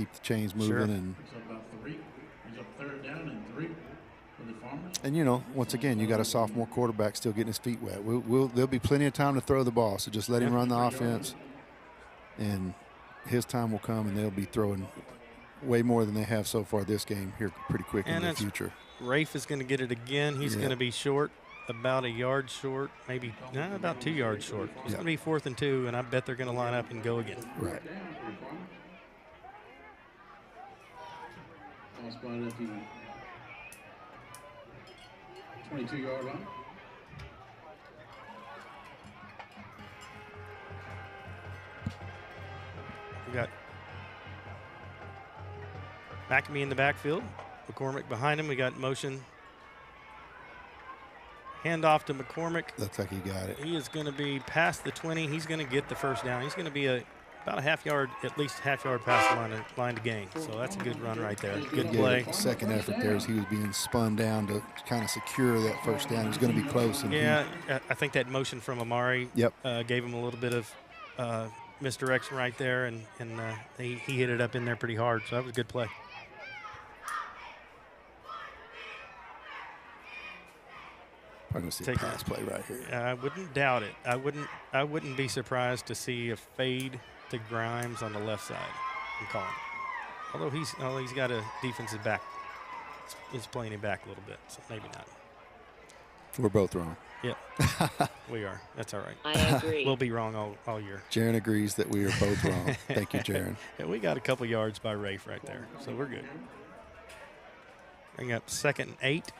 keep the chains moving. Sure. And It's about 3. He's up 3rd down and 3 for the Farmers. And, you know, once again, you got a sophomore quarterback still getting his feet wet. There'll be plenty of time to throw the ball, so just let him run the offense, and his time will come, and they'll be throwing way more than they have so far this game here pretty quick in the future. Rafe is going to get it again. He's going to be short, about a yard short, maybe about 2 yards short. It's going to be 4th and 2, and I bet they're going to line up and go again. Right. Ball spotted at the 22-yard line. We got McAmey in the backfield. McCormick behind him. We got motion. Hand off to McCormick. Looks like he got it. He is going to be past the 20. He's going to get the first down. He's going to be about a half yard, at least half yard past the line to gain. So that's a good run right there. Good play. Second effort there as he was being spun down to kind of secure that first down. He was going to be close. And I think that motion from Amari gave him a little bit of misdirection right there, and he hit it up in there pretty hard. So that was a good play. I'm going to see a pass play right here. I wouldn't doubt it. I wouldn't be surprised to see a fade to Grimes on the left side and call him. Although he's got a defensive back. He's playing him back a little bit, so maybe not. We're both wrong. Yep. We are. That's all right. I agree. We'll be wrong all year. Jaron agrees that we are both wrong. Thank you, Jaron. Yeah, we got a couple yards by Rafe right there, so we're good. Bring up 2nd and 8.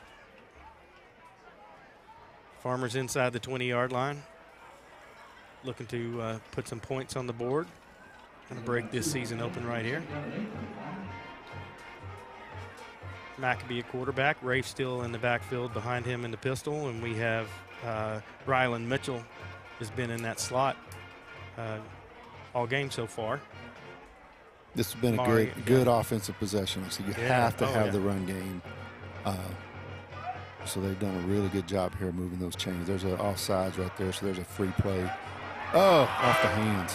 Farmers inside the 20-yard line. Looking to put some points on the board. Going to break this season open right here. Maccabee at quarterback. Rafe still in the backfield behind him in the pistol. And we have Rylan Mitchell has been in that slot all game so far. This has been a good offensive possession. So you have to have the run game. So they've done a really good job here moving those chains. There's an offsides right there, so there's a free play. Oh, off the hands.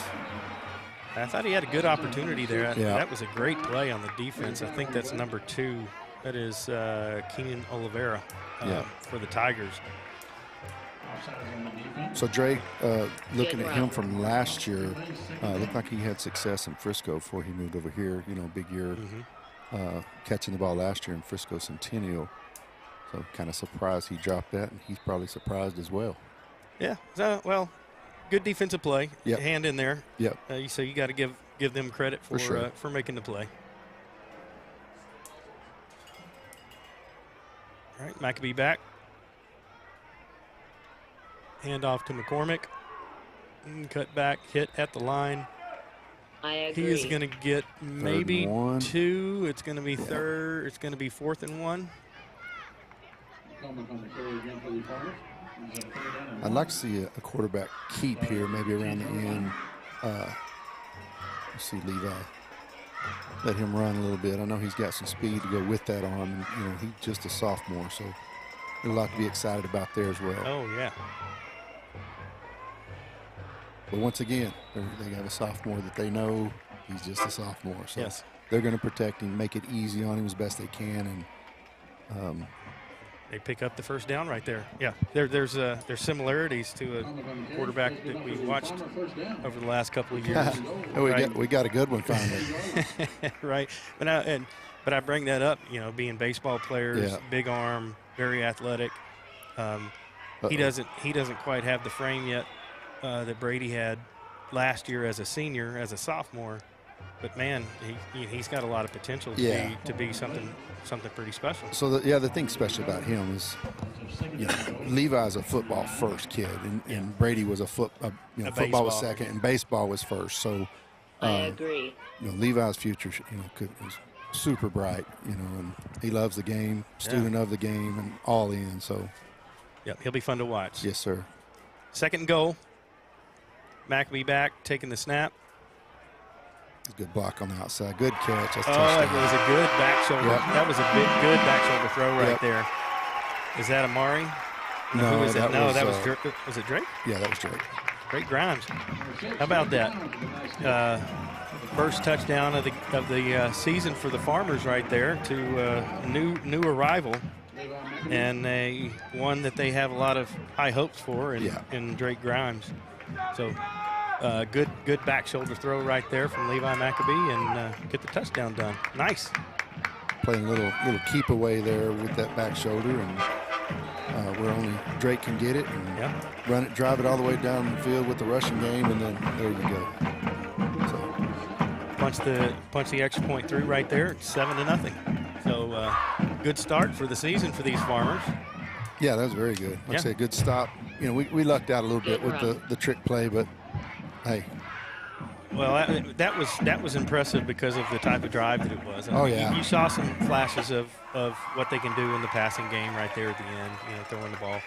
I thought he had a good opportunity there. That was a great play on the defense. I think that's number 2. That is Keenan Oliveira for the Tigers. So Drake, looking at him from last year, looked like he had success in Frisco before he moved over here. You know, big year catching the ball last year in Frisco Centennial. So kind of surprised he dropped that, and he's probably surprised as well. Yeah, well, good defensive play. Yep. Hand in there. Yep. So you got to give them credit for sure. For making the play. All right, Maccabee back. Hand off to McCormick. Cut back, hit at the line. I agree. He is going to get maybe 2. It's going to be third. It's going to be 4th and 1. I'd like to see a quarterback keep here, maybe around the end. See Levi. Let him run a little bit. I know he's got some speed to go with that arm. And, you know, he's just a sophomore, so there's a lot to be excited about there as well. Oh, yeah. But once again, they have a sophomore that they know he's just a sophomore. So they're going to protect him, make it easy on him as best they can. And they pick up the first down right there. Yeah, there's similarities to a quarterback that we watched over the last couple of years. we got a good one finally. Right, but I bring that up. You know, being baseball players, big arm, very athletic. He doesn't quite have the frame yet that Brady had last year as a senior, as a sophomore. But man, he's got a lot of potential to be something pretty special. So the thing special about him is, you know, Levi's a football first kid, and Brady was football was second, and baseball was first. So I agree. You know, Levi's future, you know, is super bright. You know, and he loves the game, student of the game, and all in. So, he'll be fun to watch. Yes, sir. 2nd and goal. Maccabee back, taking the snap. Good block on the outside. Good catch. That's that was a good back shoulder. Yep. That was a good back shoulder throw right there. Is that Amari? No, who is it? No, that was Drake. Was it Drake? Yeah, that was Drake. Great Grimes. How about that? First touchdown of the season for the Farmers right there to new arrival, and one that they have a lot of high hopes for in Drake Grimes. So good back shoulder throw right there from Levi Maccabee, and get the touchdown done. Nice. Playing a little keep away there with that back shoulder, and where only Drake can get it and run it, drive it all the way down the field with the rushing game, and then there you go. So punch the extra point through right there. It's 7-0. So good start for the season for these Farmers. Yeah, that was very good. Like I say, good stop. You know, we lucked out a little bit with the trick play, but hey. Well, that was impressive because of the type of drive that it was. You saw some flashes of what they can do in the passing game right there at the end, throwing the ball.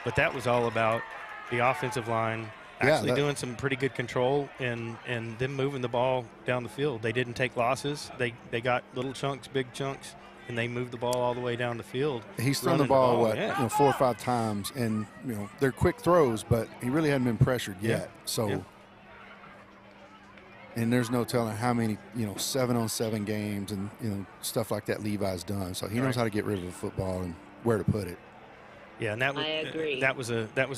But that was all about the offensive line actually doing some pretty good control and them moving the ball down the field. They didn't take losses. They got little chunks, big chunks, and they moved the ball all the way down the field. He's thrown the ball 4 or 5 times, and they're quick throws, but he really hadn't been pressured yet. So. And there's no telling how many, 7-on-7 games and, stuff like that Levi's done. So he knows how to get rid of the football and where to put it. Yeah, and that was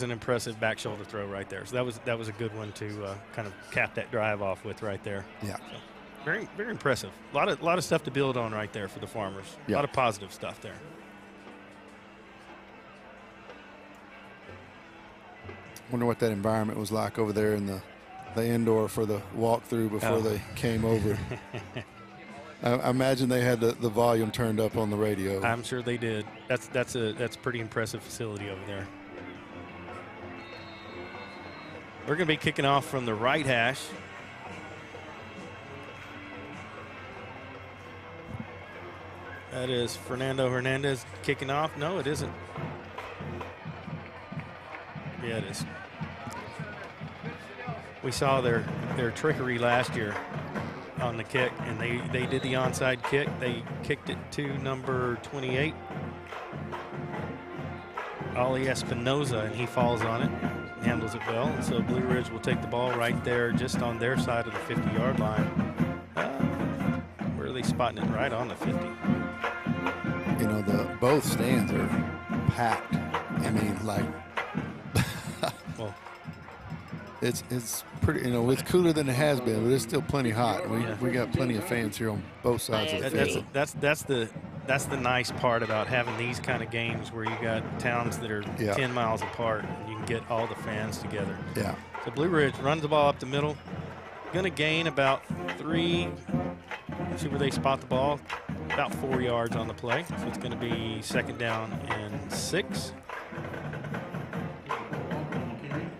an impressive back shoulder throw right there. So that was a good one to kind of cap that drive off with right there. Yeah. So very, very impressive. A lot of stuff to build on right there for the Farmers. A lot of positive stuff there. Wonder what that environment was like over there in the indoor for the walkthrough before they came over. I imagine they had the volume turned up on the radio. I'm sure they did. That's a pretty impressive facility over there. We're going to be kicking off from the right hash. That is Fernando Hernandez kicking off. No, it isn't. Yeah, it is. We saw their trickery last year on the kick, and they did the onside kick. They kicked it to number 28, Ali Espinoza, and he falls on it, handles it well. And so Blue Ridge will take the ball right there just on their side of the 50-yard line. Where are they spotting it? Right on the 50. Both stands are packed. I mean, like, well, it's pretty, it's cooler than it has been, but it's still plenty hot. We got plenty of fans here on both sides of the field. That's the nice part about having these kind of games where you got towns that are 10 miles apart and you can get all the fans together. Yeah. So Blue Ridge runs the ball up the middle. Going to gain about 3. See where they spot the ball. About 4 yards on the play. So it's going to be 2nd down and 6.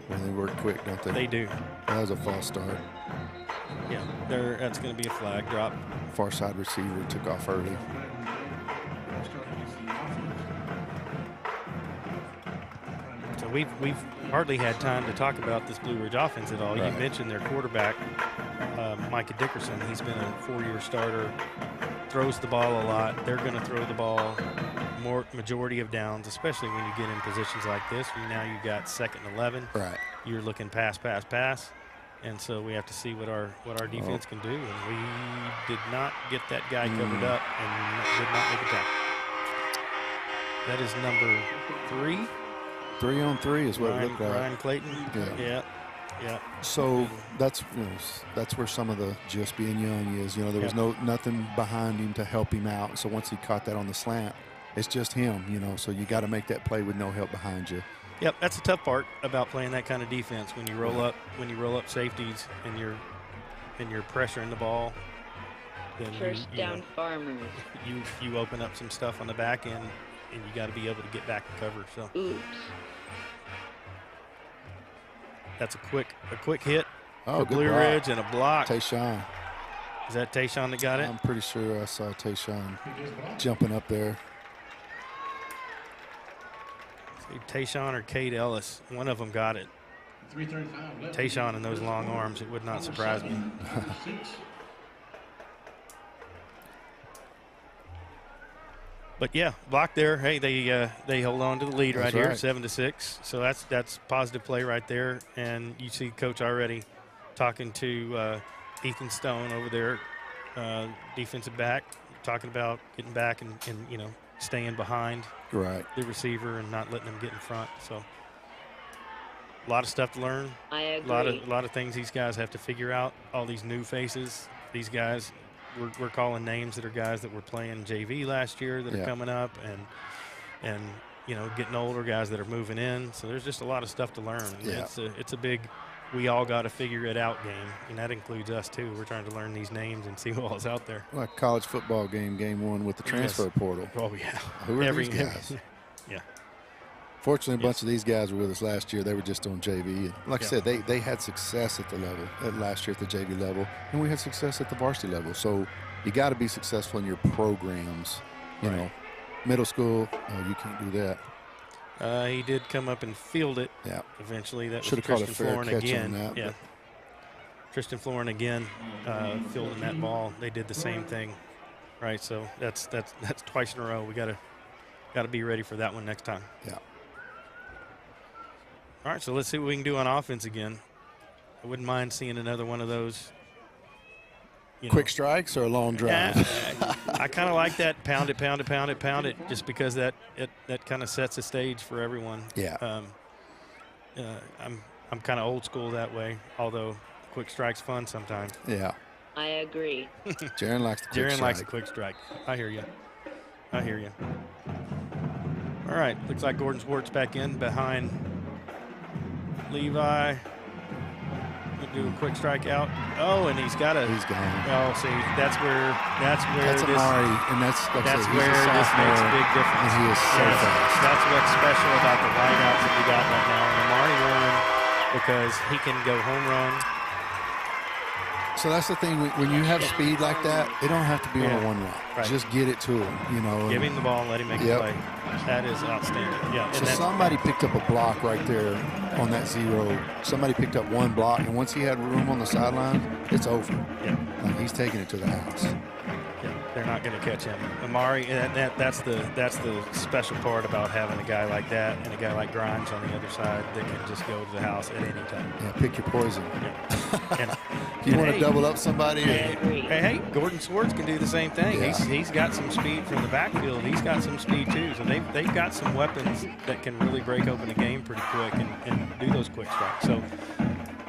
They work quick, don't they? They do. That was a false start. Yeah, that's going to be a flag drop. Far side receiver took off early. So we've hardly had time to talk about this Blue Ridge offense at all. Right. You mentioned their quarterback, Micah Dickerson. He's been a 4-year starter, throws the ball a lot. They're going to throw the ball majority of downs, especially when you get in positions like this. Now you've got 2nd and 11. Right. You're looking pass. And so we have to see what our defense can do. And we did not get that guy covered up and did not make a tackle. That is number 3. 3-on-3 is what it looked like. Ryan Clayton. Yeah. So that's where some of the just being young is. There was nothing behind him to help him out. So once he caught that on the slant, it's just him. So you got to make that play with no help behind you. Yep, that's the tough part about playing that kind of defense. When you roll up safeties and you're pressuring the ball, then First down Farmers. You open up some stuff on the back end, and you got to be able to get back and cover. So. Oops. That's a quick hit for good Blue block. Ridge and a block. Tayshawn. Is that Tayshawn that got it? I'm pretty sure I saw Tayshawn jumping up there. Tayshawn or Cade Ellis, one of them got it. 3:35 left. Tayshawn and those long arms, it would not surprise me. 6. But yeah, block there. Hey, they hold on to the lead That's right here, right. 7-6. So that's positive play right there. And you see Coach already talking to Ethan Stone over there, defensive back, talking about getting back and staying behind Right. the receiver and not letting them get in front. So a lot of stuff to learn. I agree. A lot of things these guys have to figure out. All these new faces. These guys, we're calling names that are guys that were playing JV last year that are coming up, and getting older, guys that are moving in. So there's just a lot of stuff to learn. Yeah. It's a big, we all got to figure it out game, and that includes us too. We're trying to learn these names and see who all's out there. Like college football game 1 with the transfer portal. Oh yeah. Who are these guys? Yeah. Fortunately, a bunch of these guys were with us last year. They were just on JV. Like I said, they had success at the level, last year at the JV level, and we had success at the varsity level. So you got to be successful in your programs. You know, middle school, you can't do that. He did come up and field it. Yeah. Eventually, that should was have called a Tristan fair Florin catch again. on that. Yeah. Tristan Florin again, fielding that ball. They did the same thing, right? So that's twice in a row. We got to be ready for that one next time. Yeah. All right, so let's see what we can do on offense again. I wouldn't mind seeing another one of those. Quick strikes or a long drive? I kind of like that pound it, just because that kind of sets the stage for everyone. Yeah. I'm kind of old school that way, although quick strike's fun sometimes. Yeah. I agree. Jaron likes the quick strike. Jaron likes a quick strike. I hear you. All right, looks like Gordon Swartz back in behind Levi. Do a quick strike out. Oh, and he's gone. Oh, see, that's where That's this, Amari, and that's where this makes a big difference. And he is so fast. That's what's special about the wideouts that we got right now. And Amari won because he can go home run. So that's the thing. When you have speed like that, it don't have to be on a one route. Right. Just get it to him. Give him the ball and let him make a play. That is outstanding. Yeah. So somebody picked up a block right there on that 0. Somebody picked up one block, and once he had room on the sideline, it's over. Yeah. Like he's taking it to the house. Yeah. They're not going to catch him. Amari, that's the special part about having a guy like that and a guy like Grimes on the other side that can just go to the house at any time. Yeah, pick your poison. Yeah. If you want to double up somebody. Hey, Gordon Swartz can do the same thing. Yeah. He's got some speed from the backfield. He's got some speed too. So they've got some weapons that can really break open a game pretty quick and do those quick strikes. So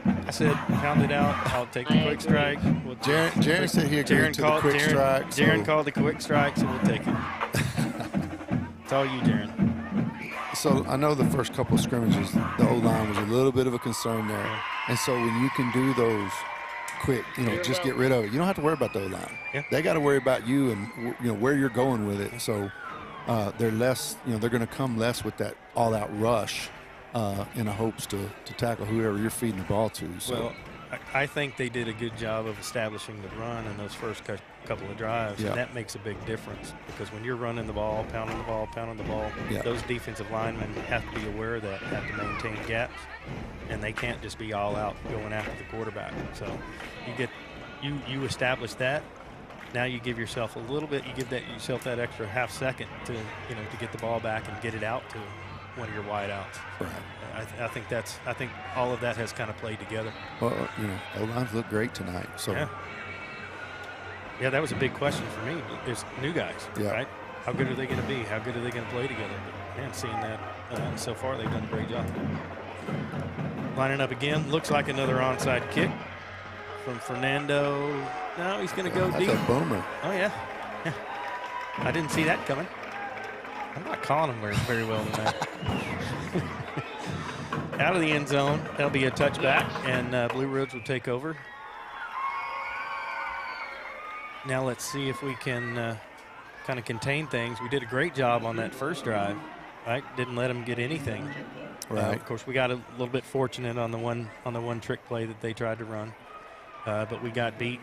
I said, pound it out. I'll take the quick strike. Jaron said he agreed to the quick strike. Jaron called the quick strike, so we'll take it. It's all you, Jaron. So I know the first couple of scrimmages, the O-line was a little bit of a concern there. Yeah. And so when you can do those quick, just get rid of it. You don't have to worry about the O-line. Yeah. They got to worry about you and where you're going with it. So they're less, they're going to come less with that all-out rush in the hopes to tackle whoever you're feeding the ball to. So. Well, I think they did a good job of establishing the run in those first couple of drives, and that makes a big difference because when you're running the ball, pounding the ball, those defensive linemen have to be aware of that, have to maintain gaps, and they can't just be all out going after the quarterback. So you establish that. Now you give yourself a little bit. You give yourself that extra half second to get the ball back and get it out to one of your wideouts. Right. I think all of that has kind of played together. Well, O-lines look great tonight. So yeah, that was a big question for me. There's new guys, right? How good are they going to be? How good are they going to play together? But man, seeing that so far, they've done a great job. Lining up again. Looks like another onside kick from Fernando. No, he's going to go deep. That's a boomer. Oh yeah. I didn't see that coming. I'm not calling him very well tonight. Out of the end zone. That'll be a touchback, and Blue Ridge will take over. Now let's see if we can kind of contain things. We did a great job on that first drive, right? Didn't let them get anything. Right. Of course, we got a little bit fortunate on the one trick play that they tried to run, but we got beat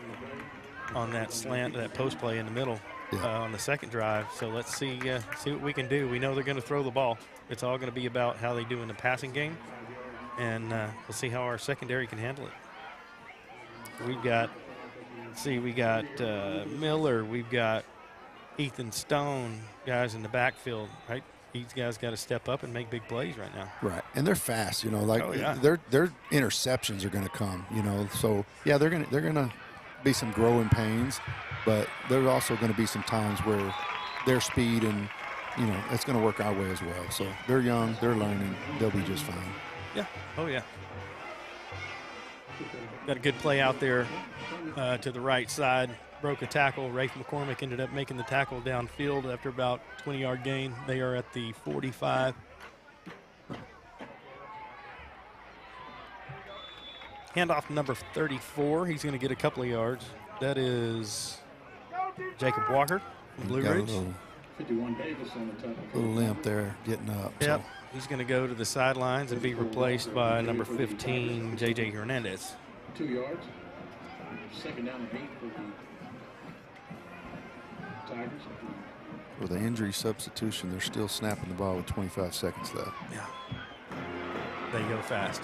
on that slant, that post play in the middle. On the second drive. So let's see what we can do. We know they're going to throw the ball. It's all going to be about how they do in the passing game, and we'll see how our secondary can handle it. We got Miller. We've got Ethan Stone, guys in the backfield, right? These guys got to step up and make big plays right now. Right, and they're fast. You know, like Oh, yeah. their interceptions are going to come. You know, so yeah, they're gonna be some growing pains, but there's also going to be some times where their speed and it's going to work our way as well. So they're young, they're learning, they'll be just fine. Yeah. Oh yeah. Got a good play out there to the right side. Broke a tackle. Rafe McCormick ended up making the tackle downfield after about 20-yard gain. They are at the 45. Handoff to number 34. He's going to get a couple of yards. That is Jacob Walker from Blue Ridge. 51 Davis on the top. Little limp there, getting up. Yep. So. He's going to go to the sidelines and be replaced by number 15, J.J. Hernandez. 2 yards. Second down and 8 for the Tigers. With an injury substitution, they're still snapping the ball with 25 seconds left. Yeah. They go fast.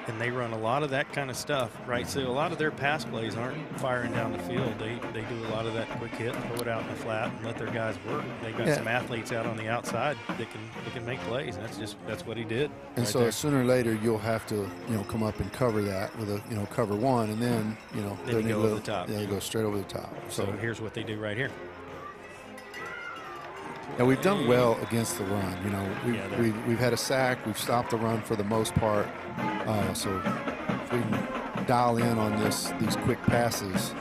And they run a lot of that kind of stuff, right? So a lot of their pass plays aren't firing down the field. They do a lot of that quick hit, throw it out in the flat, and let their guys work. They've got some athletes out on the outside that can make plays. And that's what he did. And right so there. sooner or later you'll have to come up and cover that with a cover one, and then Then you go over the top. Yeah, you go straight over the top. So here's what they do right here. And we've done well against the run. We've had a sack. We've stopped the run for the most part. So if we can dial in on these quick passes,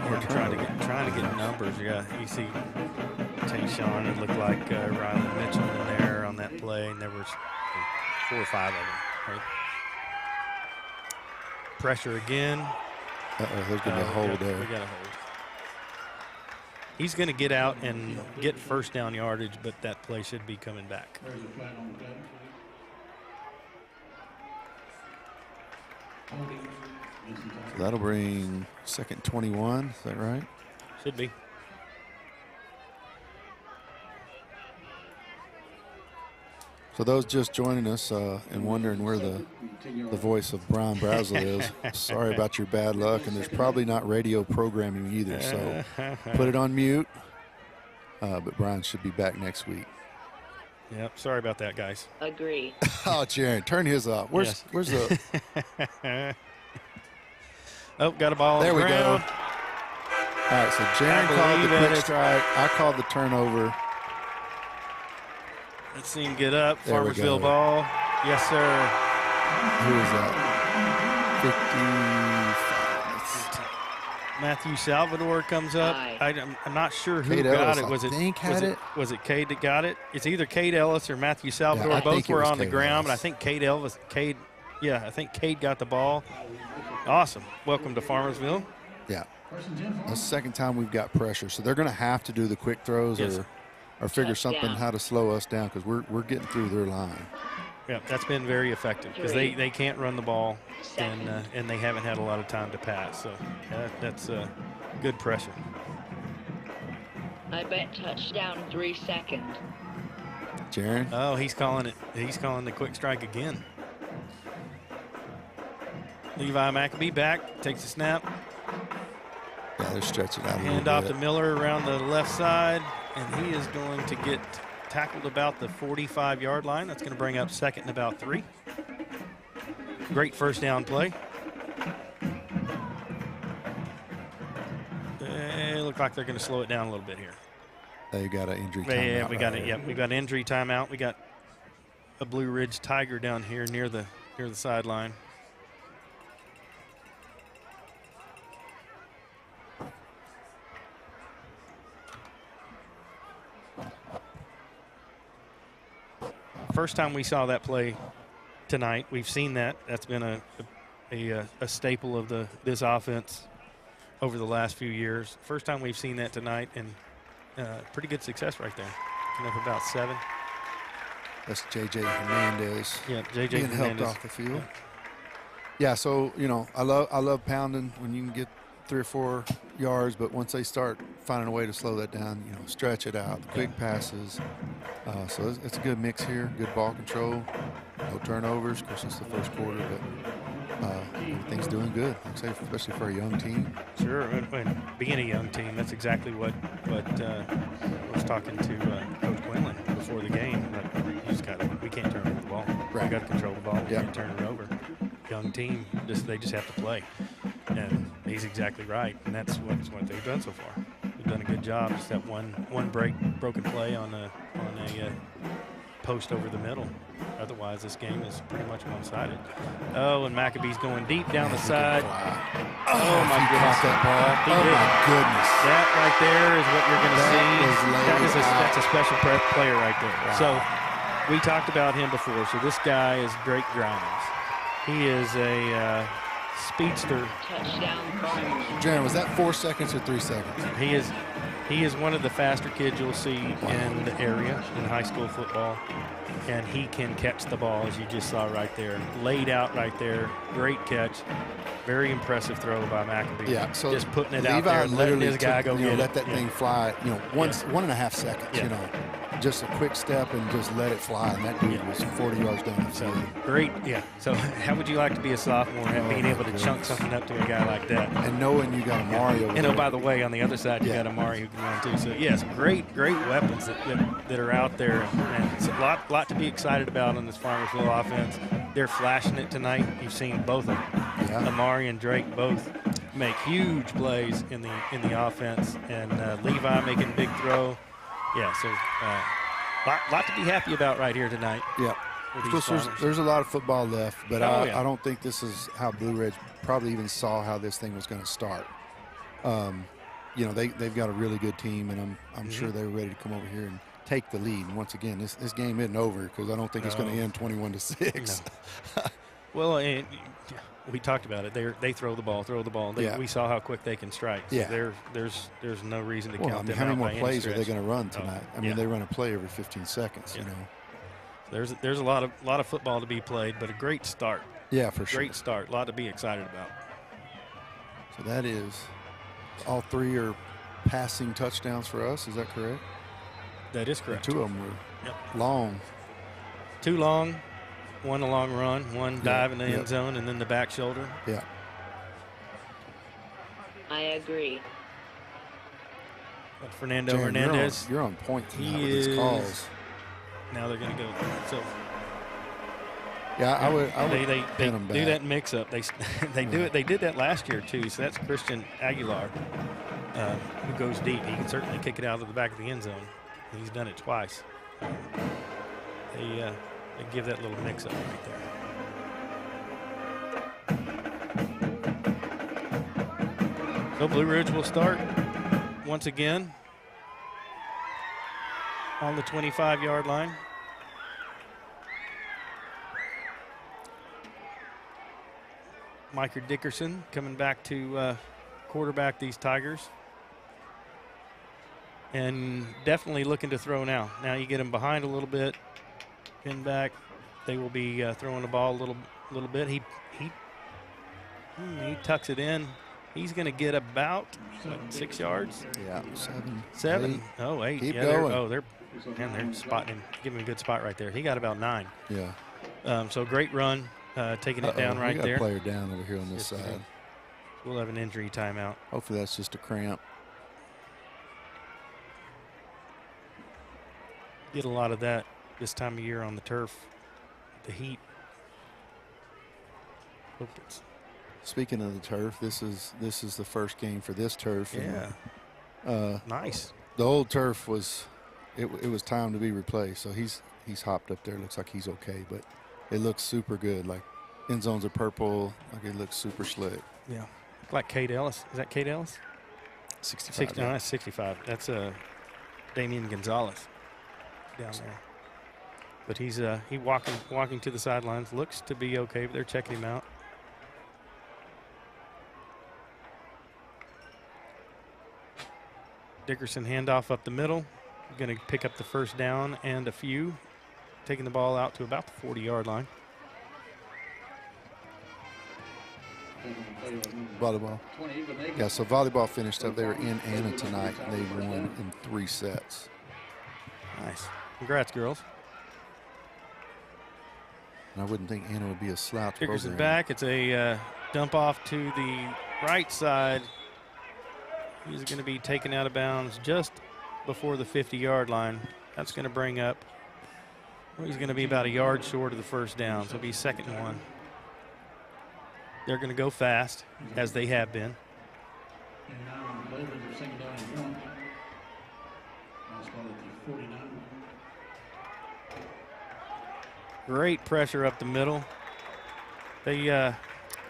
We're trying to get numbers. Yeah, you see Tayshawn. It looked like Riley Mitchell in there on that play, and there was 4 or 5 of them. Right? Pressure again. there's going to be a hold there. We got a hold. He's going to get out and get first down yardage, but that play should be coming back. So that'll bring second 21. Is that right? Should be. So those just joining us and wondering where the voice of Brian Brazel is, sorry about your bad luck, and there's probably not radio programming either, so put it on mute. But Brian should be back next week. Yep, sorry about that, guys. Agree. Oh, Jaron, turn his off. Where's the? Oh, got a ball on there the we ground. go. All right, so Jaron called the quick strike. I called the turnover. Let's see him get up. There we Farmersville go. ball. Yes, sir. Who is that? 55. Matthew Salvador comes up. I'm not sure who Cade got Ellis, it. Was it Cade that got it? It's either Cade Ellis or Matthew Salvador. I Both think it were was on the Cade ground, Ellis. but I think I think Cade got the ball. Awesome. Welcome to Farmersville. Yeah. That's the second time we've got pressure, so they're going to have to do the quick throws or figure something how to slow us down because we're getting through their line. Yeah, that's been very effective because they can't run the ball and they haven't had a lot of time to pass. So that's good pressure. I bet touchdown 3 seconds. Jaron? Oh, he's calling it. He's calling the quick strike again. Levi Maccabee back, takes a snap. Yeah, they're stretching out a Hand little off bit. to Miller around the left side, and he is going to get tackled about the 45-yard line. That's going to bring up second and about 3. Great first down play. They look like they're going to slow it down a little bit here. They got an injury timeout. Yeah, we got right it. here. Yep, we got injury timeout. We got a Blue Ridge Tiger down here near the sideline. First time we saw that play tonight. We've seen that. That's been a staple of this offense over the last few years. First time we've seen that tonight, and pretty good success right there. Picking up about 7. That's J.J. Hernandez. Yeah, J.J. being helped Hernandez off the field. Yeah, so I love pounding when you can get 3 or 4 yards, but once they start finding a way to slow that down, stretch it out, the quick passes. So it's a good mix here, good ball control, no turnovers. Of course, it's the first quarter, but Everything's doing good, I'd say, especially for a young team. Sure, and being a young team, that's exactly what I was talking to Coach Quinlan before the game. Like, we can't turn over the ball. Right. We got to control the ball. We Yep. can't turn it over. Young team, they just have to play, and he's exactly right. And that's what they've done so far. They've done a good job. Just that one broken play on a post over the middle. Otherwise, this game is pretty much one-sided. Oh, and McAbee's going deep down the side. Oh, my goodness. That ball. He Oh, did. my goodness. That right there is what you're going to see. That's a special player right there. Wow. So we talked about him before. So this guy is Drake Grimes. He is a speedster. Touchdown, Farmers. Jaron, was that 4 seconds or 3 seconds? He is one of the faster kids you'll see in the area in high school football, and he can catch the ball, as you just saw right there. Laid out right there. Great catch. Very impressive throw by McAbee. Yeah, so just putting it Levi out there and letting literally his guy go get let it. that thing fly, 1.5 seconds, Yeah. Just a quick step and just let it fly, and that dude was 40 yards down the So field. great, yeah. So how would you like to be a sophomore and being able to chunk something up to a guy like that? And knowing you got a Mario. And oh, by the way, on the other side, you got Amari who can run too. So yes, great weapons that are out there, and it's a lot to be excited about on this Farmersville offense. They're flashing it tonight. You've seen both of them. Yeah. Amari and Drake both make huge plays in the offense, and Levi making a big throw. Yeah, so lot to be happy about right here tonight. Yeah. There's a lot of football left, but Oh, I don't think this is how Blue Ridge probably even saw how this thing was going to start. They've got a really good team, and I'm sure they were ready to come over here and take the lead. And once again, this game isn't over because I don't think it's going to end 21-6. No. Well, and we talked about it. They throw the ball. We saw how quick they can strike. So Yeah. There's no reason to Well, count them how many out more by any plays are they stretch. going to run tonight? I mean, yeah. they run a play every 15 seconds. There's a lot of football to be played, but a great start. Yeah, for sure. Great start. A lot to be excited about. So that is all 3 are passing touchdowns for us. Is that correct? That is correct. 2 of them were Yep. long. 2 long, 1 a long run, 1 dive in the Yep. end zone, and then the back shoulder. Yeah. I agree. But Fernando Jaron, Hernandez. you're on point tonight He with these is. calls. Now they're going to go. So Yeah, I would they pin them do back. that mix up. They do it. They did that last year too. So that's Christian Aguilar, who goes deep. He can certainly kick it out of the back of the end zone. He's done it twice. They give that little mix up right there. So Blue Ridge will start once again on the 25-yard line. Micah Dickerson coming back to quarterback these Tigers. And definitely looking to throw now. Now you get them behind a little bit, pin back. They will be throwing the ball a little bit. He tucks it in. He's going to get about 6 yards. Yeah, 7. 8. Oh, 8. Keep yeah, going. they're spotting him, giving him a good spot right there. He got about 9. Yeah. So great run, taking it down right we got there. a player down over here on this Yes, we side. do. We'll have an injury timeout. Hopefully that's just a cramp. Get a lot of that this time of year on the turf, the heat. Hope it's Speaking of the turf, this is the first game for this turf. yeah, And, nice. the old turf was it was time to be replaced. So he's hopped up there. Looks like he's okay, but it looks super good. Like end zones are purple. Like it looks super slick. Yeah, like Kate Ellis. Is that Kate Ellis? 65. No, that's 65. That's Damian Gonzalez down there. But he's he walking to the sidelines. Looks to be okay, but they're checking him out. Dickerson handoff up the middle. Going to pick up the first down and a few. Taking the ball out to about the 40-yard line. Volleyball. Yeah, so volleyball finished up. They were in Anna tonight, and they won in 3 sets. Nice. Congrats, girls. And I wouldn't think Anna would be a slouch. Dickerson back. It's a dump off to the right side. He's going to be taken out of bounds just before the 50-yard line. That's going to bring up, well, he's going to be about a yard short of the first down. So it'll be 2nd and 1. They're going to go fast, as they have been. And now later, they're 2nd down and 1. That's called at the 49. Great pressure up the middle. They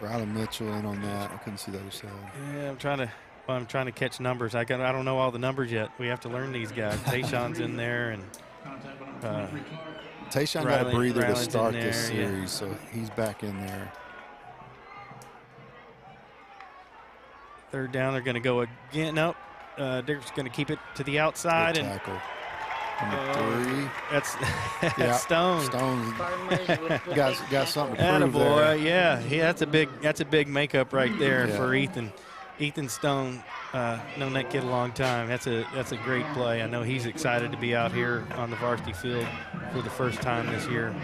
Riley Mitchell in on that. I couldn't see the other side. Yeah, I'm trying to catch numbers. I don't know all the numbers yet. We have to learn these guys. Tayshawn's in there, and Tayshawn got a breather to start there, this series, so he's back in there. 3rd down, they're going to go again. Nope. Dickerson's going to keep it to the outside. Good tackle. Number 3. That's Stone. Stone got something to prove there. there. Yeah, that's a big makeup right there for Ethan. Ethan Stone, known that kid a long time. That's a great play. I know he's excited to be out here on the varsity field for the first time this year.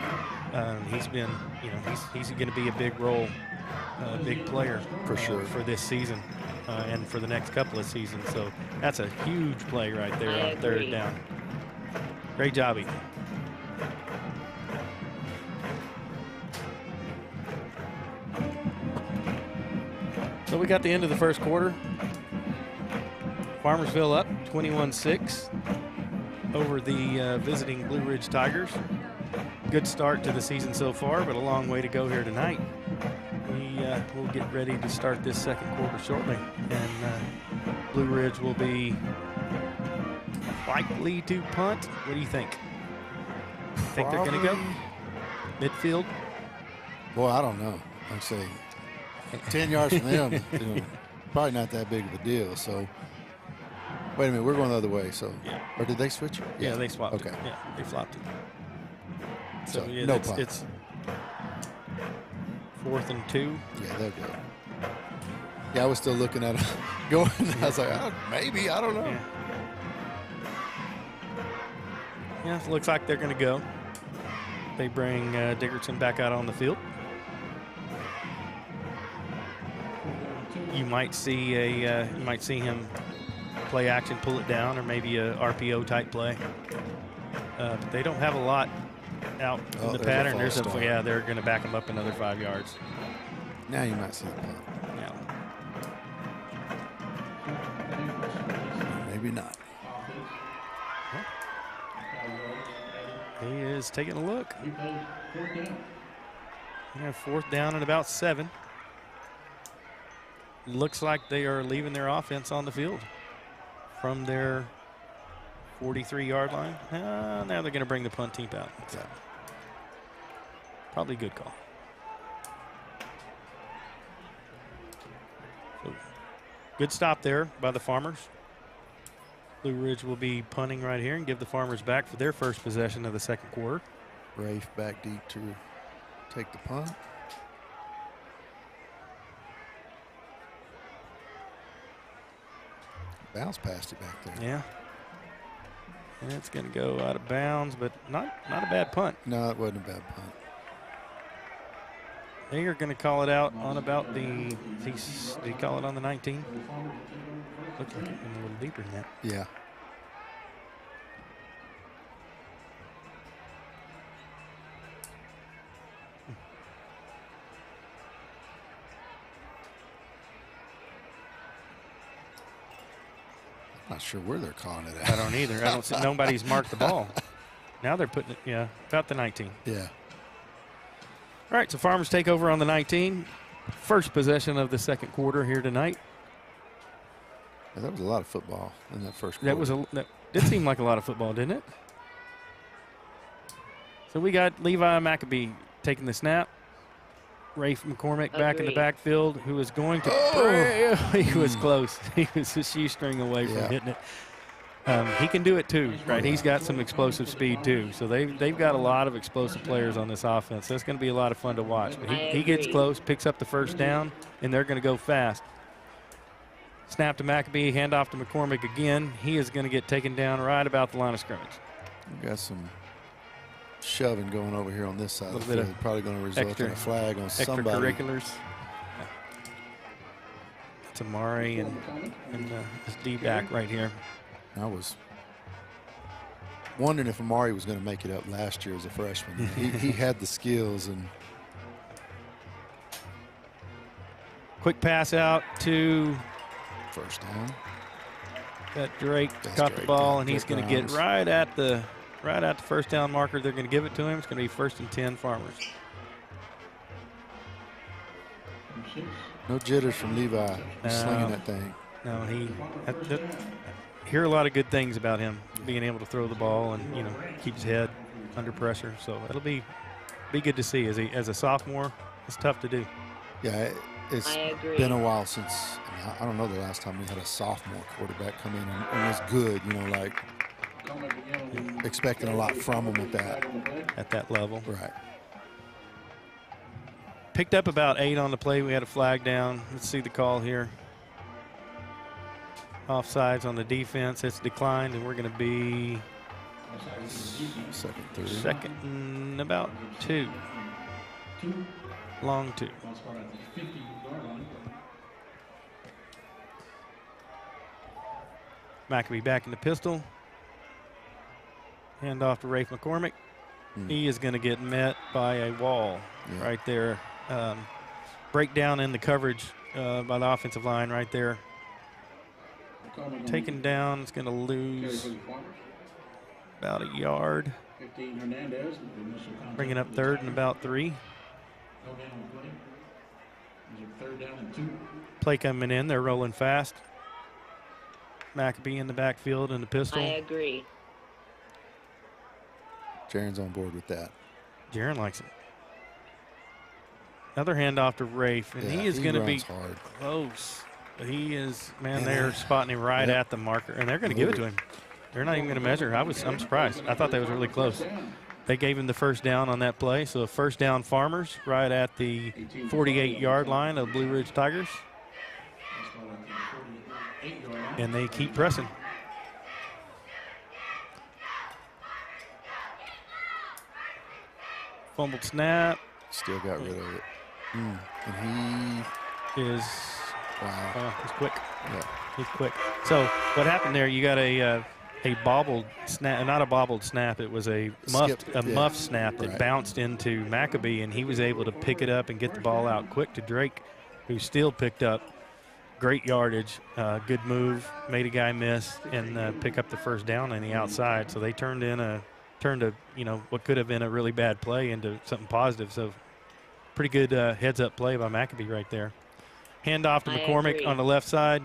He's been, he's going to be a big role, big player for sure for this season and for the next couple of seasons. So that's a huge play right there on 3rd down. Great job, Ethan. So we got the end of the first quarter. Farmersville up 21-6 over the visiting Blue Ridge Tigers. Good start to the season so far, but a long way to go here tonight. We'll get ready to start this 2nd quarter shortly, and Blue Ridge will be likely to punt. What do you think? Think they're going to go midfield? Boy, I don't know. I'd say 10 yards from them, probably not that big of a deal. So, wait a minute, we're going the other way. So, or did they switch? Yeah, they swapped. Okay. Yeah, they flopped it. So no punt. It's 4th and 2. Yeah, they'll go. Yeah, I was still looking at it going. I was like, maybe, I don't know. Yeah, it looks like they're going to go. They bring Dickerson back out on the field. You might see him play action, pull it down, or maybe a RPO type play. But they don't have a lot out in the pattern. They're going to back them up another 5 yards. Now you might see the punt. Yeah. Maybe not. He is taking a look. 4th down and about 7. Looks like they are leaving their offense on the field from their 43-yard line. Now they're going to bring the punt team out. So probably a good call. So good stop there by the Farmers. Blue Ridge will be punting right here and give the Farmers back for their first possession of the 2nd quarter. Rafe back deep to take the punt. Bounce past it back there. Yeah. And it's going to go out of bounds, but not a bad punt. No, it wasn't a bad punt. They are going to call it out on about the, did he call it on the 19? Looks like it went a little deeper than that. Yeah. Not sure where they're calling it at. I don't either. I don't see, nobody's marked the ball. Now they're putting it, about the 19. Yeah. All right, so Farmers take over on the 19. First possession of the 2nd quarter here tonight. Yeah, that was a lot of football in that first quarter. That did seem like a lot of football, didn't it? So we got Levi Maccabee taking the snap. Rafe McCormick back in the backfield, who is going to he was close. He was a shoestring away from hitting it. He can do it too, right? He's got some explosive speed too. So they've got a lot of explosive players on this offense. That's going to be a lot of fun to watch. But he gets close, picks up the first down, and they're going to go fast. Snap to Maccabee, handoff to McCormick again. He is going to get taken down right about the line of scrimmage. We got some shoving going over here on this side of the field. Probably going to result in a flag on somebody. Extracurriculars. It's Amari and this D-back right here. I was wondering if Amari was going to make it up last year as a freshman. he had the skills. And quick pass out to first down. That Drake caught the ball, and he's going to get right at the first down marker. They're going to give it to him. It's going to be 1st and 10 Farmers. No jitters from Levi slinging that thing. No, hear a lot of good things about him, being able to throw the ball and, you know, keep his head under pressure. So it'll be good to see. As a sophomore, it's tough to do. Yeah, it's been a while since, I don't know the last time we had a sophomore quarterback come in and was good, you know, like expecting a lot from him at that level. Right. Picked up about 8 on the play. We had a flag down. Let's see the call here. Offsides on the defense. It's declined, and we're going to be second and about 2. Long 2. Maccabee back in the pistol. Hand off to Rafe McCormick. He is going to get met by a wall right there. Breakdown in the coverage by the offensive line right there. Taken down. It's going to lose about a yard. Bringing up 3rd and about 3. Play coming in. They're rolling fast. Maccabee in the backfield in the pistol. I agree. Jaron's on board with that. Jaron likes it. Another handoff to Rafe, and he is going to be hard. Close. But he is, man, they're spotting him right at the marker, and they're going to give it to him. They're not even going to measure. I'm surprised. I thought that was really close. They gave him the first down on that play, so first down Farmers right at the 48-yard line of Blue Ridge Tigers. And they keep pressing. Fumbled snap. Still got rid of it. And he is, wow. He's quick. Yeah. He's quick. So what happened there, you got a bobbled snap, not a bobbled snap, it was a muffed snap that bounced into Maccabee, and he was able to pick it up and get the ball out quick to Drake, who still picked up great yardage, good move, made a guy miss, and pick up the first down on the outside. So they turned a what could have been a really bad play into something positive. So pretty good heads-up play by Maccabee right there. Handoff to McCormick on the left side.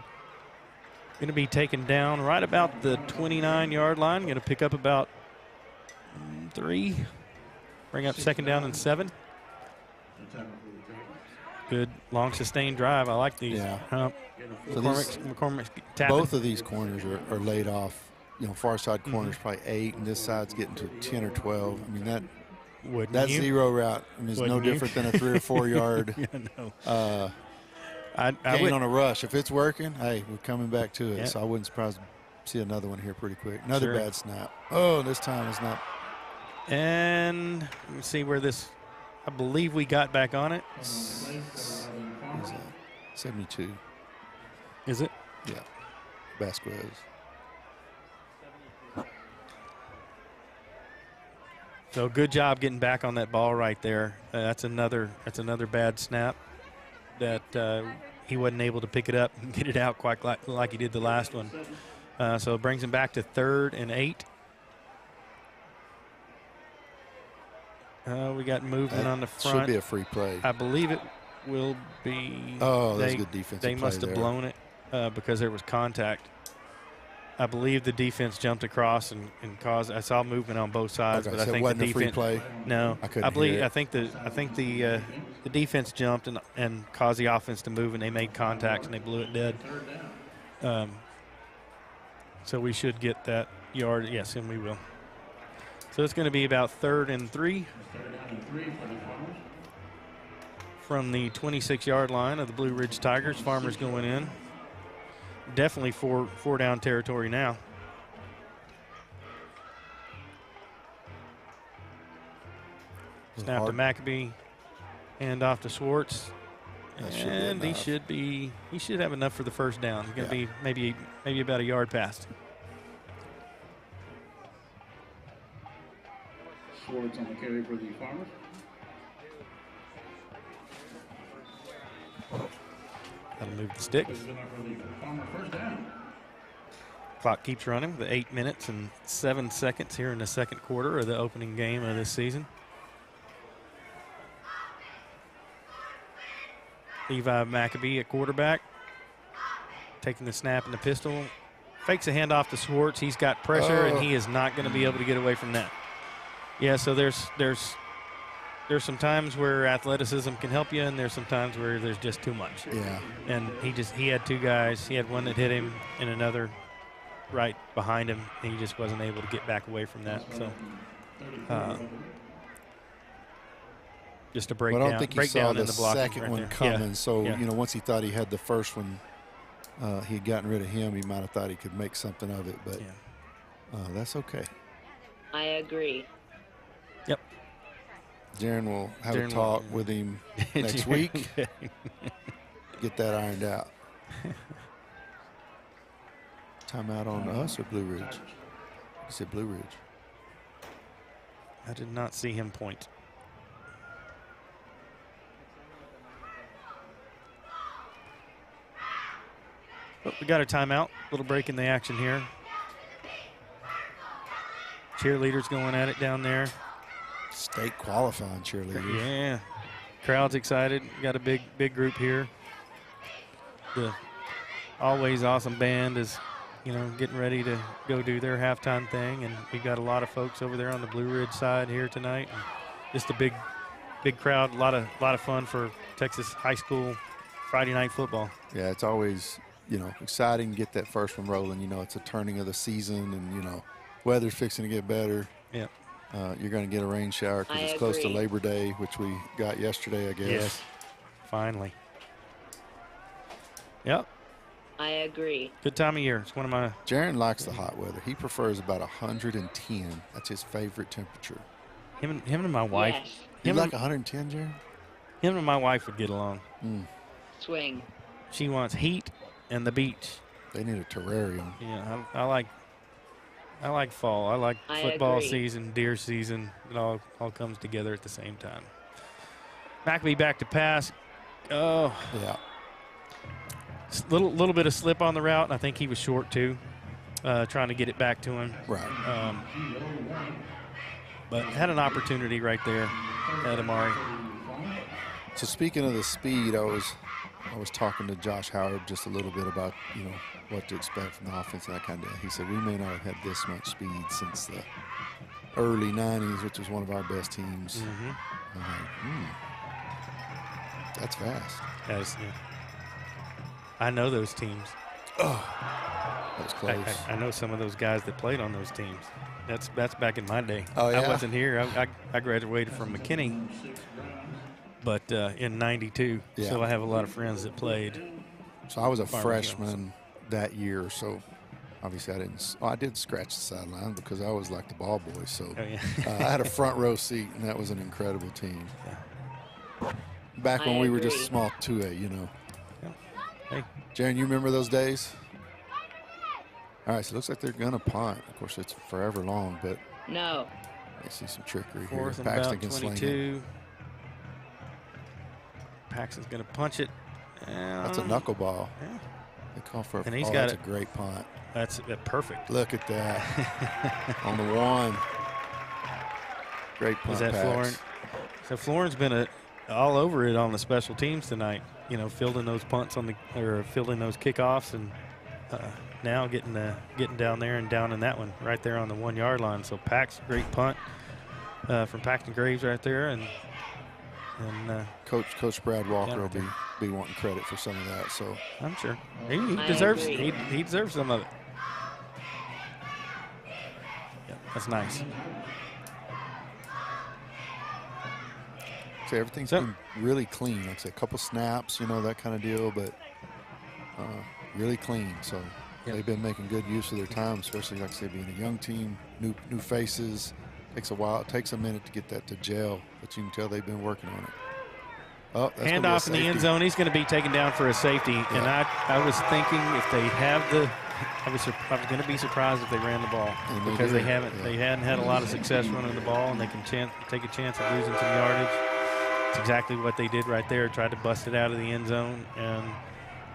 Going to be taken down right about the 29-yard line. Going to pick up about 3. Bring up 2nd down and 7. Good long sustained drive. I like these. Yeah. McCormick's tapping. Both of these corners are laid off. You know, far side corner's probably 8, and this side's getting to 10 or 12. I mean, that zero route is no different than a 3 or 4 yard gain on a rush. If it's working, hey, we're coming back to it. So I wouldn't surprise to see another one here pretty quick. Another bad snap. Oh, this time it's not. And let me see where this. I believe we got back on it. 72. Is it? Yeah. Vasquez. So good job getting back on that ball right there. That's another bad snap that he wasn't able to pick it up and get it out quite like he did the last one. So it brings him back to 3rd and 8. We got movement on the front. Should be a free play. I believe it will be. Oh, that's good defensive play. They must have blown it because there was contact. I believe the defense jumped across and caused. I saw movement on both sides, but I think the defense. Free play. No, I believe. I think the defense jumped and caused the offense to move, and they made contact and they blew it dead. So we should get that yard. Yes, and we will. So it's going to be about 3rd and 3 from the 26-yard line of the Blue Ridge Tigers. Farmers going in. Definitely four down territory now. Snap to Maccabee. Hand off to Schwartz. And he should have enough for the first down. He's going to be maybe about a yard past. Schwartz on the carry for the Farmers. That'll move the sticks. First down. Clock keeps running with 8 minutes and 7 seconds here in the second quarter of the opening game of this season. Levi Maccabee at quarterback, taking the snap and the pistol. Fakes a handoff to Schwartz. He's got pressure, and he is not going to be able to get away from that. Yeah, so there's some times where athleticism can help you, and there's some times where there's just too much. Yeah. And he had two guys. He had one that hit him and another right behind him, and he just wasn't able to get back away from that. So just a breakdown. But I don't think he saw the second right one there. coming. So, once he thought he had the first one, he had gotten rid of him, he might have thought he could make something of it. But that's okay. I agree. Yep. Jaron will have a talk with him next week. Get that ironed out. Timeout on us or Blue Ridge? You said Blue Ridge. I did not see him point. But we got a timeout. Little break in the action here. Cheerleaders going at it down there. State qualifying cheerleaders. Yeah. Crowd's excited. Got a big group here. The always awesome band is, getting ready to go do their halftime thing, and we've got a lot of folks over there on the Blue Ridge side here tonight. And just a big crowd. A lot of fun for Texas high school Friday night football. Yeah, it's always exciting to get that first one rolling. It's a turning of the season, and weather's fixing to get better. Yep. You're going to get a rain shower because it's close to Labor Day, which we got yesterday, I guess. Yes, finally. Yep. I agree. Good time of year. It's one of my. Jaron likes the hot weather. He prefers about 110. That's his favorite temperature. Him and my wife. Yes. You like 110, Jaron? Him and my wife would get along. Swing. She wants heat and the beach. They need a terrarium. Yeah, I like fall. I like football season, deer season. It all comes together at the same time. Maccabee back to pass. Oh. Yeah. Little bit of slip on the route, and I think he was short too, trying to get it back to him. Right. But had an opportunity right there at Amari. So speaking of the speed, I was talking to Josh Howard just a little bit about what to expect from the offense and that kind of deal. He said we may not have had this much speed since the early 90s, which was one of our best teams. I'm like, that's fast. I know those teams. That was close. I know some of those guys that played on those teams. That's back in my day. Oh, yeah? I wasn't here. I graduated from McKinney, but in '92. Yeah. So I have a lot of friends that played. So I was a freshman that year, so obviously I did scratch the sideline because I was like the ball boy. So I had a front row seat, and that was an incredible team. Yeah. Back when we were just small 2A, Hey. Jaron, you remember those days? All right, so it looks like they're going to punt. Of course, it's forever long, but No. I see some trickery here. Fourth and Paxton about can sling it. 22. Paxton's going to punch it. That's a knuckleball. Yeah. They call for a And he's oh, got that's a great punt. That's perfect. Look at that. On the one. Great punt, Is that Pax. Florin? So Florin's been all over it on the special teams tonight. Fielding those punts fielding those kickoffs, and now getting down there and down in that one right there on the 1 yard line. So Pax, great punt from Paxton Graves right there, and Coach Brad Walker will be wanting credit for some of that. So I'm sure he I deserves agree. he deserves some of it. Yeah, that's nice. So everything's been really clean. Like I said, a couple snaps, that kind of deal, but really clean. So they've been making good use of their time, especially, like I said, being a young team, new faces, Takes a while. It takes a minute to get that to gel, but you can tell they've been working on it. Oh, that's handoff in the end zone. He's going to be taken down for a safety. Yeah. And I was thinking if they have I was going to be surprised if they ran the ball because they hadn't had a lot of success running the ball, and they can take a chance of losing some yardage. It's exactly what they did right there. Tried to bust it out of the end zone, and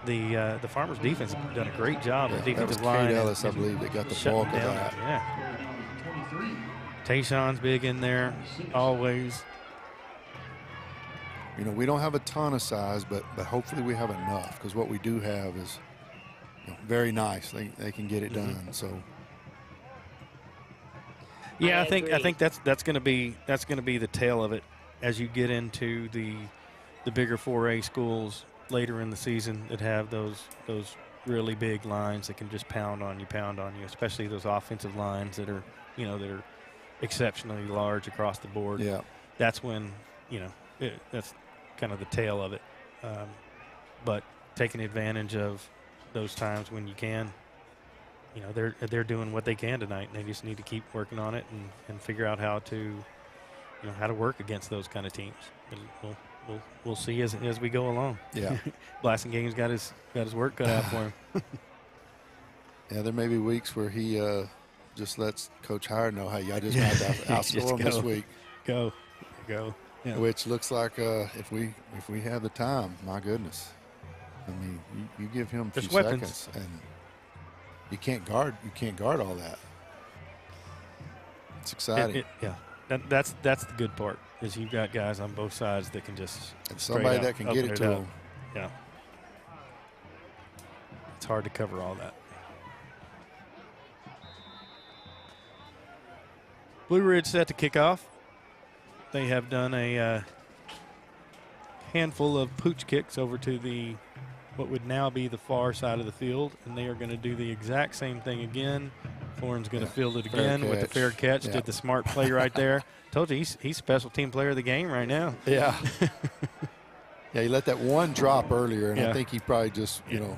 the Farmers defense has done a great job. The defensive line. Cade Ellis, I believe, that got the bulk of that. Yeah. Tayshawn's big in there, always. You know, we don't have a ton of size, but hopefully we have enough, because what we do have is very nice. They can get it done. So. Yeah, I think that's going to be the tail of it as you get into the bigger 4A schools later in the season that have those really big lines that can just pound on you, especially those offensive lines that are exceptionally large across the board. Yeah, that's when that's kind of the tail of it. But taking advantage of those times when you can, they're doing what they can tonight, and they just need to keep working on it and figure out how to work against those kind of teams. And we'll see as we go along. Yeah, Blasingame got his work cut out for him. Yeah, there may be weeks where he just lets Coach Howard know, hey, I just got to outscore him this week. Go. Yeah. Which looks like if we have the time, my goodness. I mean, you give him a few seconds, and you can't guard all that. It's exciting. That's the good part, is you've got guys on both sides that can just somebody that can get it to them. Yeah. It's hard to cover all that. Blue Ridge set to kick off. They have done a handful of pooch kicks over to what would now be the far side of the field, and they are going to do the exact same thing again. Thorne's going to field it again with the fair catch. Yeah. Did the smart play right there. Told you he's special team player of the game right now. Yeah. Yeah, he let that one drop earlier, and I think he probably just, brain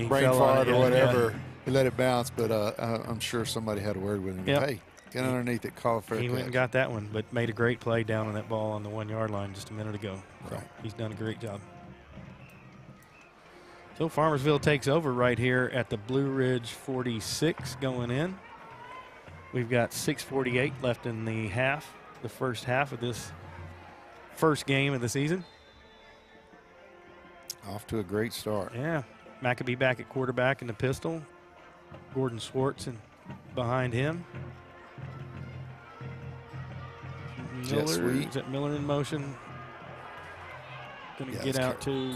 fart or whatever. Yeah. He let it bounce, but I'm sure somebody had a word with him. Yep. Hey, get underneath it, call a fair catch. He went and got that one, but made a great play down on that ball on the 1 yard line just a minute ago. So right. He's done a great job. So Farmersville takes over right here at the Blue Ridge 46 going in. We've got 6:48 left in the first half of this first game of the season. Off to a great start. Yeah. Maccabee back at quarterback in the pistol. Gordon Swartz behind him. Miller, Miller in motion. Going to get out to.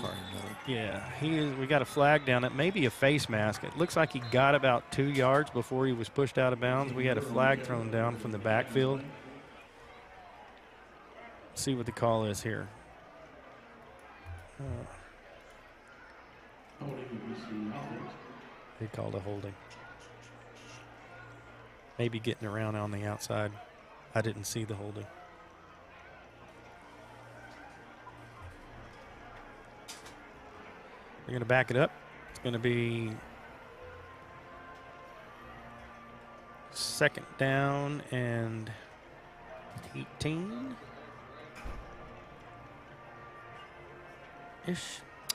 Yeah, we got a flag down. It may be a face mask. It looks like he got about 2 yards before he was pushed out of bounds. We had a flag thrown down from the backfield. Let's see what the call is here. They called a holding. Maybe getting around on the outside. I didn't see the holding. They're going to back it up. It's going to be second down and 18-ish.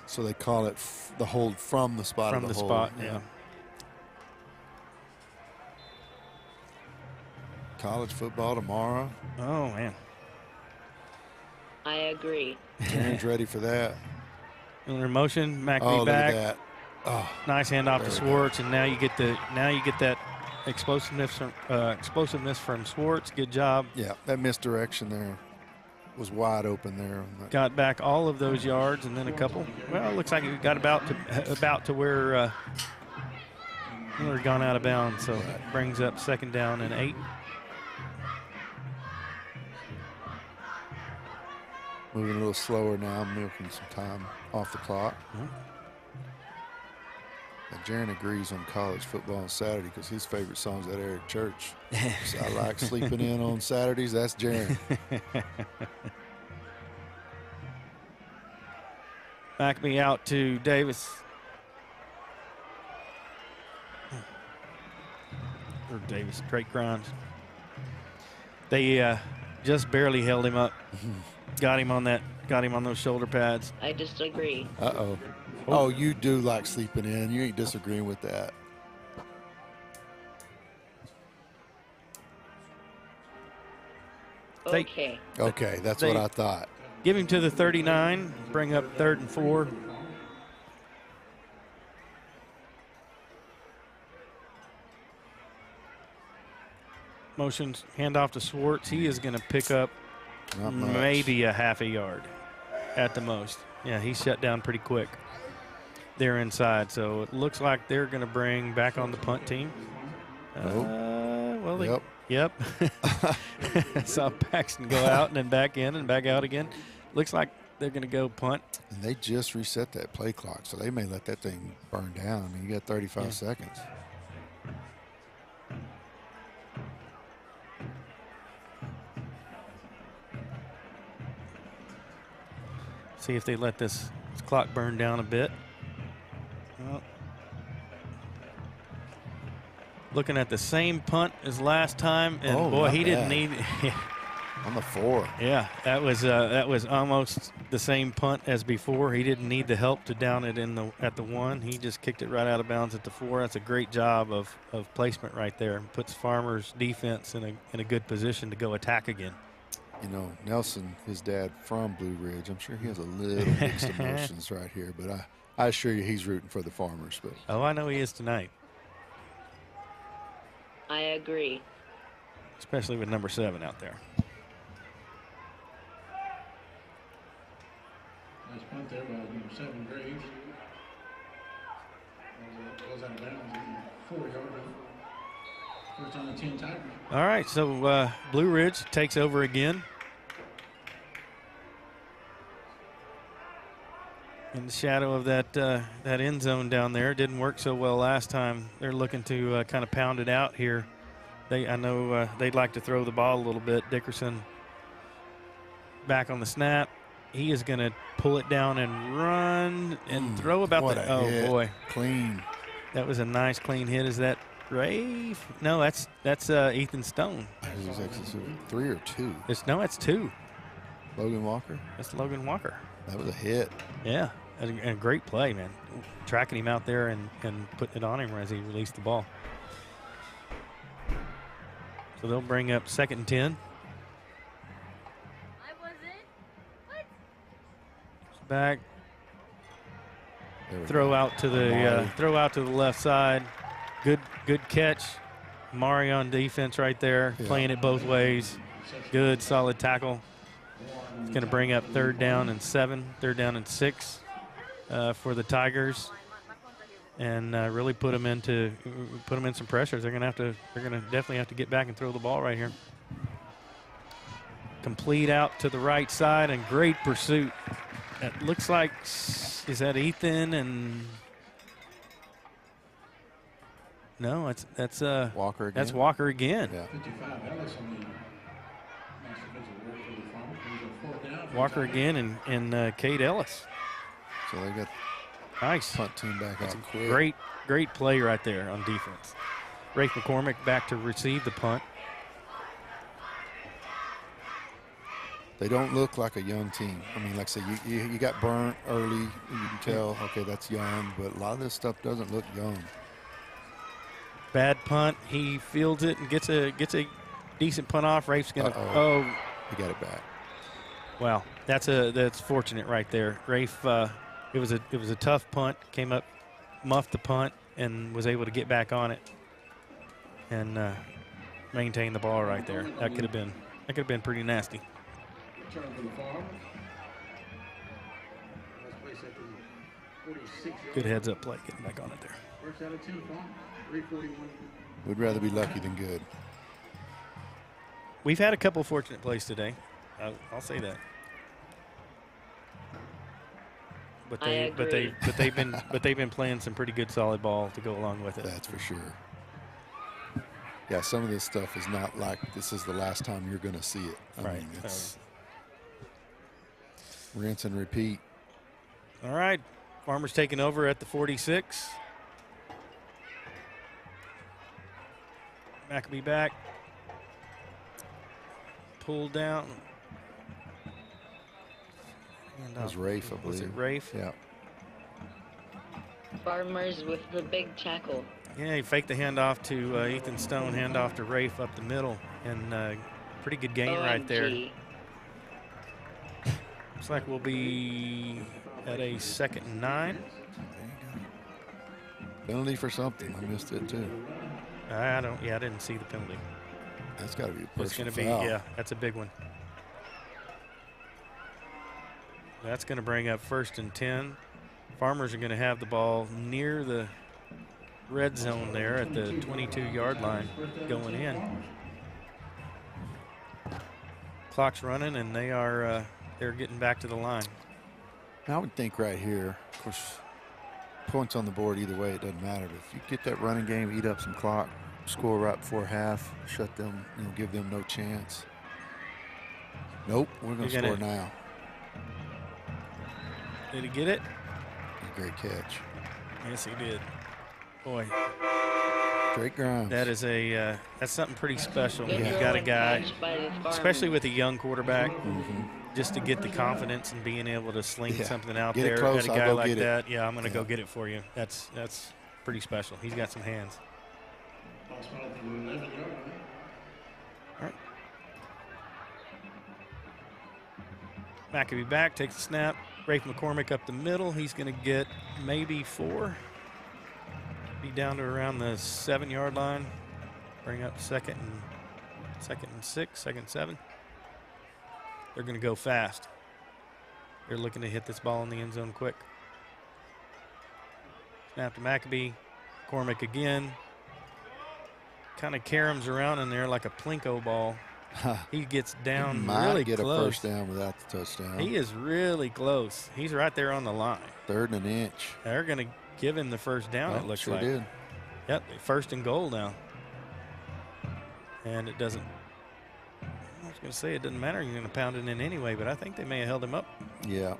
So they call it the hold from the spot of the hold. From the spot, yeah. College football tomorrow. Oh, man. I agree. Aaron's ready for that. Miller in motion, Maccabee back. Look at that. Oh, nice handoff to Swartz, and now you get that explosiveness from Swartz. Good job. Yeah, that misdirection there was wide open there. Got back all of those yards and then a couple. Well, it looks like it got about to where Miller had gone out of bounds, so that brings up second down and 8. Moving a little slower now, milking some time off the clock. Mm-hmm. Jaron agrees on college football on Saturday because his favorite song is that Eric Church. So I like sleeping in on Saturdays. That's Jaron. Maccabee out to Davis. Or Davis, Drake Grimes. They just barely held him up. Got him on those shoulder pads. I disagree. Uh-oh. Oh, you do like sleeping in. You ain't disagreeing with that. Okay. Okay, that's what I thought. Give him to the 39, bring up 3rd and 4. Motions, handoff to Swartz. He is going to pick up maybe a half a yard at the most. Yeah, he shut down pretty quick. They're inside, so it looks like they're going to bring back on the punt team. Well, yep. Saw Paxton go out and then back in and back out again. Looks like they're going to go punt. And they just reset that play clock, so they may let that thing burn down. I mean, you got 35 seconds. See if they let this clock burn down a bit. Well, looking at the same punt as last time, and boy, he didn't need. On the 4. Yeah, that was almost the same punt as before. He didn't need the help to down it at the 1. He just kicked it right out of bounds at the 4. That's a great job of placement right there. Puts Farmers defense in a good position to go attack again. You know, Nelson, his dad from Blue Ridge, I'm sure he has a little mixed emotions right here, but I assure you he's rooting for the Farmers. But oh, I know he is tonight. I agree. Especially with number 7 out there. Nice punt there by number 7, Graves. Goes out of bounds at the 4-yard line. First on the 10 Tigers. All right, so Blue Ridge takes over again. In the shadow of that end zone down there. Didn't work so well last time. They're looking to kind of pound it out here. I know they'd like to throw the ball a little bit. Dickerson back on the snap. He is going to pull it down and run and throw about the. Oh hit. Boy, Clean. That was a nice clean hit. Is that Rafe? No, that's Ethan Stone. Is it 3 or 2? It's 2. Logan Walker. That's Logan Walker. That was a hit. Yeah, and a great play, man. Tracking him out there and putting it on him as he released the ball. So they'll bring up 2nd and 10. Back. Throw out to the left side. Good catch. Mari on defense right there, playing it both ways. Good solid tackle. It's going to bring up 3rd down and 7, 3rd down and 6 for the Tigers, and really put them in some pressures. They're going to definitely have to get back and throw the ball right here. Complete out to the right side and great pursuit. It looks like, is that Ethan? And no, that's Walker again. That's Walker again. Yeah. 55 Ellis on the nice defensive work for the Farmers. There's a 4th down. Walker again and Cade Ellis. So they got nice punt team back out quick. Great play right there on defense. Rafe McCormick back to receive the punt. They don't look like a young team. I mean, like I say, you got burnt early. You can tell, okay, that's young, but a lot of this stuff doesn't look young. Bad punt. He fields it and gets a decent punt off. Rafe's gonna. He got it back. Wow, that's fortunate right there. Rafe, it was a tough punt. Came up, muffed the punt, and was able to get back on it and maintain the ball right there. That could have been pretty nasty. Turn for the Farmers. Let's place at the 46. Good heads up play, getting back on it there. First out of 10 Farmers. 3:41. We'd rather be lucky than good. We've had a couple fortunate plays today. I'll say that. But they've been playing some pretty good solid ball to go along with it. That's for sure. Yeah, some of this stuff is not like this is the last time you're going to see it. I mean, it's rinse and repeat. All right, Farmers taking over at the 46. Maccabee back. pulled down. That was Rafe, I believe. Was it Rafe? Yeah. Farmers with the big tackle. Yeah, he faked the handoff to Ethan Stone, handoff to Rafe up the middle, and pretty good gain right there. OMG. Looks like we'll be at a 2nd and 9. Penalty for something. I missed it too. I didn't see the penalty. That's got to be a It's going personal to be, foul. yeah, that's a big one. That's going to bring up 1st and 10. Farmers are going to have the ball near the red zone there at the 22-yard line going in. Clock's running, and they're getting back to the line. I would think right here, of course, points on the board either way, it doesn't matter. But if you get that running game, eat up some clock, score right before half, shut them, give them no chance. Nope, we're going to score now. Did he get it? Great catch. Yes, he did. Boy, Drake Grimes. that is that's something pretty special when Good you've got a throw guy, and catch by the Farmers. especially with a young quarterback, just to get the confidence and being able to sling something out Get it there close, at a I'll guy go like get it. that. Yeah, I'm going to go get it for you. That's pretty special. He's got some hands. Ball spotted at the 11-yard line. All right. McAbee back, takes the snap. Rafe McCormick up the middle. He's going to get maybe 4. Be down to around the 7-yard line. Bring up 2nd and 6, 2nd and 7. They're going to go fast. They're looking to hit this ball in the end zone quick. Snap to McAbee. McCormick again. Kind of caroms around in there like a Plinko ball. He gets down Might really get close. a first down without the touchdown. He is really close. He's right there on the line. 3rd and an inch. They're going to give him the first down, it looks sure like. Did. Yep, 1st and goal now. And it doesn't, I was going to say it doesn't matter. You're going to pound it in anyway, but I think they may have held him up. Yeah.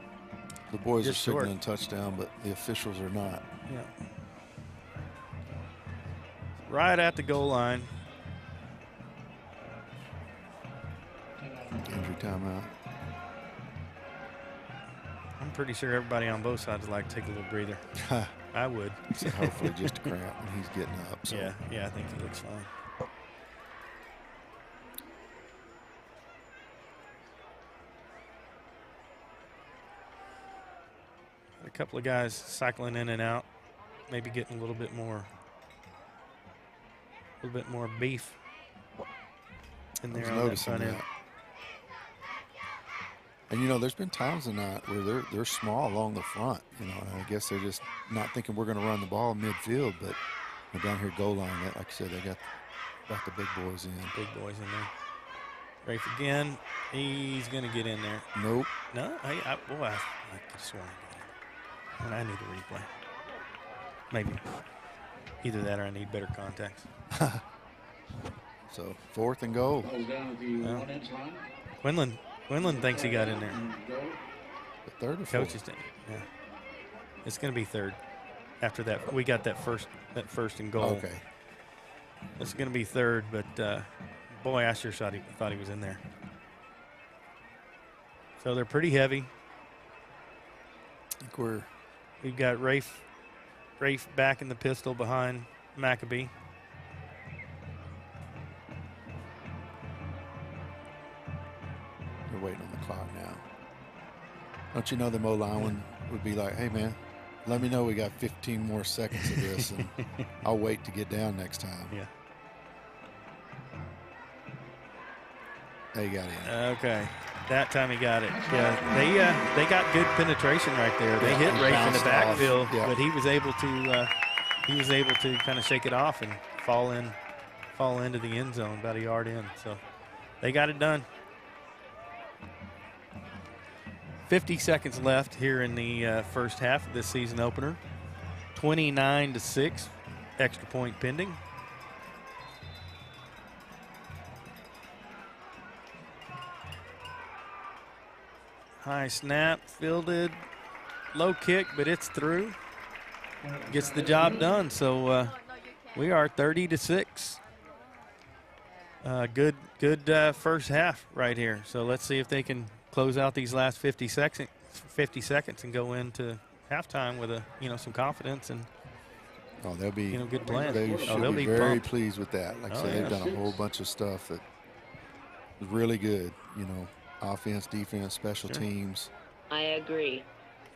The boys Just are signaling touchdown, but the officials are not. Yeah. Right at the goal line. Injury timeout. I'm pretty sure everybody on both sides would like to take a little breather. I would. So hopefully just a cramp when he's getting up. So. Yeah, I think he looks fine. A couple of guys cycling in and out, maybe getting a little bit more beef in there on that front end. And there's been times in that where they're small along the front. And I guess they're just not thinking we're going to run the ball midfield, but down here goal line, like I said, they got the big boys in. Big boys in there. Rafe again. He's going to get in there. Nope. No, I could have sworn he got in. And I need a replay. Maybe either that or I need better context. So 4th and goal. Ball's down at the 1-inch line. Quinlan thinks he got in there. The 3rd or 4th? Coaches didn't. Yeah. It's going to be 3rd. After that, we got that first and goal. Okay. It's going to be 3rd, but boy, I sure thought he was in there. So they're pretty heavy. I think We've got Rafe back in the pistol behind McAbee. They're waiting on the clock now. Don't you know the O-line would be like, hey, man, let me know we got 15 more seconds of this, and I'll wait to get down next time. Yeah. They got in. Okay. That time he got it. Yeah, they got good penetration right there. They hit Rafe in the backfield, but he was able to kind of shake it off and fall into the end zone about a yard in. So they got it done. 50 seconds left here in the first half of this season opener. 29-6, extra point pending. High snap, fielded, low kick, but it's through. Gets the job done. So we are 30-6. Good first half right here. So let's see if they can close out these last 50 seconds and go into halftime with some confidence and they'll be good plan. They should they'll be be very pumped. pleased with that. Like I said, yeah. they've done a whole bunch of stuff that is really good. Offense, defense, special teams. I agree.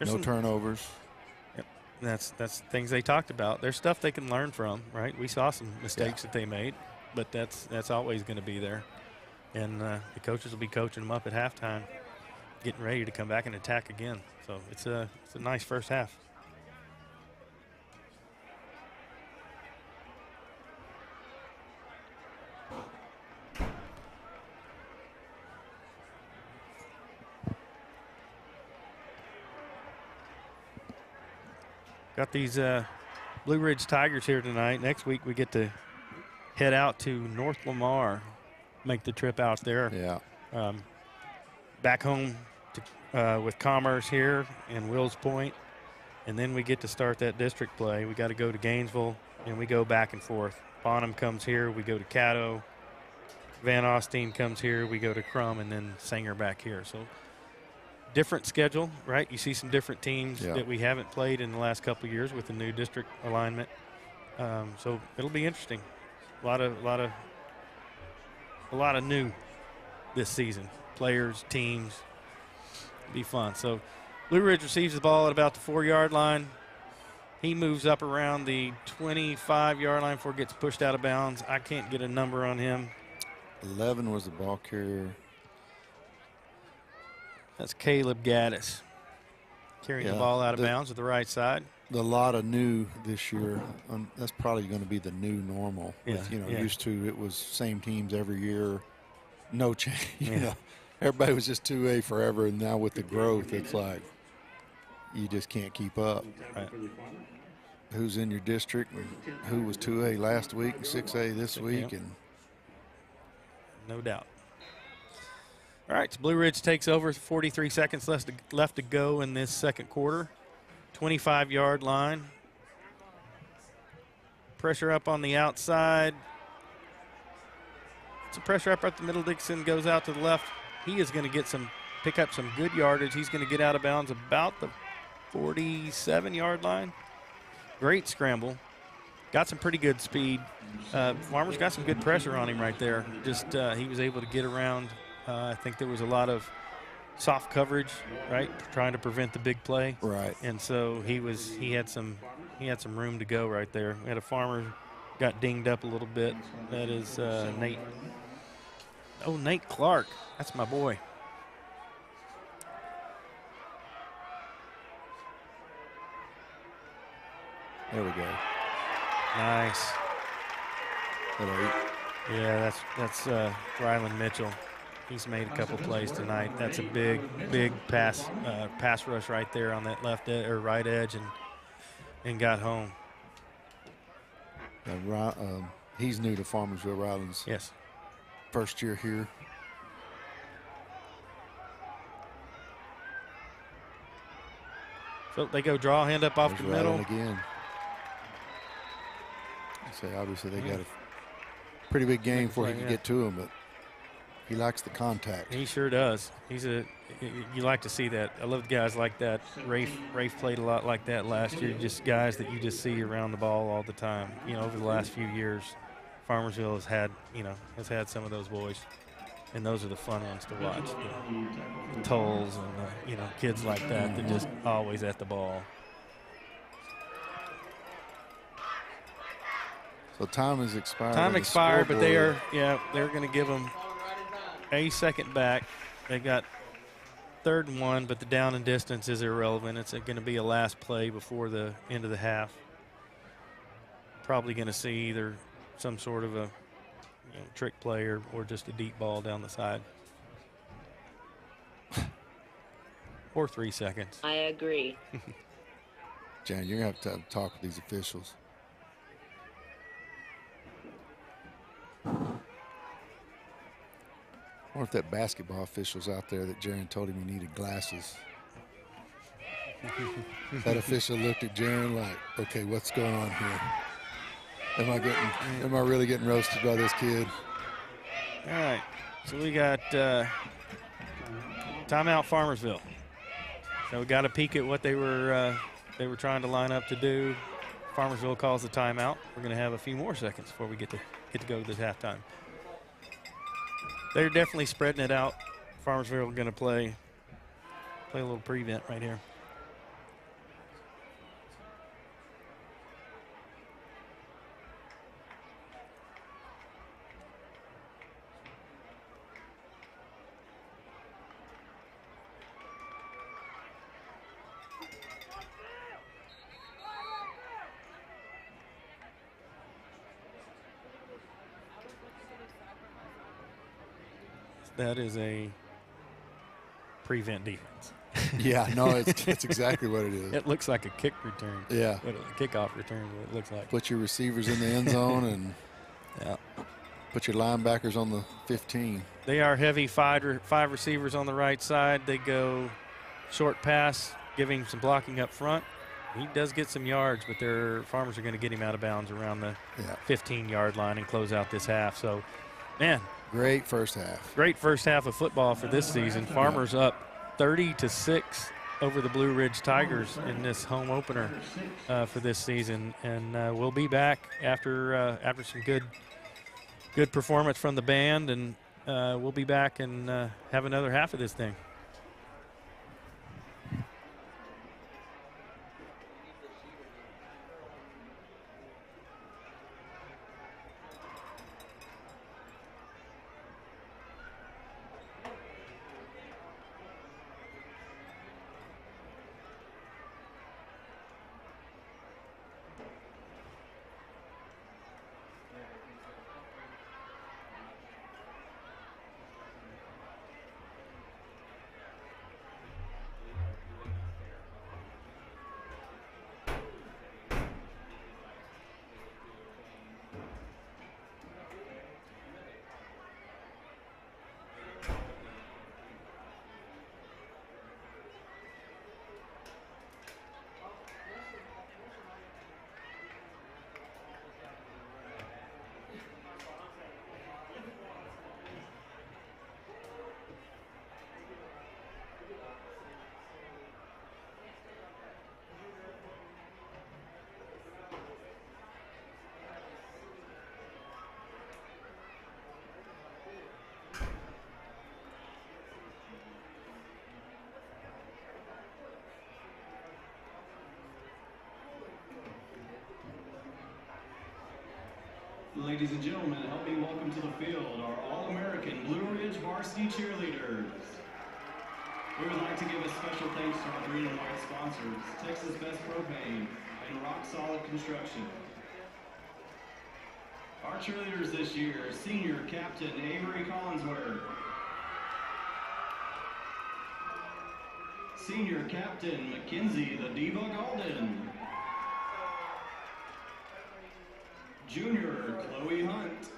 No turnovers. Yep. That's things they talked about. There's stuff they can learn from, right? We saw some mistakes that they made, but that's always going to be there. And the coaches will be coaching them up at halftime, getting ready to come back and attack again. So it's a nice first half. Got these Blue Ridge Tigers here tonight. Next week we get to head out to North Lamar, make the trip out there. Yeah. Back home with Commerce here in Wills Point, and then we get to start that district play. We got to go to Gainesville, and we go back and forth. Bonham comes here, we go to Caddo. Van Alstyne comes here, we go to Crum, and then Sanger back here. So different schedule, right? You see some different teams that we haven't played in the last couple of years with the new district alignment. So it'll be interesting. A lot of new this season. Players, teams, be fun. So Blue Ridge receives the ball at about the 4-yard line. He moves up around the 25-yard line before it gets pushed out of bounds. I can't get a number on him. 11 was the ball carrier. That's Caleb Gaddis carrying the ball out of bounds at the right side. A lot of new this year. That's probably going to be the new normal. Used to it was same teams every year, no change. Everybody was just 2A forever, and now with the growth, it's like you just can't keep up. Right. Who's in your district? And who was 2A last week and 6A this week? And no doubt. All right, so Blue Ridge takes over. 43 seconds left to go in this second quarter. 25-yard line. Pressure up on the outside. It's a pressure up at the middle. Dixon goes out to the left. He is going to pick up some good yardage. He's going to get out of bounds about the 47-yard line. Great scramble. Got some pretty good speed. Farmers got some good pressure on him right there. Just he was able to get around. I think there was a lot of soft coverage, right, trying to prevent the big play. Right. And so he had some room to go right there. We had a farmer got dinged up a little bit. That is Nate. Oh, Nate Clark. That's my boy. There we go. Nice. Yeah, that's Rylan Mitchell. He's made a couple plays tonight. That's a big pass rush right there on that left or right edge, and got home. He's new to Farmersville. Rylan's first year here. So they go draw, hand up off the middle. Again. Obviously they got a pretty big game before he can get to him, but he likes the contact. He sure does. You like to see that. I love guys like that. Rafe played a lot like that last year. Just guys that you just see around the ball all the time. Over the last few years, Farmersville has had some of those boys, and those are the fun ones to watch. The Tolls and kids like that just always at the ball. So time has expired. Time expired, but they're going to give them a second back. They got 3rd and 1, but the down and distance is irrelevant. It's going to be a last play before the end of the half. Probably going to see either some sort of a trick play or just a deep ball down the side. Or 3 seconds. I agree. Jan, you're going to have to talk with these officials. I wonder if that basketball official's out there that Jaron told him he needed glasses. That official looked at Jaron like, okay, what's going on here? Am I really getting roasted by this kid? All right, so we got timeout Farmersville. So we got a peek at what they were trying to line up to do. Farmersville calls the timeout. We're going to have a few more seconds before we get to go to this halftime. They're definitely spreading it out. Farmersville going to play a little prevent right here. That is a prevent defense. Yeah, no, it's exactly what it is. It looks like a kick return. Yeah. A kickoff return, what it looks like. Put your receivers in the end zone and yeah. Put your linebackers on the 15. They are heavy, five receivers on the right side. They go short pass, giving some blocking up front. He does get some yards, but their Farmers are going to get him out of bounds around the 15-yard line and close out this half. So, man. Great first half. Great first half of football for this season. Farmers up 30-6 over the Blue Ridge Tigers in this home opener for this season. And we'll be back after some good performance from the band, and we'll be back and have another half of this thing. Ladies and gentlemen, help me welcome to the field our All-American Blue Ridge Varsity cheerleaders. We would like to give a special thanks to our green and white sponsors, Texas Best Propane and Rock Solid Construction. Our cheerleaders this year are Senior Captain Avery Collinsworth, Senior Captain Mackenzie the Diva Golden, Junior Chloe Hunt,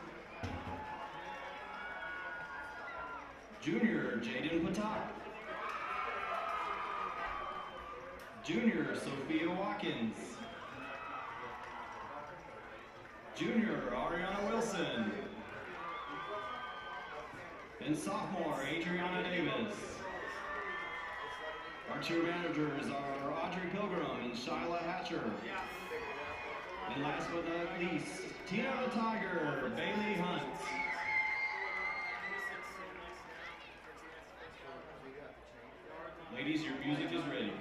Junior Jaden Patak, Junior Sophia Watkins, Junior Ariana Wilson, and sophomore Adriana Davis. Our cheer managers are Audrey Pilgrim and Shyla Hatcher. And last but not least, Tina the Tiger, Bailey Hunt. Ladies, your music is ready.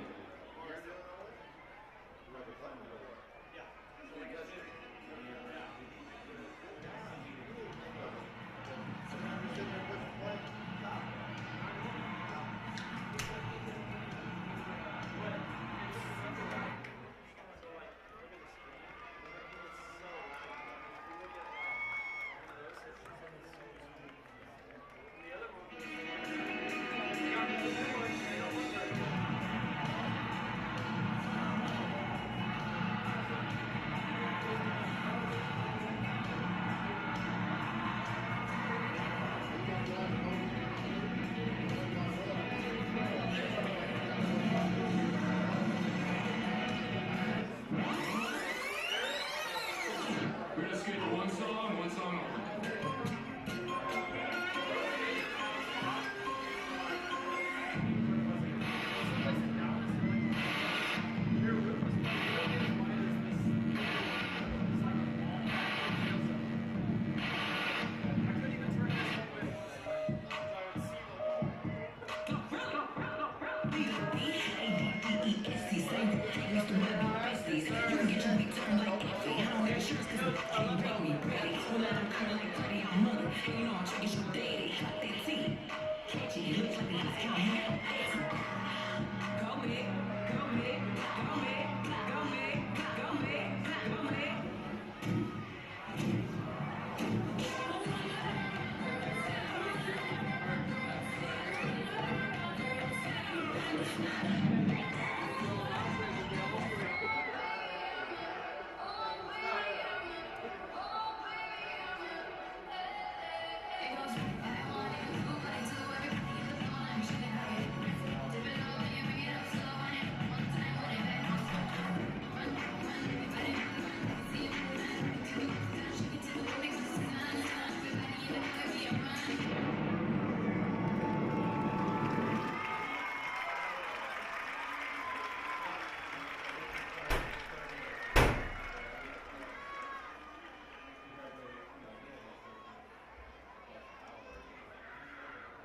We're just getting one song only.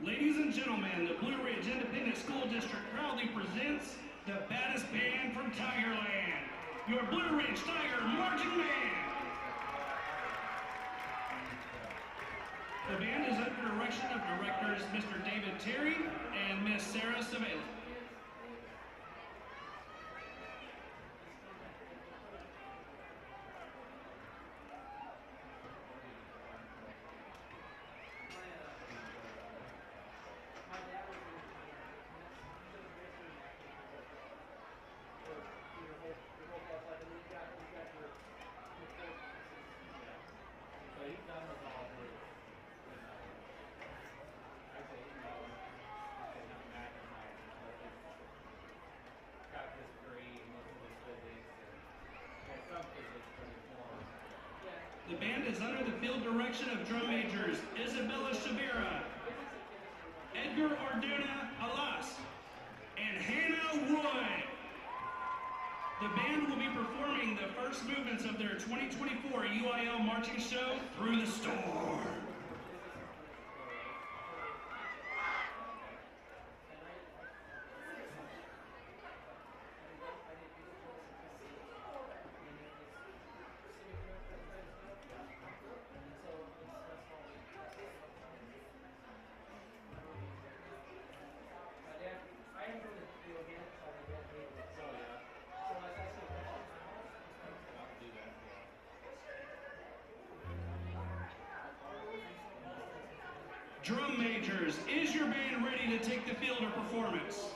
Ladies and gentlemen, the Blue Ridge Independent School District proudly presents the baddest band from Tigerland, your Blue Ridge Tiger Marching Band. The band is under direction of directors Mr. David Terry and Miss Sarah Savella. The band is under the field direction of drum majors Isabella Shavira, Edgar Orduna Alas, and Hannah Roy. The band will be performing the first movements of their 2024 UIL marching show, Through the Storm. Drum majors, is your band ready to take the field or performance?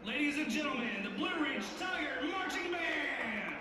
Ladies and gentlemen, the Blue Ridge Tiger Marching Band!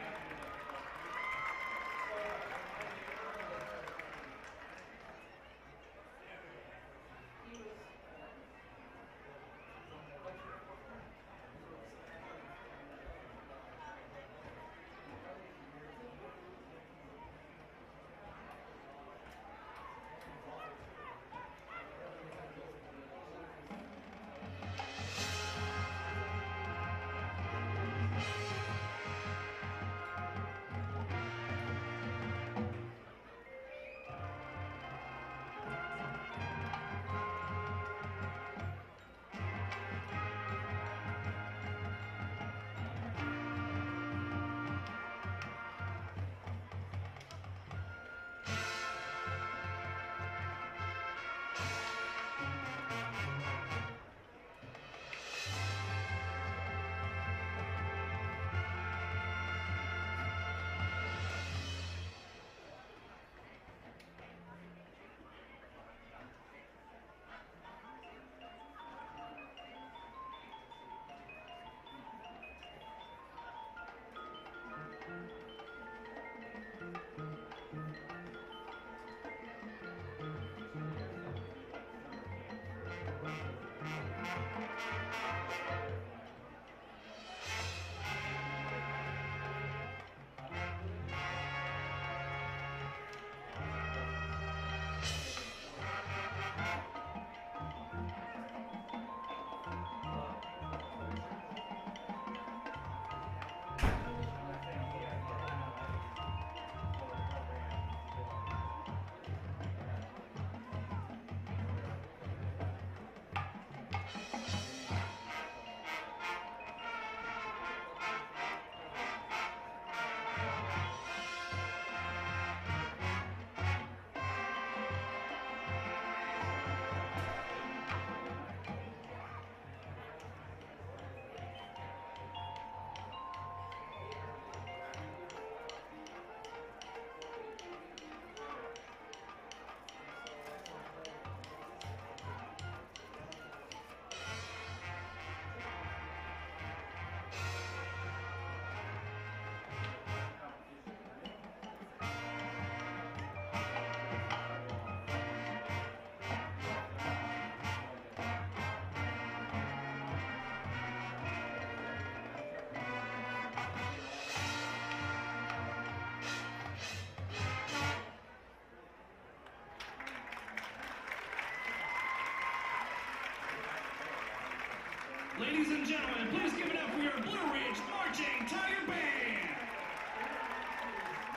Ladies and gentlemen, please give it up for your Blue Ridge Marching Tiger Band.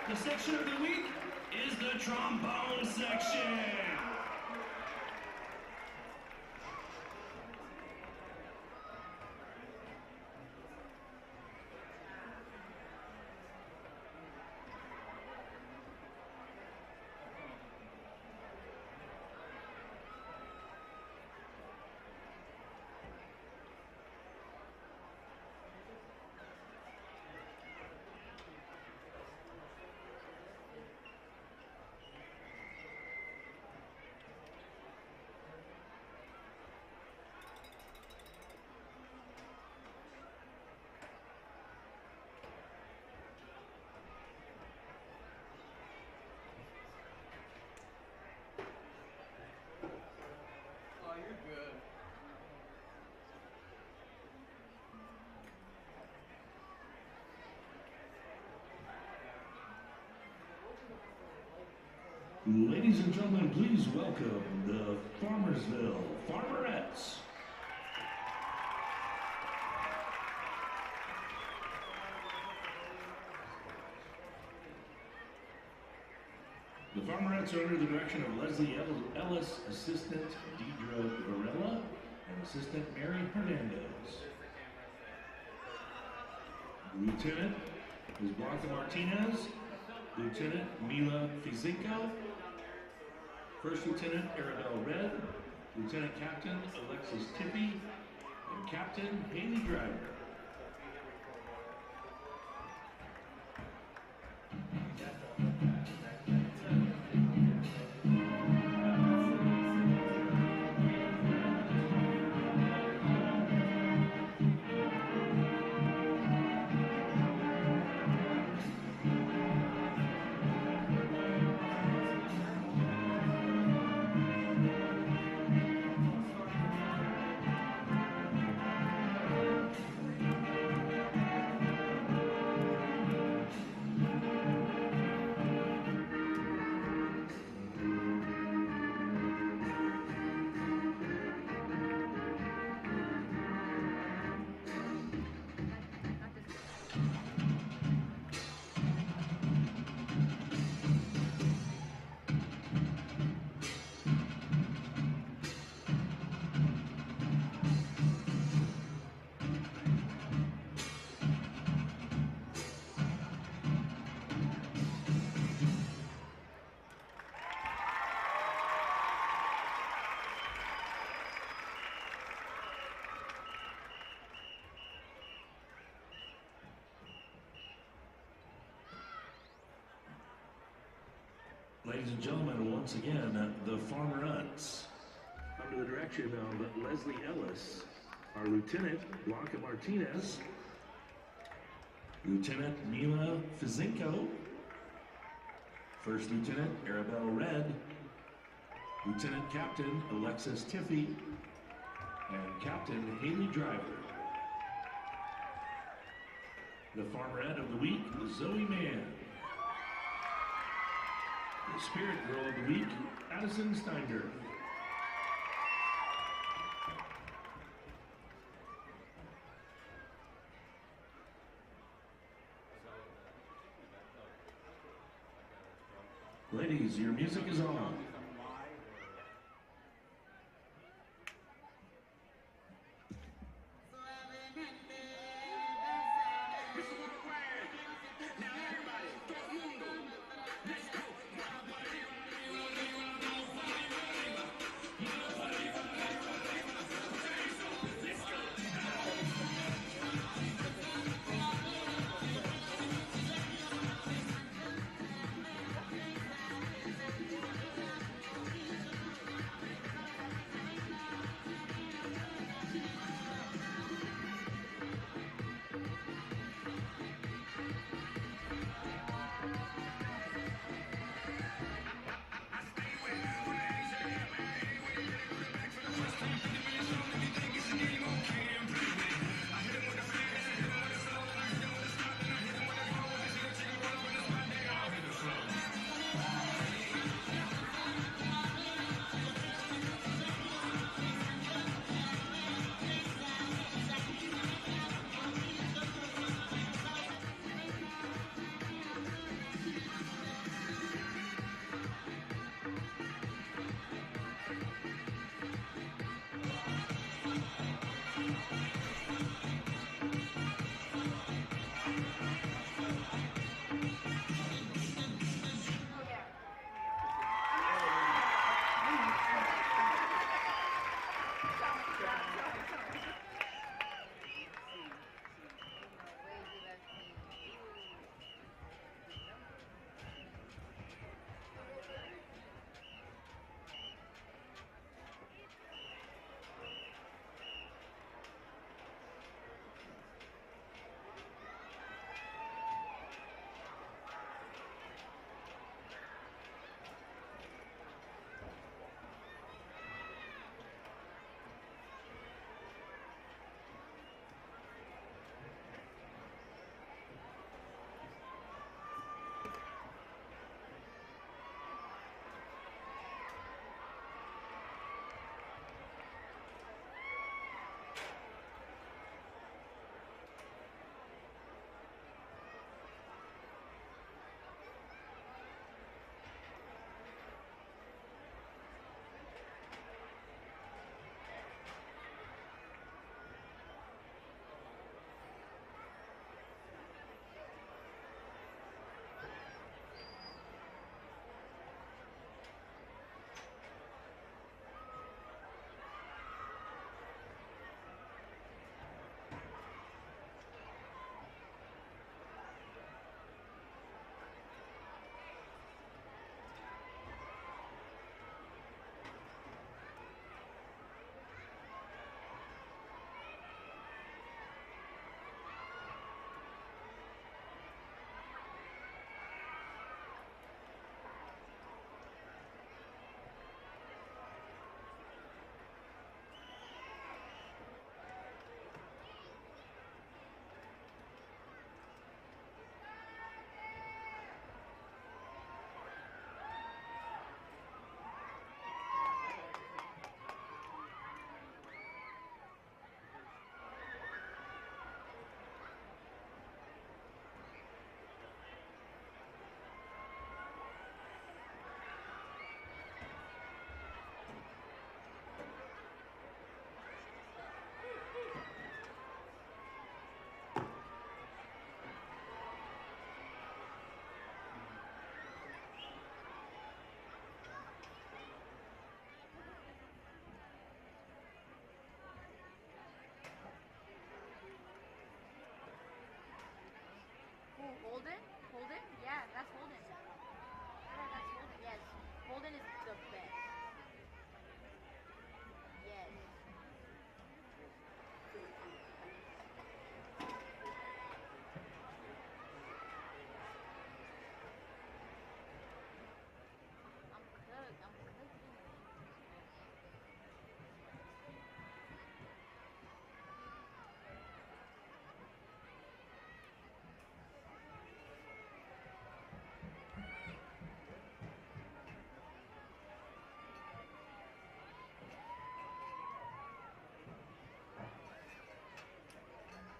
The section of the week is the trombone section. Ladies and gentlemen, please welcome the Farmersville Farmerettes. The Farmerettes are under the direction of Leslie Ellis, Assistant Deidre Varela, and Assistant Mary Hernandez. Lieutenant is Blanca Martinez, Lieutenant Mila Fizinko, First Lieutenant Arabelle Red, Lieutenant Captain Alexis Tippy, and Captain Haley Driver. Ladies and gentlemen, once again, the Farmerettes, under the direction of Leslie Ellis, our Lieutenant Blanca Martinez, Lieutenant Mila Fizinko, First Lieutenant Arabelle Red, Lieutenant Captain Alexis Tiffy, and Captain Haley Driver. The Farmerette of the Week, Zoe Mann. The Spirit Girl of the Week, Addison Steiner. Ladies, your music is on. golden is the best. Yes. I'm cooked. I'm cooking.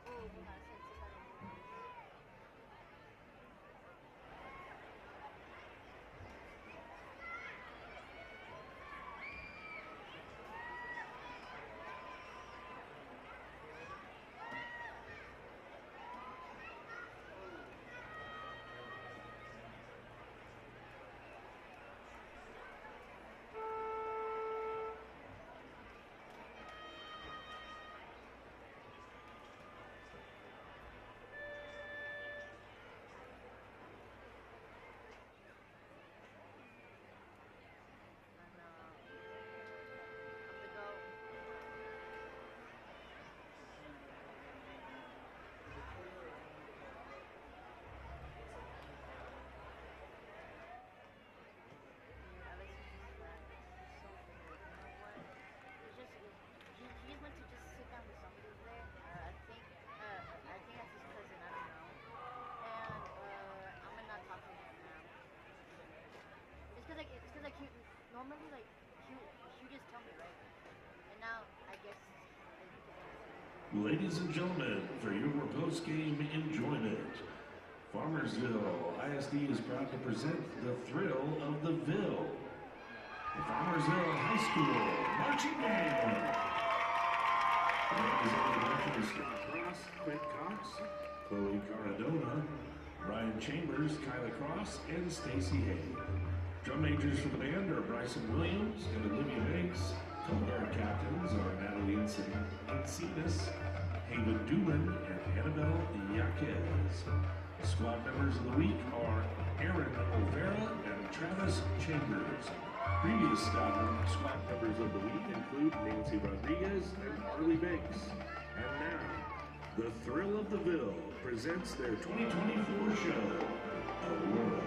Oh, hold on. I said somebody. And, up to go. Dude, Alex is just like so weird. You know what? He's just he just went to just sit down with somebody over there. I think that's his cousin. I don't know. And I'm gonna not talk to him now. It's cause like he normally like he just tell me, right? And now I guess. Ladies and gentlemen, for your post-game enjoyment, Farmersville ISD is proud to present the thrill of the Ville. The Farmersville High School Marching Band. Representing Cross, Quinn Cox, Chloe Caradona, Ryan Chambers, Kyla Cross, and Stacy Hay. Drum majors for the band are Bryson Williams and Olivia Banks. Co-guard captains are Natalie Encinas, Haven Doolin, and Annabelle Yaquez. Squad members of the week are Aaron O'Vera and Travis Chambers. Previous squad members of the week include Nancy Rodriguez and Harley Banks. And now, the Thrill of the Ville presents their 2024 show, Aurora.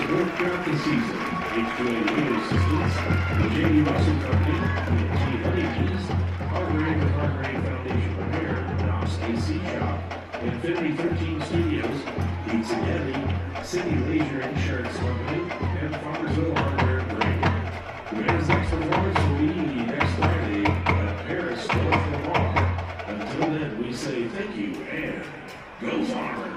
fourth throughout the season. H2A radio systems, the J.D. Russell Company, the T. Honeybees, Hargrave and Hargrave Foundation Repair, Knox AC Shop, Infinity 13 Studios, Pizza Debbie, City Leisure Insurance Company, and Farmersville Hardware Grade. The men's next performance will be next Friday at Paris, North Lamar. Until then, we say thank you and go Farmers!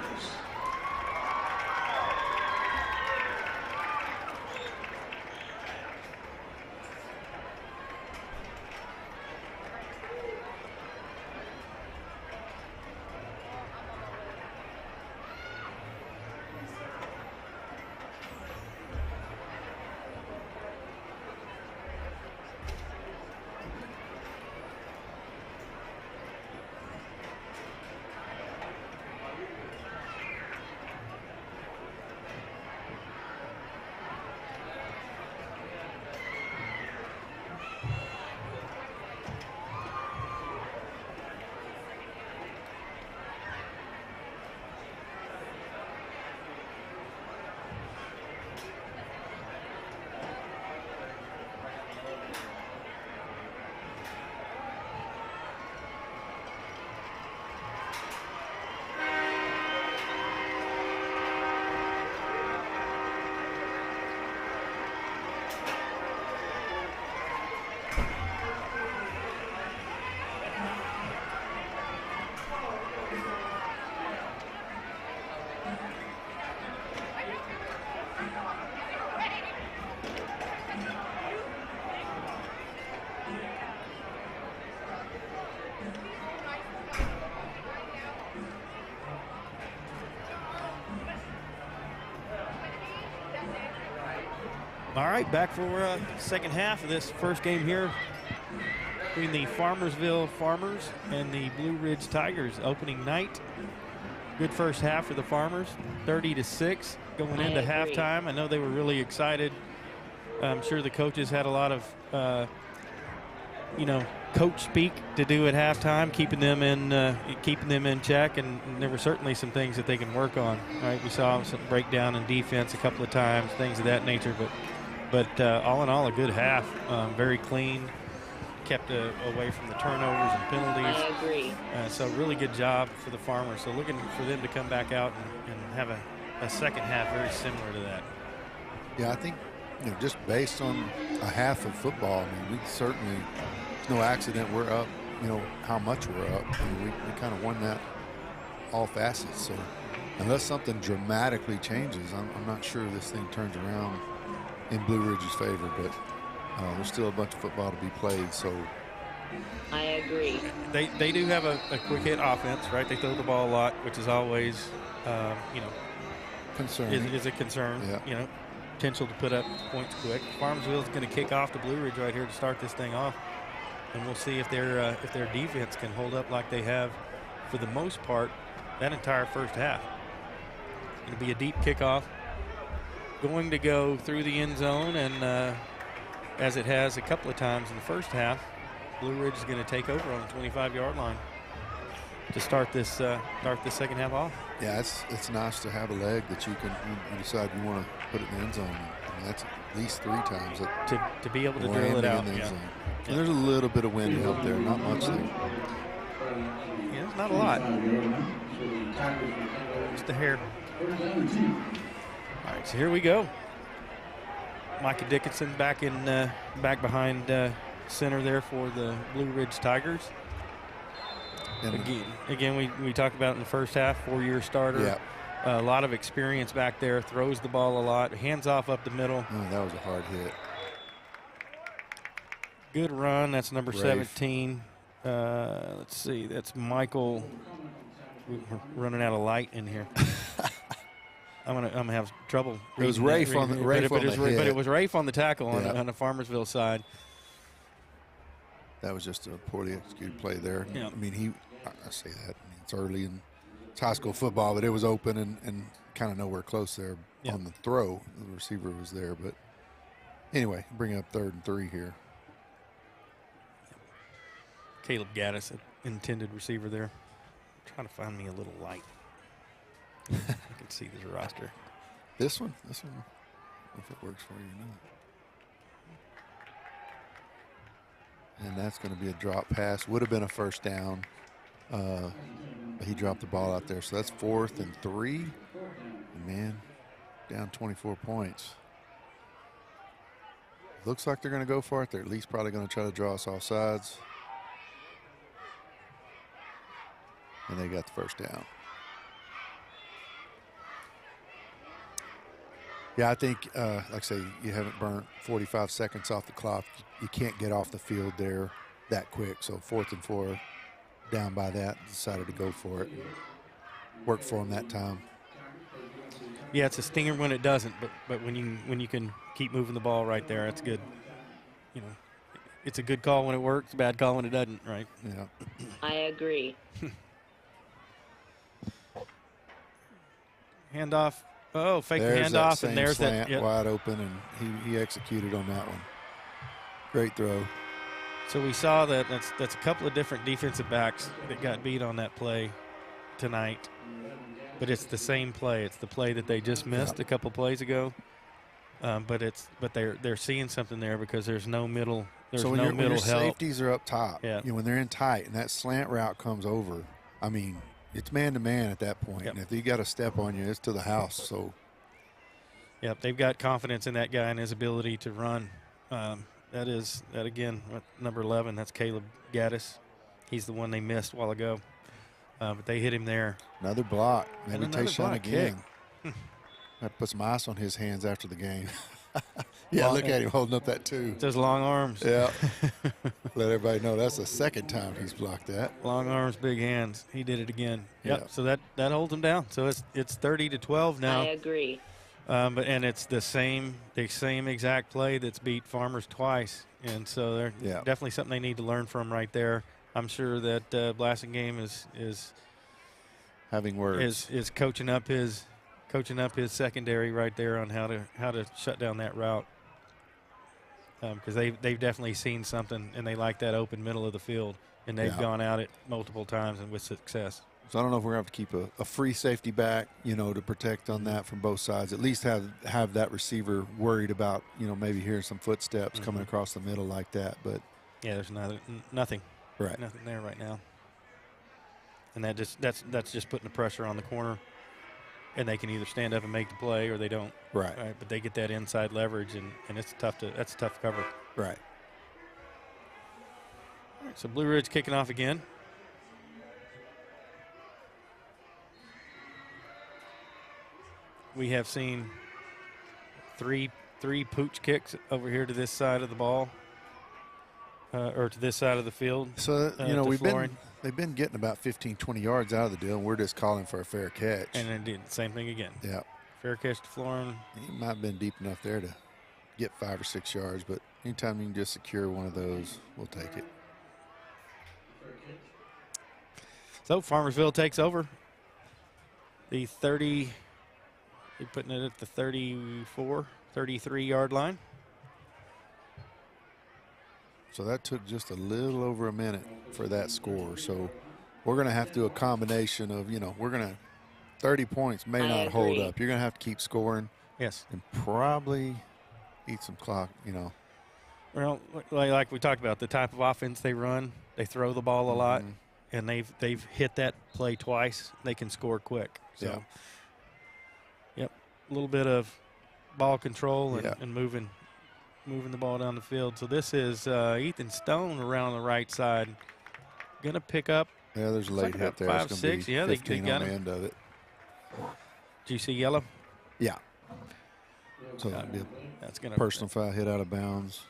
All right, back for second half of this first game here between the Farmersville Farmers and the Blue Ridge Tigers. Opening night. Good first half for the Farmers, 30-6 going into halftime. I know they were really excited. I'm sure the coaches had a lot of, coach speak to do at halftime, keeping them in check, and there were certainly some things that they can work on. Right, we saw some breakdown in defense a couple of times, things of that nature, but all in all, a good half. Very clean, kept away from the turnovers and penalties. I agree. So really good job for the Farmers. So looking for them to come back out and have a second half very similar to that. Yeah, I think just based on a half of football, I mean, we certainly, it's no accident we're up, how much we're up. I mean, we kind of won that all facets. So unless something dramatically changes, I'm not sure this thing turns around in Blue Ridge's favor, but there's still a bunch of football to be played. So I agree. They do have a quick hit offense, right? They throw the ball a lot, which is always, concerning. Is a concern. Yeah. Potential to put up points quick. Farmersville is going to kick off the Blue Ridge right here to start this thing off, and we'll see if their defense can hold up like they have for the most part that entire first half. It'll be a deep kickoff, going to go through the end zone, and as it has a couple of times in the first half, Blue Ridge is going to take over on the 25-yard line to start this second half off. Yeah, it's nice to have a leg that you decide you want to put it in the end zone. I mean, that's at least 3 times to be able to drill it out. Yeah. And there's a little bit of wind out there, not much there. Yeah, it's not a lot. Just a hair. All right, so here we go. Micah Dickinson back behind center there for the Blue Ridge Tigers. And again, we talked about in the first half, 4-year starter. Yeah. A lot of experience back there, throws the ball a lot, hands off up the middle. Oh, that was a hard hit. Good run. That's number Rafe. 17. Let's see. That's Michael. We're running out of light in here. I'm gonna have trouble. It was Rafe on the hit. But it was Rafe on the tackle Yeah. on the Farmersville side. That was just a poorly executed play there. Yeah. I mean, I say that. I mean, it's early in high school football, but it was open and kind of nowhere close there on the throw. The receiver was there, but anyway, bring up 3rd and 3 here. Caleb Gaddis, intended receiver there. I'm trying to find me a little light. I can see this roster. This one. if it works for you or not. And that's going to be a drop pass. Would have been a first down. But he dropped the ball out there. So that's 4th and 3. And man, down 24 points. Looks like they're going to go for it. They're at least probably going to try to draw us off sides. And they got the first down. Yeah, I think, like I say, you haven't burnt 45 seconds off the clock. You can't get off the field there that quick. So 4th and 4, down by that, decided to go for it. Worked for them that time. Yeah, it's a stinger when it doesn't, but when you can keep moving the ball right there, that's good. You know, it's a good call when it works, bad call when it doesn't, right? Yeah. I agree. Handoff. Oh, fake the There's handoff, that and there's slant that. Yep. wide open, and he executed on that one. Great throw. So we saw that's a couple of different defensive backs that got beat on that play tonight. But it's the same play. It's the play that they just missed a couple plays ago. But they're seeing something there because there's no middle. There's so when no your middle help. Safeties are up top. Yeah. You know, when they're in tight and that slant route comes over, I mean, it's man to man at that point. Yep. And if he got a step on you, it's to the house. So. Yep, they've got confidence in that guy and his ability to run. That again, number 11. That's Caleb Gaddis. He's the one they missed a while ago. But they hit him there. Another block. Maybe another Tayshawn block again. I had to put some ice on his hands after the game. Yeah, look at him holding up that too. Those long arms. Yeah. Let everybody know that's the second time he's blocked that. Long arms, big hands. He did it again. Yep. Yeah. So that holds him down. So it's 30-12 now. I agree. And it's the same exact play that's beat Farmers twice. And so they're definitely something they need to learn from right there. I'm sure that Blassingame is having words. Is coaching up his secondary right there on how to shut down that route. Because they've definitely seen something, and they like that open middle of the field, and they've gone at it multiple times and with success. So I don't know if we're going to have to keep a free safety back, you know, to protect on that from both sides. At least have that receiver worried about, you know, maybe hearing some footsteps coming across the middle like that. But yeah, there's nothing. Right. Nothing there right now. And that's just putting the pressure on the corner. And they can either stand up and make the play or they don't. Right. But they get that inside leverage, and that's a tough cover. Right. All right, so Blue Ridge kicking off again. We have seen three pooch kicks over here to this side of the ball, or to this side of the field. So, you know, they've been getting about 15, 20 yards out of the deal, and we're just calling for a fair catch. And then did the same thing again. Yeah. Fair catch to Florin. He might have been deep enough there to get 5 or 6 yards, but anytime you can just secure one of those, we'll take it. So Farmersville takes over. The 30, they're putting it at the 33-yard line. So that took just a little over a minute for that score. So we're going to have to do a combination of, you know, 30 points may not hold up. You're going to have to keep scoring. Yes. And probably eat some clock, you know. Well, like we talked about, the type of offense they run, they throw the ball a lot, and they've hit that play twice. They can score quick. So, yep, a little bit of ball control and moving the ball down the field. So this is Ethan Stone around the right side. Going to pick up. Yeah, there's a late hit there. 5, 6. Yeah, they got on the him. end of it. Do you see yellow? Yeah. So that's going to personal foul hit out of bounds.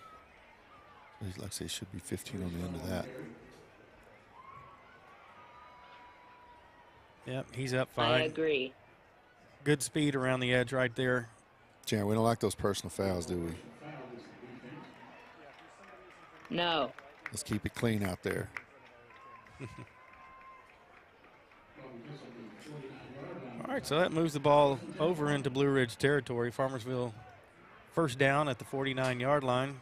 Like I say, it should be 15 on the end of that. Yep, he's up 5. I agree. Good speed around the edge right there. Jan, we don't like those personal fouls, do we? No. Let's keep it clean out there. All right, so that moves the ball over into Blue Ridge territory. Farmersville first down at the 49-yard line.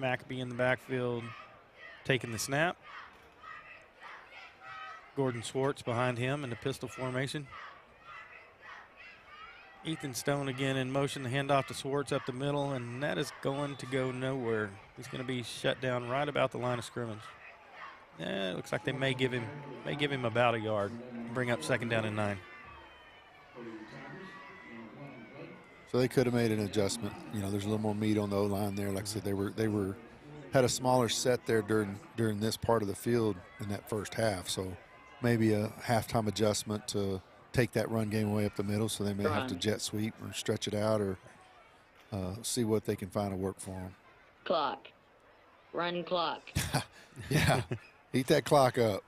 Mackby in the backfield taking the snap. Gordon Swartz behind him in the pistol formation. Ethan Stone again in motion, the handoff to Swartz up the middle, and that is going to go nowhere. He's going to be shut down right about the line of scrimmage. It looks like they may give him about a yard, bring up 2nd down and 9. So they could have made an adjustment. You know, there's a little more meat on the O-line there. Like I said, they had a smaller set there during this part of the field in that first half. So maybe a halftime adjustment to take that run game away up the middle, so they may have to jet sweep or stretch it out or see what they can find to work for them. Clock. Run clock. Yeah, eat that clock up.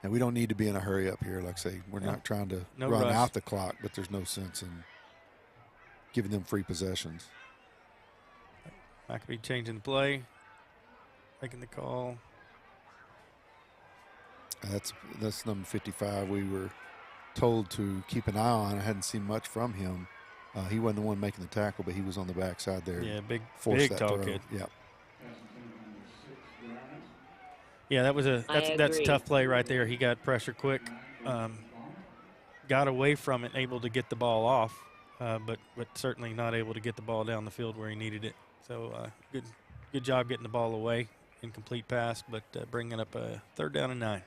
And we don't need to be in a hurry up here. Like I say, we're not trying to run rush out the clock, but there's no sense in giving them free possessions. McAfee changing the play, making the call. That's number 55. We were told to keep an eye on. I hadn't seen much from him. He wasn't the one making the tackle, but he was on the backside there. Yeah, big throw. tall kid. Yeah. Yeah, that's a tough play right there. He got pressure quick, got away from it, able to get the ball off, but certainly not able to get the ball down the field where he needed it. So good job getting the ball away, incomplete pass, but bringing up a 3rd down and 9.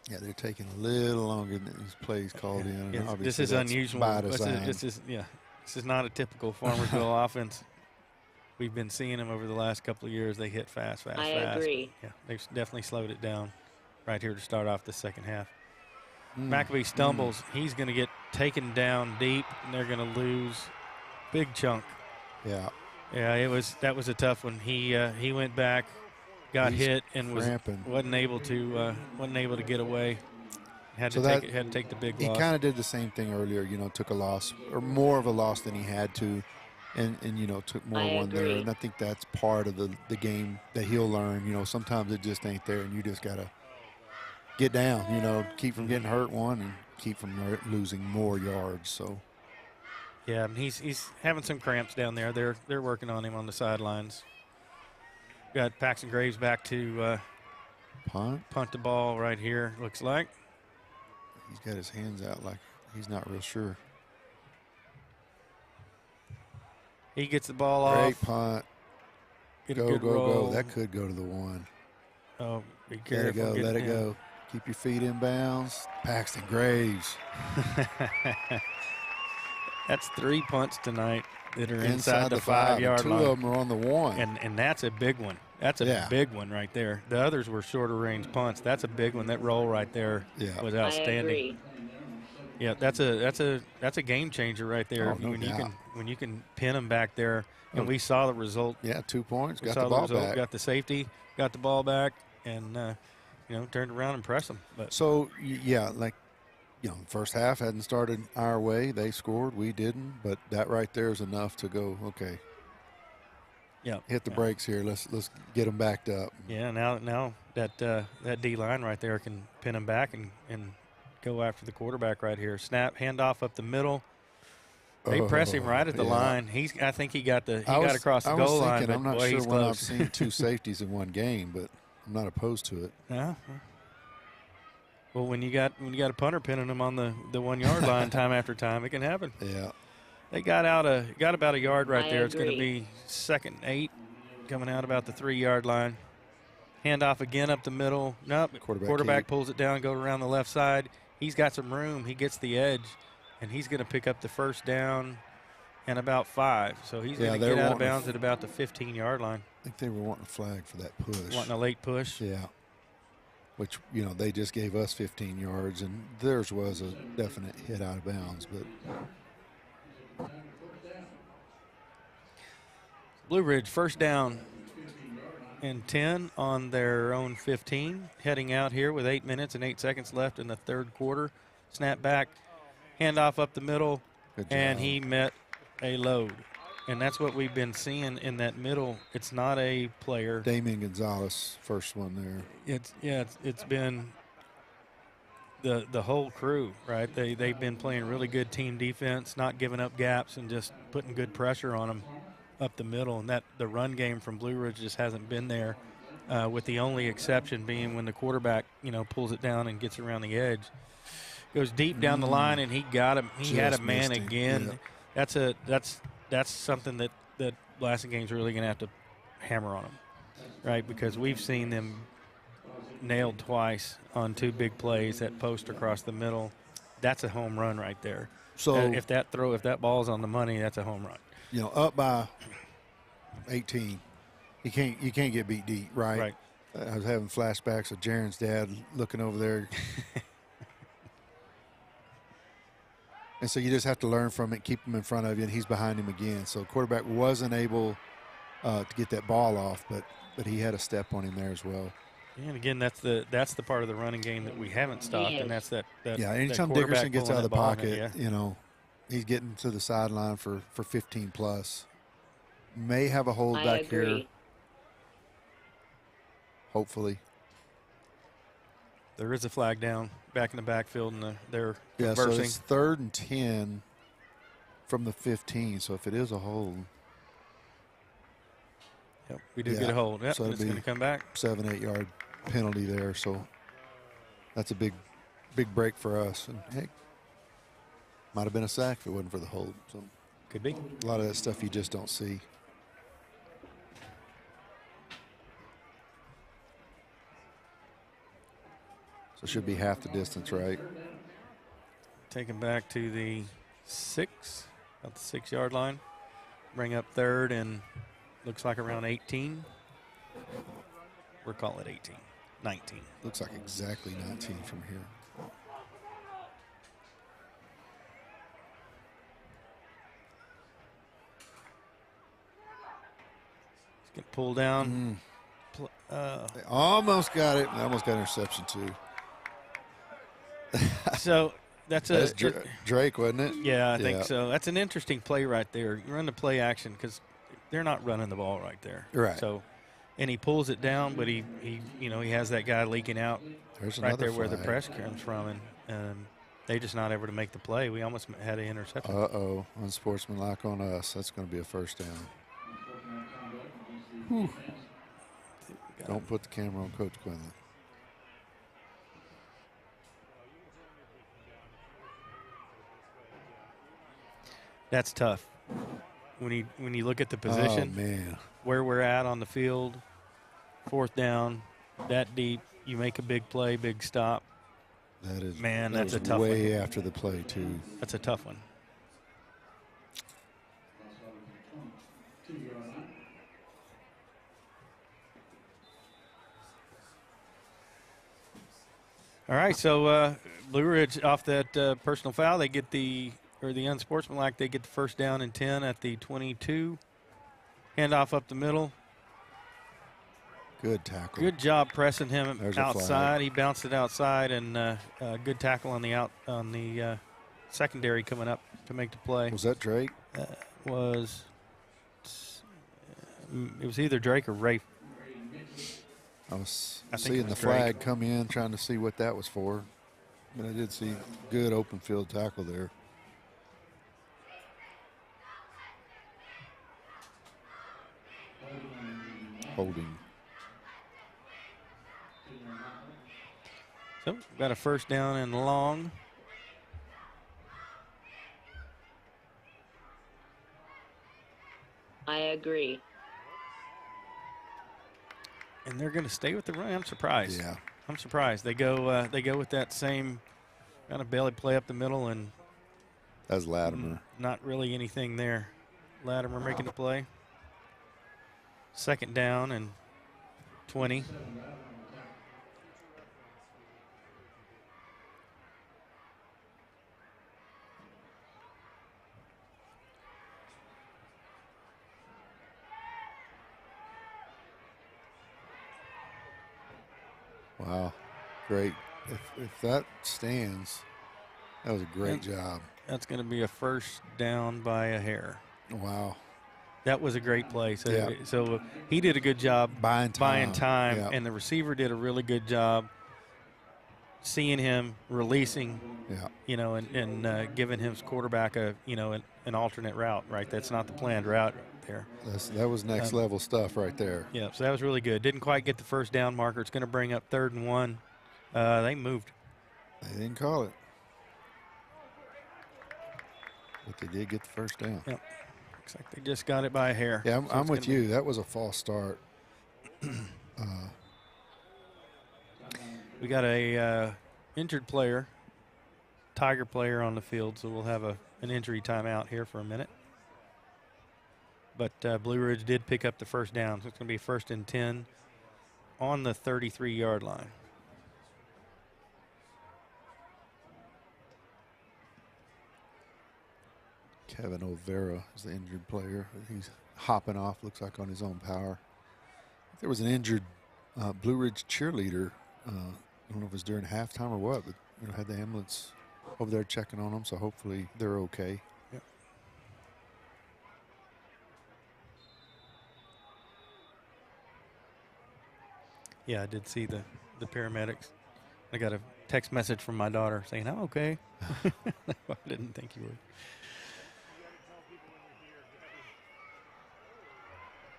Yeah, they're taking a little longer than these plays called in. Yeah, this Obviously is unusual. by design. This is not a typical Farmersville offense. We've been seeing them over the last couple of years. They hit fast. I agree. Yeah, they've definitely slowed it down right here to start off the 2nd half. McAfee stumbles. He's going to get taken down deep, and they're going to lose big chunk. Yeah. Yeah, that was a tough one. He went back, got hit, and wasn't able to get away. Had to take the big loss. He kind of did the same thing earlier. You know, took a loss or more of a loss than he had to, and you know, took more one there. And I think that's part of the game that he'll learn. You know, sometimes it just ain't there, and you just gotta get down. You know, keep from getting hurt one, and keep from losing more yards. So. Yeah, he's having some cramps down there. They're working on him on the sidelines. Got Paxton Graves back to punt the ball right here, looks like. He's got his hands out like he's not real sure. He gets the ball off. Great punt. Go. That could go to the 1. Oh, be careful. Let it go. Let it go. Keep your feet in bounds. Paxton Graves. That's 3 punts tonight that are inside the 5-yard line. 2 of them are on the 1. And that's a big one. That's a big one right there. The others were shorter range punts. That's a big one. That roll right there was outstanding. I agree. Yeah, that's a game changer right there. When you can pin them back there, and we saw the result. Yeah, 2 points. Got the ball back. Got the safety. Got the ball back, and turned around and pressed them. But so yeah, like. You know, the first half hadn't started our way. They scored, we didn't. But that right there is enough to go, okay, hit the brakes here. Let's get them backed up. Yeah, now that D-line right there can pin them back and go after the quarterback right here. Snap, handoff up the middle. They press him right at the line. I think he got across the goal line. But I'm not boy, sure he's when close. I've seen 2 safeties in one game, but I'm not opposed to it. Yeah. Well, when you got a punter pinning them on the 1-yard line time after time, it can happen. Yeah. They got about a yard right there. I It's going to be 2nd and 8, coming out about the 3-yard line. Handoff again up the middle. Nope. Quarterback pulls it down, go around the left side. He's got some room. He gets the edge, and he's going to pick up the 1st down and about 5. So he's going to get out of bounds at about the 15-yard line. I think they were wanting a flag for that push. Wanting a late push. Yeah. Which, you know, they just gave us 15 yards, and theirs was a definite hit out of bounds. But Blue Ridge 1st down and 10 on their own 15, heading out here with 8 minutes and 8 seconds left in the 3rd quarter. Snap back, handoff up the middle, and he met a load. And that's what we've been seeing in that middle. It's not a player. Damian Gonzalez, first one there. It's been the whole crew, right? They've been playing really good team defense, not giving up gaps, and just putting good pressure on them up the middle. And that the run game from Blue Ridge just hasn't been there, with the only exception being when the quarterback, pulls it down and gets around the edge, goes deep down the line, and he got him. He had a man again. Yeah. That's something that Blasinghame's really going to have to hammer on them, right? Because we've seen them nailed twice on 2 big plays, that post across the middle. That's a home run right there. So if that ball's on the money, that's a home run. Up by 18, you can't get beat deep, right? Right. I was having flashbacks of Jaron's dad looking over there. And so you just have to learn from it, keep him in front of you, and he's behind him again. So quarterback wasn't able to get that ball off, but he had a step on him there as well. And again, that's the part of the running game that we haven't stopped, and that's that. Anytime Dickerson gets out of the pocket, he's getting to the sideline for 15 plus. May have a hold back here. Hopefully. There is a flag down back in the backfield, and they're so conversing. it's 3rd and 10 from the 15. So if it is a hold. Yep, we do get a hold. Yep, so it's going to come back. 7-8 yard penalty there. So that's a big break for us. And hey, might have been a sack if it wasn't for the hold. So could be. A lot of that stuff you just don't see. So it should be half the distance, right? Take him back to the 6, about the 6 yard line. Bring up 3rd and looks like around 18. We'll call it 18, 19. Looks like exactly 19 from here. He's going to pull down. They almost got it. They almost got interception too. So that's Drake, wasn't it? Yeah, I think so. That's an interesting play right there. You run the play action because they're not running the ball right there. Right. So, and he pulls it down, but he has that guy leaking out right there where the press comes from, and they just not able to make the play. We almost had an interception. Unsportsmanlike on us. That's going to be a first down. Whew. Don't put the camera on Coach Quinlan. That's tough. When you look at the position, where we're at on the field, 4th down, that deep, you make a big play, big stop. That's a tough one. Way after the play too. That's a tough one. All right, so Blue Ridge off that personal foul, they get the unsportsmanlike, they get the first down and 10 at the 22. Handoff up the middle. Good tackle. Good job pressing him outside. He bounced it outside, and good tackle on the secondary coming up to make the play. Was that Drake? It was either Drake or Rafe. I was seeing the flag come in, trying to see what that was for. But I did see good open field tackle there. Holding. So got a first down and long. I agree. And they're going to stay with the run. I'm surprised. Yeah. I'm surprised. They go with that same kind of belly play up the middle, and that's Latimer. Not really anything there. Latimer making the play. 2nd down and 20. Wow, great. If that stands, that was a great job. That's going to be a first down by a hair. Wow. That was a great play. So he did a good job buying time, yeah. And the receiver did a really good job seeing him releasing, Yeah. you know, and giving his quarterback a, you know, an alternate route, right? That's not the planned route there. That was next level stuff right there. Yeah, so that was really good. Didn't quite get the first down marker. It's going to bring up 3rd and 1. They moved. They didn't call it. But they did get the first down. Yep. Looks like they just got it by a hair. Yeah, So I'm with you. That was a false start. We got a injured player, Tiger player on the field, so we'll have an injury timeout here for a minute. But Blue Ridge did pick up the first down, so it's going to be 1st and 10 on the 33-yard line. Kevin O'Vera is the injured player. He's hopping off, looks like on his own power. There was an injured Blue Ridge cheerleader. I don't know if it was during halftime or what, but you know, had the ambulance over there checking on them, so hopefully they're okay. Yep. Yeah, I did see the paramedics. I got a text message from my daughter saying, I'm okay. I didn't think you would.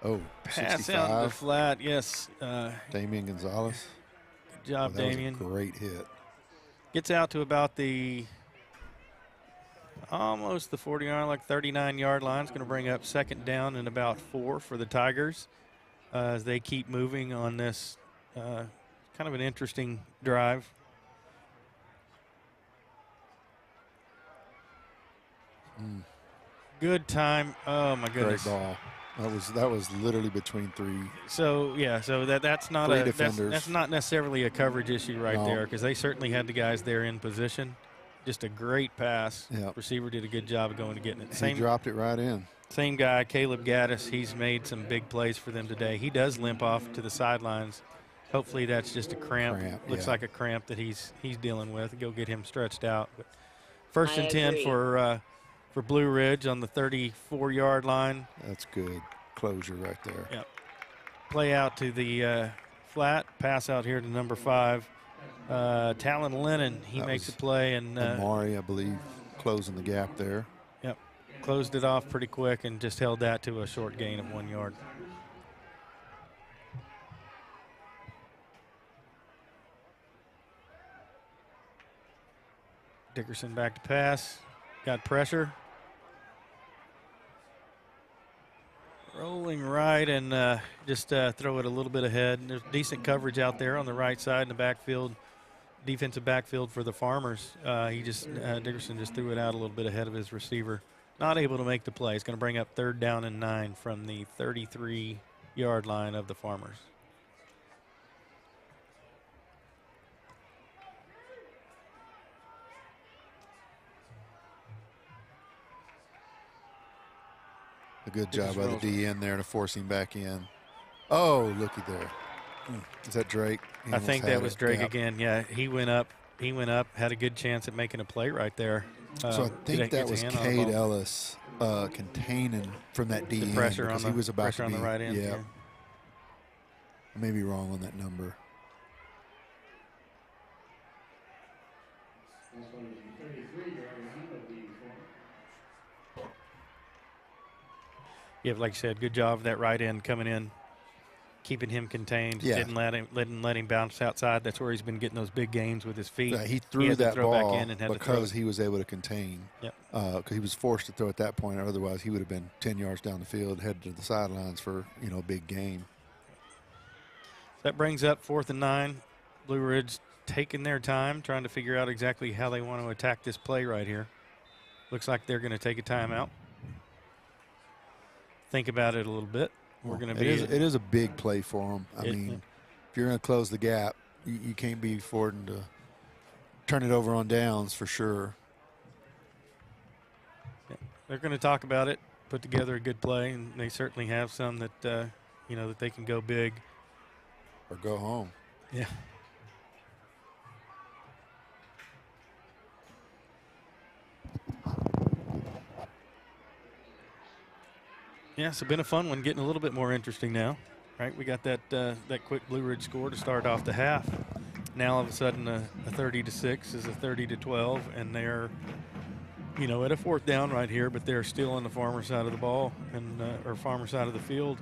Oh, Pass 65. out the flat, yes. Damian Gonzalez. Good job, Damian. That was a great hit. Gets out to about almost the 40-yard, like 39-yard line. It's going to bring up 2nd down and about 4 for the Tigers as they keep moving on this kind of an interesting drive. Good time. Oh my goodness. Great ball. That was literally between 3. So yeah, so that's not that's not necessarily a coverage issue right there, because they certainly had the guys there in position. Just a great pass. Yep. Receiver did a good job of going and getting it. He dropped it right in. Same guy, Caleb Gaddis. He's made some big plays for them today. He does limp off to the sidelines. Hopefully that's just a cramp. Looks like a cramp that he's dealing with. Go get him stretched out. But 1st and 10 for Blue Ridge on the 34-yard line. That's good closure right there. Yep. Play out to the flat. Pass out here to number 5. Talon Lennon, he makes a play. And Amari, I believe, closing the gap there. Yep. Closed it off pretty quick and just held that to a short gain of 1 yard. Dickerson back to pass. Got pressure. Rolling right and just throw it a little bit ahead. There's decent coverage out there on the right side in the backfield, defensive backfield for the Farmers. Dickerson just threw it out a little bit ahead of his receiver. Not able to make the play. It's going to bring up 3rd down and 9 from the 33-yard line of the Farmers. A good job by the DN there to force him back in. Oh, looky there. Is that Drake? I think that was Drake again. Yeah, he went up, had a good chance at making a play right there. So I think that was Cade Ellis containing from that DN because he was about to be on the right end. Yeah. I may be wrong on that number. Yeah, like you said, good job of that right end coming in, keeping him contained. Yeah. Didn't let him bounce outside. That's where he's been getting those big gains with his feet. Yeah, he threw that ball back in and had because he was able to contain. Yep. Because he was forced to throw at that point. Otherwise, he would have been 10 yards down the field, headed to the sidelines for a big gain. That brings up 4th and 9. Blue Ridge taking their time, trying to figure out exactly how they want to attack this play right here. Looks like they're going to take a timeout. Think about it a little bit. It is a big play for them. I mean, if you're going to close the gap, you can't be affording to turn it over on downs for sure. Yeah. They're going to talk about it, put together a good play, and they certainly have some that that they can go big or go home. Yeah. Yeah, it's been a fun one, getting a little bit more interesting now, right? We got that quick Blue Ridge score to start off the half. now all of a sudden a 30-6 is a 30-12, and they're, you know, at a 4th down right here, but they're still on the farmer side of the ball and or farmer side of the field.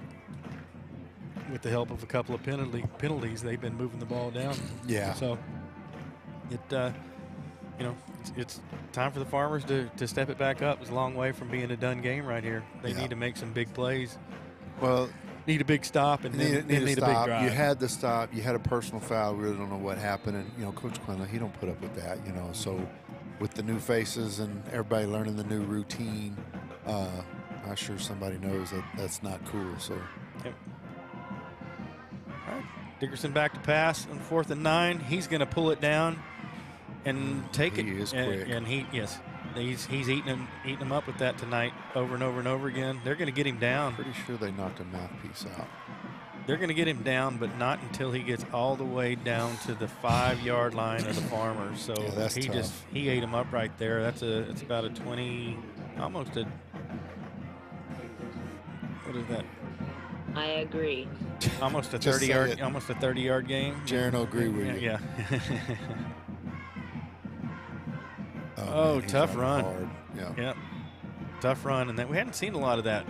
With the help of a couple of penalties, they've been moving the ball down. Yeah. So it, you know, it's time for the Farmers to step it back up. It's a long way from being a done game right here. They need to make some big plays. Well, need a big stop and need a big drive. You had the stop. You had a personal foul. We really don't know what happened. And, you know, Coach Quinlan, he don't put up with that, you know. So with the new faces and everybody learning the new routine, I'm sure somebody knows that that's not cool. So. Yep. All right. Dickerson back to pass on 4th and 9. He's going to pull it down and take it. He is quick. And he's eating him up with that tonight over and over and over again. They're going to get him down. Pretty sure they knocked a mouthpiece out. They're going to get him down, but not until he gets all the way down to the 5-yard line of the Farmers. So yeah, that's tough. He ate him up right there. It's about a 20, almost a, what is that? I agree. Almost a 30-yard game. Jaron will agree with you. Yeah. Oh, man, tough run. Hard. Yeah. Yep. Tough run, and we hadn't seen a lot of that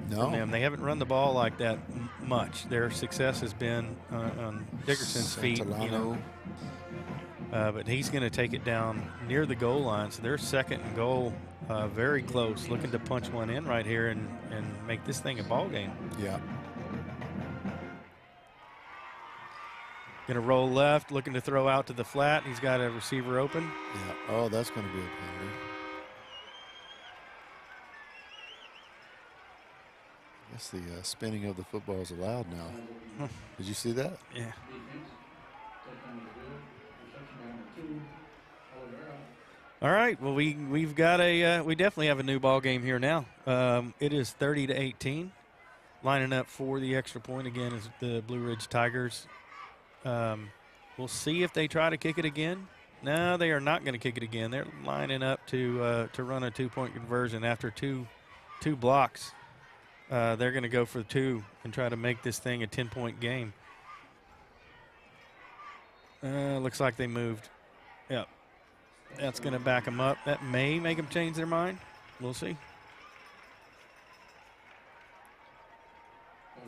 from them. They haven't run the ball like that much. Their success has been on Dickerson's feet, you know. But he's going to take it down near the goal line. So they're 2nd and goal, very close, looking to punch one in right here and make this thing a ball game. Yeah. Going to roll left, looking to throw out to the flat. He's got a receiver open. Yeah. Oh, that's going to be a penalty. I guess the spinning of the football is allowed now. Did you see that? Yeah. All right. Well, we've got we definitely have a new ball game here now. It is 30-18. Lining up for the extra point again is the Blue Ridge Tigers. We'll see if they try to kick it again. No, they are not going to kick it again. They're lining up to run a 2-point conversion after two blocks. They're going to go for 2 and try to make this thing a 10-point game. Looks like they moved. Yep. That's going to back them up. That may make them change their mind. We'll see.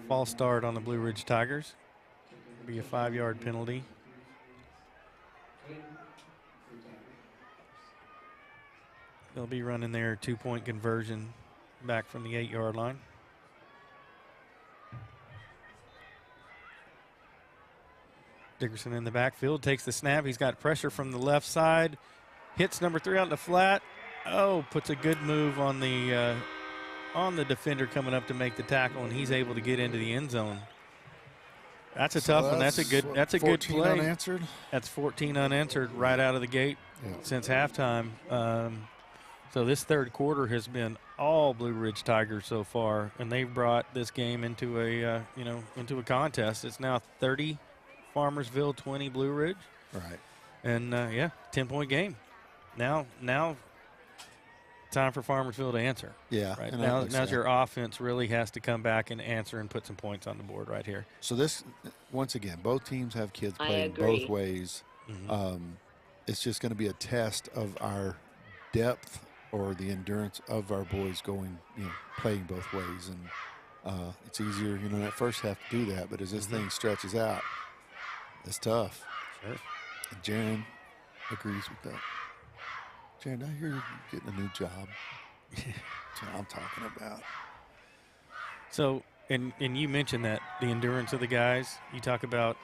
False start on the Blue Ridge Tigers. Be a 5-yard penalty. They'll be running their 2-point conversion back from the 8-yard line. Dickerson in the backfield takes the snap. He's got pressure from the left side. Hits number 3 out in the flat. Oh, puts a good move on the defender coming up to make the tackle, and he's able to get into the end zone. That's a tough one. That's a good play. Unanswered? That's 14 unanswered right out of the gate since halftime. So this 3rd quarter has been all Blue Ridge Tigers so far, and they've brought this game into a contest. It's now 30 Farmersville, 20 Blue Ridge. Right. And 10-point game. Now time for Farmersville to answer. Yeah. Right. Now your offense really has to come back and answer and put some points on the board right here. So this, once again, both teams have kids playing both ways. Mm-hmm. It's just going to be a test of our depth or the endurance of our boys going, playing both ways. And it's easier, in that first half to do that. But as this thing stretches out, it's tough. Sure. And Jaron agrees with that. Jaron, I hear you're getting a new job. That's what I'm talking about. So, and you mentioned that, the endurance of the guys. You talk about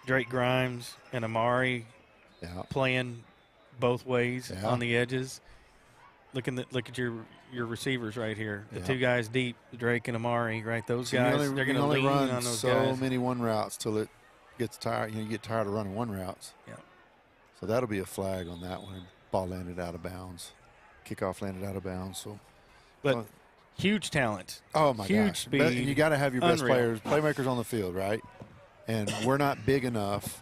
Drake Grimes and Amari playing both ways on the edges. Look at your receivers right here. The 2 guys deep, Drake and Amari, right? Those guys, they're going to lean run on those so guys. many one routes till it gets tired. You get tired of running one routes. Yeah. So that'll be a flag on that one. Ball landed out of bounds. Kickoff landed out of bounds. So, but huge talent. Oh my gosh! Speed. You got to have your best playmakers on the field, right? And we're not big enough.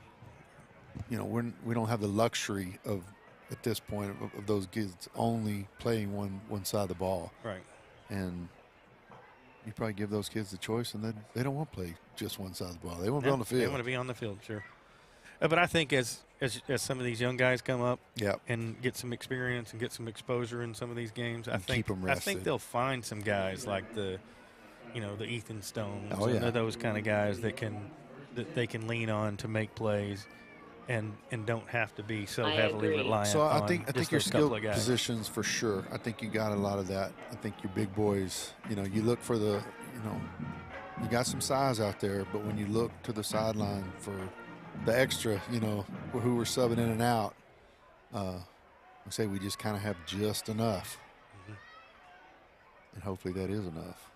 We don't have the luxury of, at this point, of those kids only playing one side of the ball. Right. And you probably give those kids the choice, and they don't want to play just one side of the ball. They want to be on the field. They want to be on the field, sure. But I think as some of these young guys come up and get some experience and get some exposure in some of these games, I think they'll find some guys like the Ethan Stones and those kind of guys that they can lean on to make plays and don't have to be so heavily reliant on I think your skill positions for sure. I think you got a lot of that. I think your big boys, you look for the, you got some size out there, but when you look to the sideline for the extra, who we're subbing in and out, I say we just kind of have just enough. And hopefully that is enough.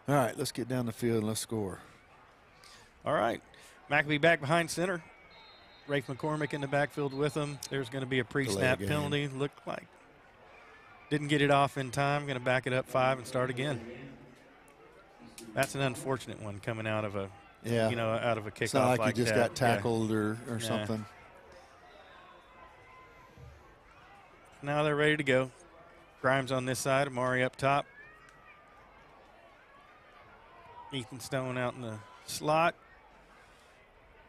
All right, let's get down the field and let's score. All right. Maccabee back behind center. Rafe McCormick in the backfield with him. There's going to be a pre-snap penalty. Looked like didn't get it off in time. Going to back it up 5 and start again. That's an unfortunate one coming out of a out of a kickoff. It's not like you just got tackled or something. Now they're ready to go. Grimes on this side, Amari up top. Ethan Stone out in the slot.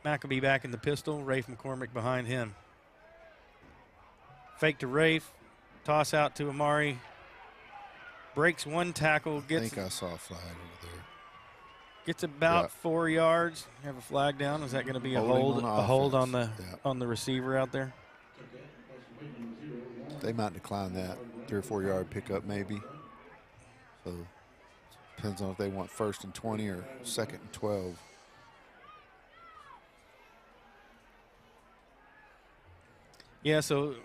Maccabee back in the pistol. Rafe McCormick behind him. Fake to Rafe. Toss out to Amari. Breaks one tackle. I think I saw a flag over there. Gets about 4 yards. Have a flag down. Is that going to be a hold? A hold on the receiver out there? They might decline that 3 or 4 yard pickup maybe. So depends on if they want 1st and 20 or 2nd and 12. Yeah, so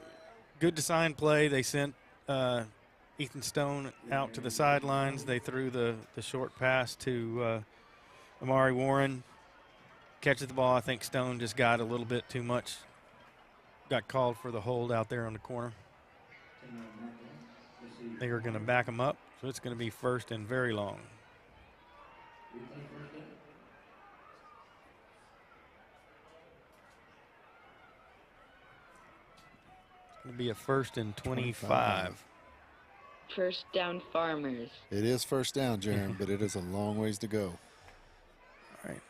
good design play. They sent Ethan Stone out to the sidelines. They threw the short pass to Amari Warren. Catches the ball. I think Stone just got a little bit too much. Got called for the hold out there on the corner. They are going to back him up, so it's going to be 1st and very long. It's going to be a 1st and 25. First down, Farmers. It is 1st down, Jaron, but it is a long ways to go. All right.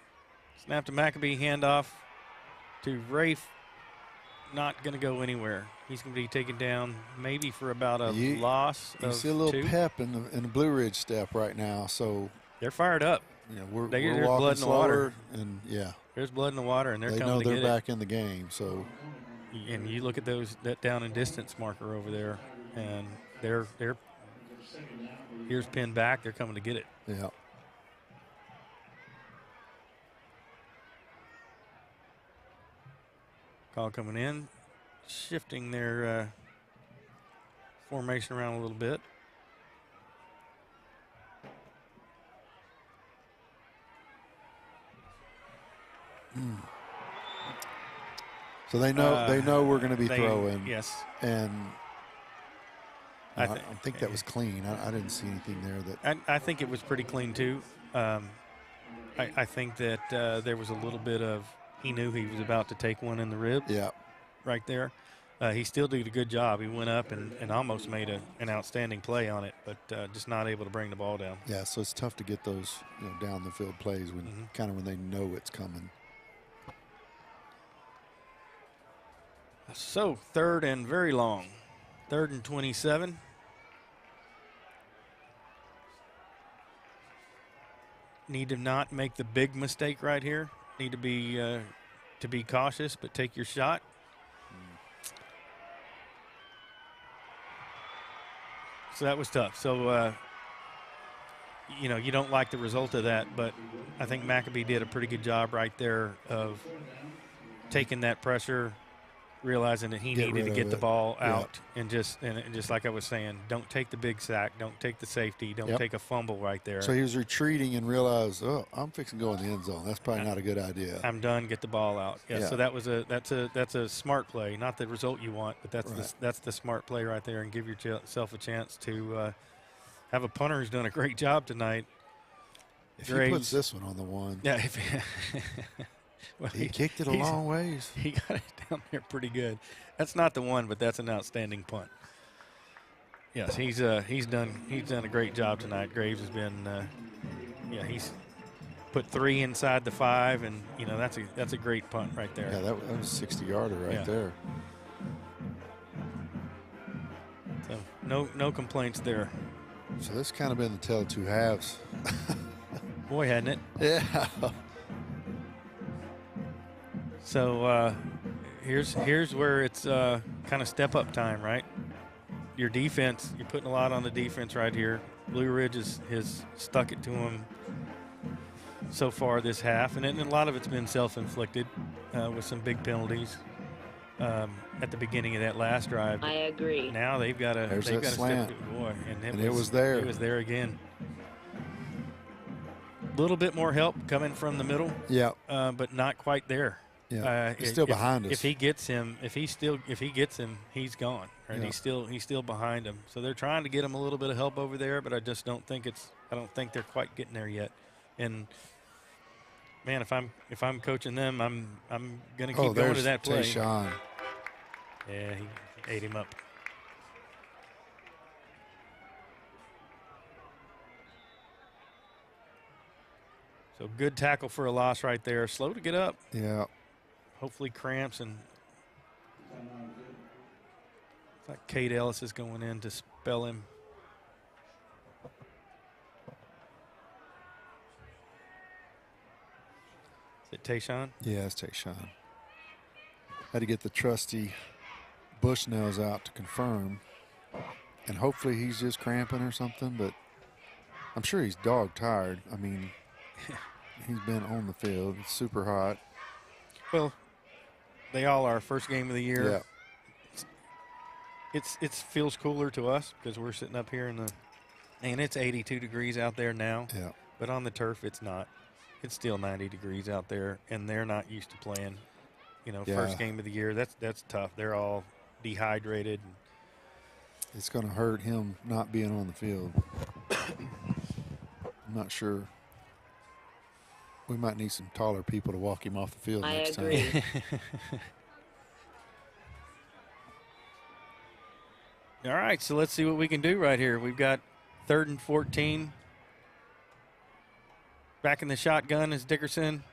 Snap to Maccabee, handoff to Rafe. Not going to go anywhere. He's going to be taken down maybe for about a loss of 2. You see a little pep in the Blue Ridge step right now, so they're fired up. We're there's walking blood in the water, and there's blood in the water, and they're coming know to they're get back in the game. So, and you look at that down and distance marker over there, and they're here's pinned back. They're coming to get it. Yeah. Call coming in, shifting their formation around a little bit. So they know we're going to be throwing. Yes. And I think that was clean. I didn't see anything there that. I think it was pretty clean too. I think that there was a little bit of. He knew he was about to take one in the ribs. Yeah. Right there. He still did a good job. He went up and almost made an outstanding play on it, but just not able to bring the ball down. Yeah, so it's tough to get those down the field plays when when they know it's coming. So 3rd and very long. 3rd and 27. Need to not make the big mistake right here. Need to be cautious, but take your shot. So that was tough. So, you don't like the result of that, but I think Maccabee did a pretty good job right there of taking that pressure, realizing that he needed to get the ball out, and just like I was saying, don't take the big sack, don't take the safety, don't take a fumble right there. So he was retreating and realized, I'm fixing to go in the end zone. That's probably not a good idea. I'm done. Get the ball out. Yeah. So that's a smart play, not the result you want, but that's the smart play right there, and give yourself a chance to have a punter who's done a great job tonight. If he puts this one on the one. Yeah. Well, he kicked it a long ways. He got it down there pretty good. That's not the one, but that's an outstanding punt. Yes, he's done a great job tonight. Graves has been, he's put 3 inside the 5, and that's a great punt right there. Yeah, that was a 60-yarder right there. So no complaints there. So this kind of been the tale of two halves. Boy, hadn't it? Yeah. So here's where it's kind of step up time, right? Your defense, you're putting a lot on the defense right here. Blue Ridge has stuck it to them so far this half, and a lot of it's been self-inflicted with some big penalties at the beginning of that last drive. I agree. Now they've got to slant. step boy, and it was there. It was there again. A little bit more help coming from the middle. Yeah. But not quite there. Yeah. He's still behind us. If he gets him, he's gone. Right? Yeah. He's still behind him. So they're trying to get him a little bit of help over there, but I just don't think they're quite getting there yet. And man, if I'm coaching them, I'm gonna keep going to that play. Tayshawn. Yeah, he ate him up. So good tackle for a loss right there. Slow to get up. Yeah. Hopefully cramps, and it's like Kate Ellis is going in to spell him. Is it Tayshawn? Yeah, it's Tayshawn. Had to get the trusty Bushnells out to confirm, and hopefully he's just cramping or something, but I'm sure he's dog tired. I mean, he's been on the field. It's super hot. Well, they all are. First game of the year. Yeah. It feels cooler to us because we're sitting up here and it's 82 degrees out there now. Yeah. But on the turf, it's not. It's still 90 degrees out there, and they're not used to playing. First game of the year. That's tough. They're all dehydrated. It's going to hurt him not being on the field. I'm not sure. We might need some taller people to walk him off the field next time. I agree. All right, so let's see what we can do right here. We've got 3rd and 14. Back in the shotgun is Dickerson.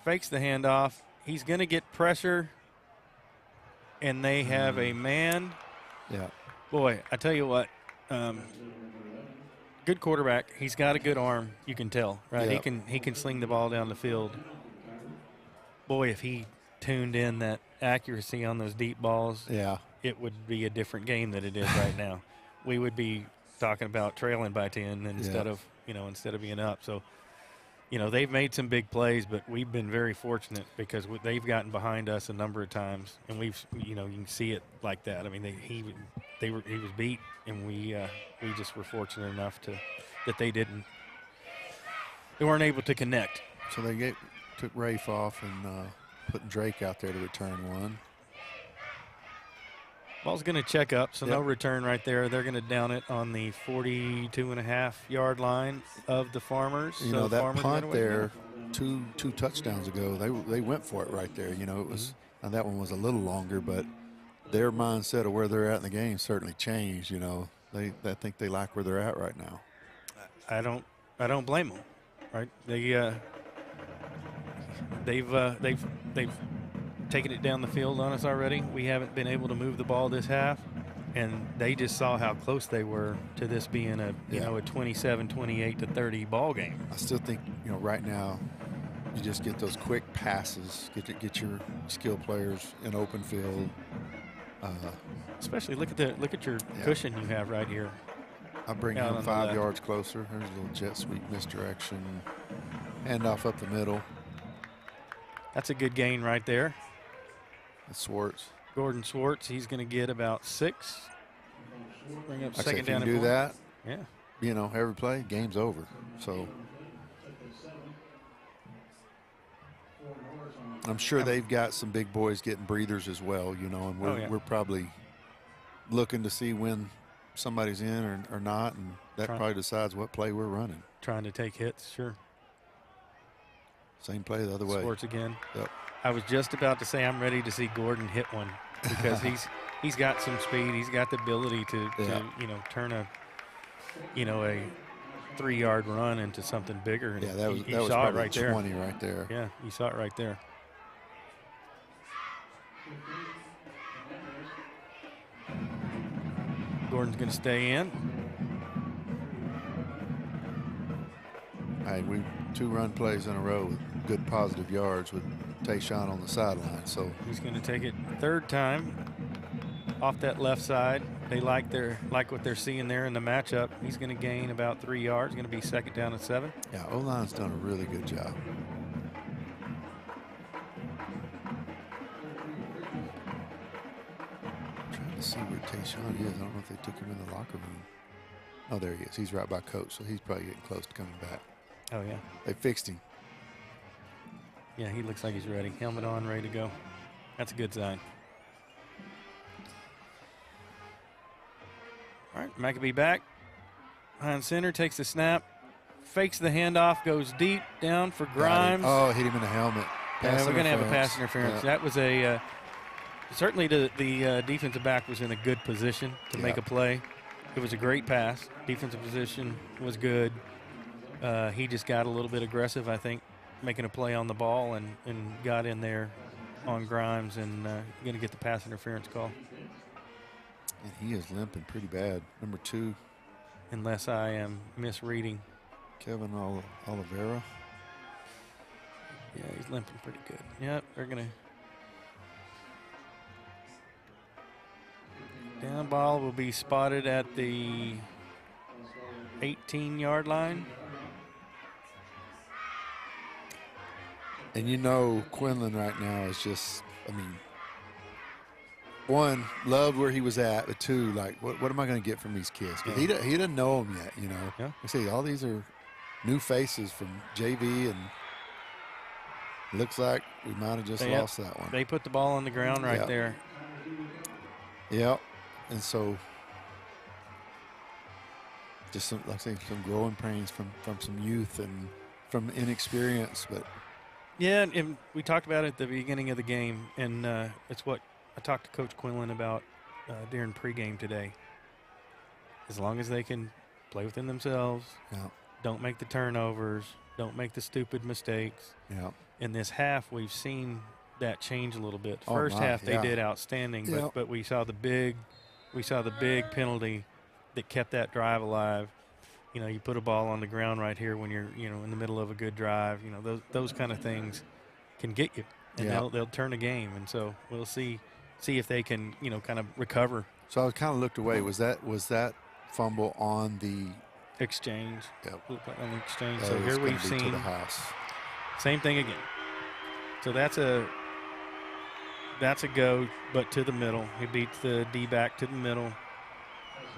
Fakes the handoff. He's going to get pressure, and they have a man. Yeah. Boy, I tell you what, good quarterback. He's got a good arm. You can tell, right? Yep. He can sling the ball down the field. Boy, if he tuned in that accuracy on those deep balls, it would be a different game than it is right now. We would be talking about trailing by 10 instead of being up. So, they've made some big plays, but we've been very fortunate because they've gotten behind us a number of times, and we've, you can see it like that. I mean, he was beat, and we just were fortunate enough that they weren't able to connect. So they took Rafe off and putting Drake out there to return one. Ball's going to check up, so no return right there. They're going to down it on the 42.5-yard line of the Farmers. That Farmers punt there, two touchdowns ago, they went for it right there. It was, and that one was a little longer, but their mindset of where they're at in the game certainly changed. I think they like where they're at right now. I don't blame them. Right? They've taken it down the field on us already. We haven't been able to move the ball this half, and they just saw how close they were to this being a 27-28 to 30 ball game. I still think right now you just get those quick passes, get your skill players in open field. Especially look at your cushion you have right here. I bring him 5 yards closer. There's a little jet sweep misdirection, handoff up the middle. That's a good gain right there. That's Swartz. Gordon Swartz, he's going to get about 6. Bring up second down. If you do that, yeah. Every play, game's over. So I'm sure they've got some big boys getting breathers as well, and we're probably looking to see when somebody's in or not, and that probably decides what play we're running. Trying to take hits, sure. Same play the other way. Swartz again. Yep. I was just about to say I'm ready to see Gordon hit one because he's got some speed. He's got the ability to turn a 3-yard run into something bigger. And yeah, that was saw it probably right there. 20 right there. Yeah, you saw it right there. Gordon's going to stay in. Hey, we 2 run plays in a row with good positive yards with Tayshawn on the sideline. So he's going to take it 3rd time off that left side. They like what they're seeing there in the matchup. He's going to gain about 3 yards. Going to be 2nd down and 7. Yeah, O-line's done a really good job. Trying to see where Tayshawn is. I don't know if they took him in the locker room. Oh, there he is. He's right by Coach, so he's probably getting close to coming back. Oh, yeah. They fixed him. Yeah, he looks like he's ready. Helmet on, ready to go. That's a good sign. All right, Maccabee back. Behind center, takes the snap, fakes the handoff, goes deep down for Grimes. Oh, hit him in the helmet. Yeah, we're going to have a pass interference. Yeah. That was a certainly the defensive back was in a good position to make a play. It was a great pass. Defensive position was good. He just got a little bit aggressive, I think, making a play on the ball and got in there on Grimes and going to get the pass interference call. And he is limping pretty bad. Number 2. Unless I am misreading. Kevin Oliveira. Yeah, he's limping pretty good. Yep, they're going to. Down ball will be spotted at the 18-yard line. And you know Quinlan right now is just, I mean, 1, loved where he was at, but 2, like, what am I going to get from these kids? Because he doesn't know them yet, you know. Yeah. I see all these are new faces from JV, and looks like we might have just lost that one. They put the ball on the ground right there. Yep. And so just some, like I say, some growing pains from some youth and from inexperience, but yeah, and we talked about it at the beginning of the game, and it's what I talked to Coach Quinlan about during pregame today. As long as they can play within themselves, don't make the turnovers, don't make the stupid mistakes. Yeah. In this half, we've seen that change a little bit. First half they did outstanding, but we saw the big penalty that kept that drive alive. You know, you put a ball on the ground right here when you're, in the middle of a good drive. You know, those kind of things can get you, and they'll turn the game. And so we'll see if they can, kind of recover. So I kind of looked away. Was that fumble on the exchange? Yep. On the exchange. So here we've seen to the house. Same thing again. So that's a go, but to the middle. He beats the D-back to the middle,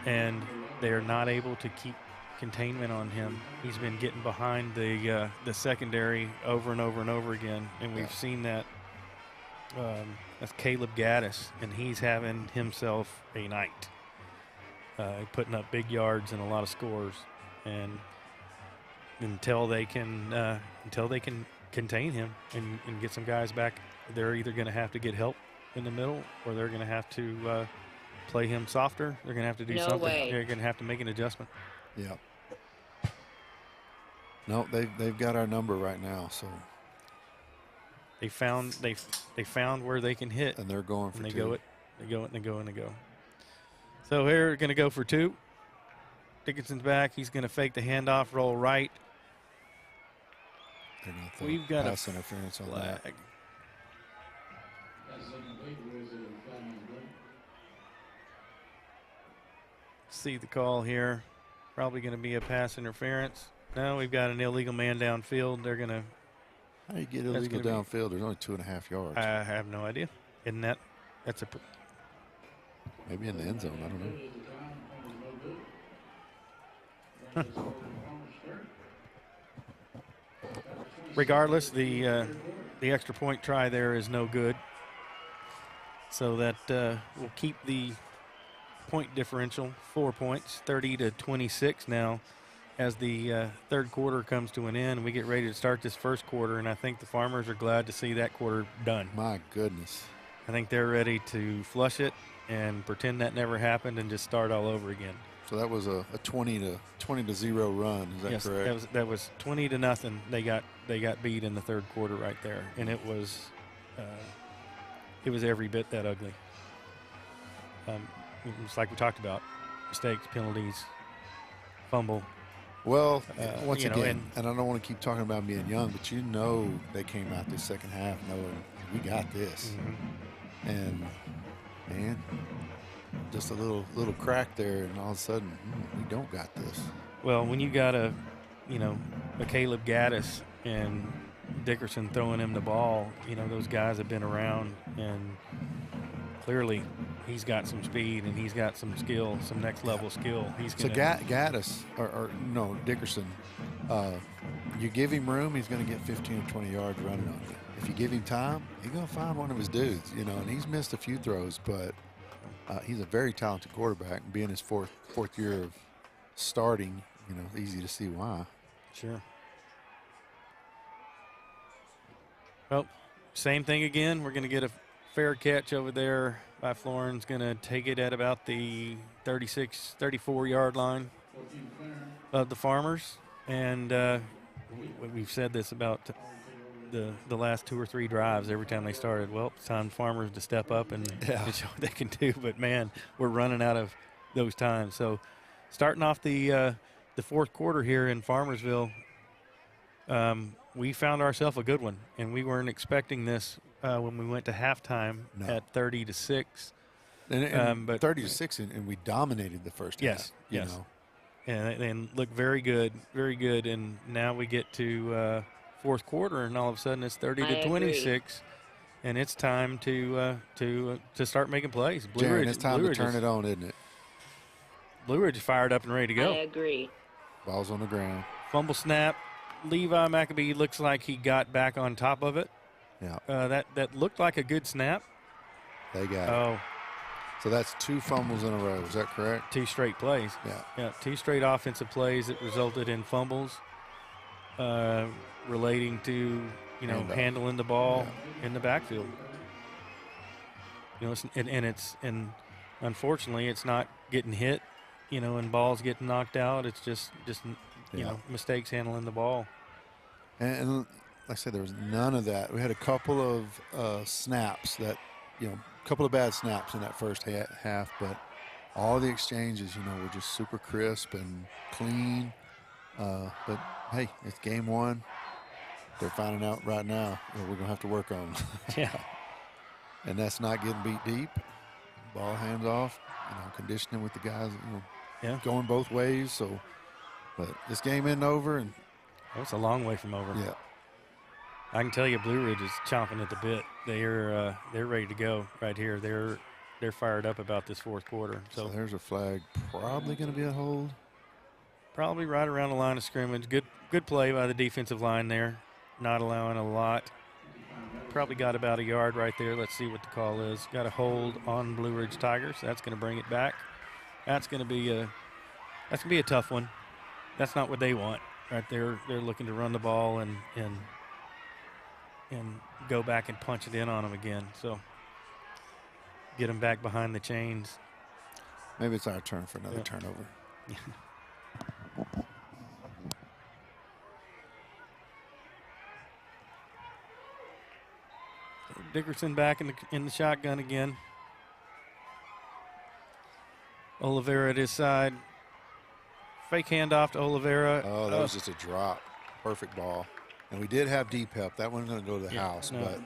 and they are not able to keep containment on him. He's been getting behind the secondary over and over and over again, and we've seen that. That's Caleb Gaddis, and he's having himself a night, putting up big yards and a lot of scores. And until they can contain him and get some guys back, they're either going to have to get help in the middle, or they're going to have to play him softer. They're going to have to do something. They're going to have to make an adjustment. Yeah. No, they've got our number right now, so they found where they can hit, and they're going for 2. They go. So here we're going to go for 2. Dickinson's back. He's going to fake the handoff, roll right. We've got pass interference on that. See the call here. Probably going to be a pass interference. No, we've got an illegal man downfield. They're going to. How do you get illegal downfield? There's only 2.5 yards. I have no idea. Isn't that's a. Maybe in the end zone. I don't know. Regardless, the extra point try there is no good. So that will keep the point differential 4 points, 30-26 now, as the third quarter comes to an end. We get ready to start this first quarter, and I think the Farmers are glad to see that quarter done. My goodness. I think they're ready to flush it and pretend that never happened and just start all over again. So that was a 20 to 0 run. Is that correct? Yes, that was 20-0. They got beat in the third quarter right there, and it was every bit that ugly. It's like we talked about, mistakes, penalties, fumble. Well, once you know, again, and I don't want to keep talking about being young, but you know they came out this second half knowing we got this, and man, just a little crack there, and all of a sudden we don't got this. Well, when you got a Caleb Gaddis and Dickerson throwing him the ball, those guys have been around, and clearly he's got some speed and he's got some skill, some next level skill. Gaddis or no Dickerson, you give him room, he's going to get 15 or 20 yards running on you. If you give him time, he's going to find one of his dudes, and he's missed a few throws, but he's a very talented quarterback. Being his fourth year of starting, easy to see why. Sure. Well, same thing again. We're going to get a fair catch over there by Florin's. Going to take it at about the 36, 34-yard line of the Farmers. And we've said this about the last 2 or 3 drives every time they started. Well, it's time Farmers to step up and show what they can do. But, man, we're running out of those times. So starting off the fourth quarter here in Farmersville, we found ourselves a good one, and we weren't expecting this when we went to halftime at 30-6. But 30-6, and we dominated the first half. Yes. And looked very good, and now we get to fourth quarter, and all of a sudden it's 30-26, and it's time to start making plays. Jaron, it's time to turn it on, isn't it? Blue Ridge is fired up and ready to go. I agree. Ball's on the ground. Fumble snap. Levi Maccabee looks like he got back on top of it. Yeah. That looked like a good snap. They got it. So that's 2 fumbles in a row. Is that correct? 2 straight plays. Yeah. 2 straight offensive plays that resulted in fumbles relating to, handling the ball in the backfield. And unfortunately it's not getting hit, and balls getting knocked out. It's just mistakes handling the ball. And like I said, there was none of that. We had a couple of snaps that, a couple of bad snaps in that first half, but all the exchanges, were just super crisp and clean. But, hey, it's game 1. They're finding out right now what we're going to have to work on. Yeah. And that's not getting beat deep. Ball hands off, conditioning with the guys, going both ways. So, but this game isn't over. And it's a long way from over. Yeah. I can tell you Blue Ridge is chomping at the bit. They're ready to go right here. They're fired up about this fourth quarter. So there's a flag. Probably going to be a hold. Probably right around the line of scrimmage. Good play by the defensive line there. Not allowing a lot. Probably got about a yard right there. Let's see what the call is. Got a hold on Blue Ridge Tigers. That's going to bring it back. That's going to be a tough one. That's not what they want right there. They're looking to run the ball and go back and punch it in on them again. So get them back behind the chains. Maybe it's our turn for another turnover. Dickerson back in the shotgun again. Oliveira at his side. Fake handoff to Oliveira. Oh, that was just a drop. Perfect ball. And we did have deep help. That one's going to go to the house, but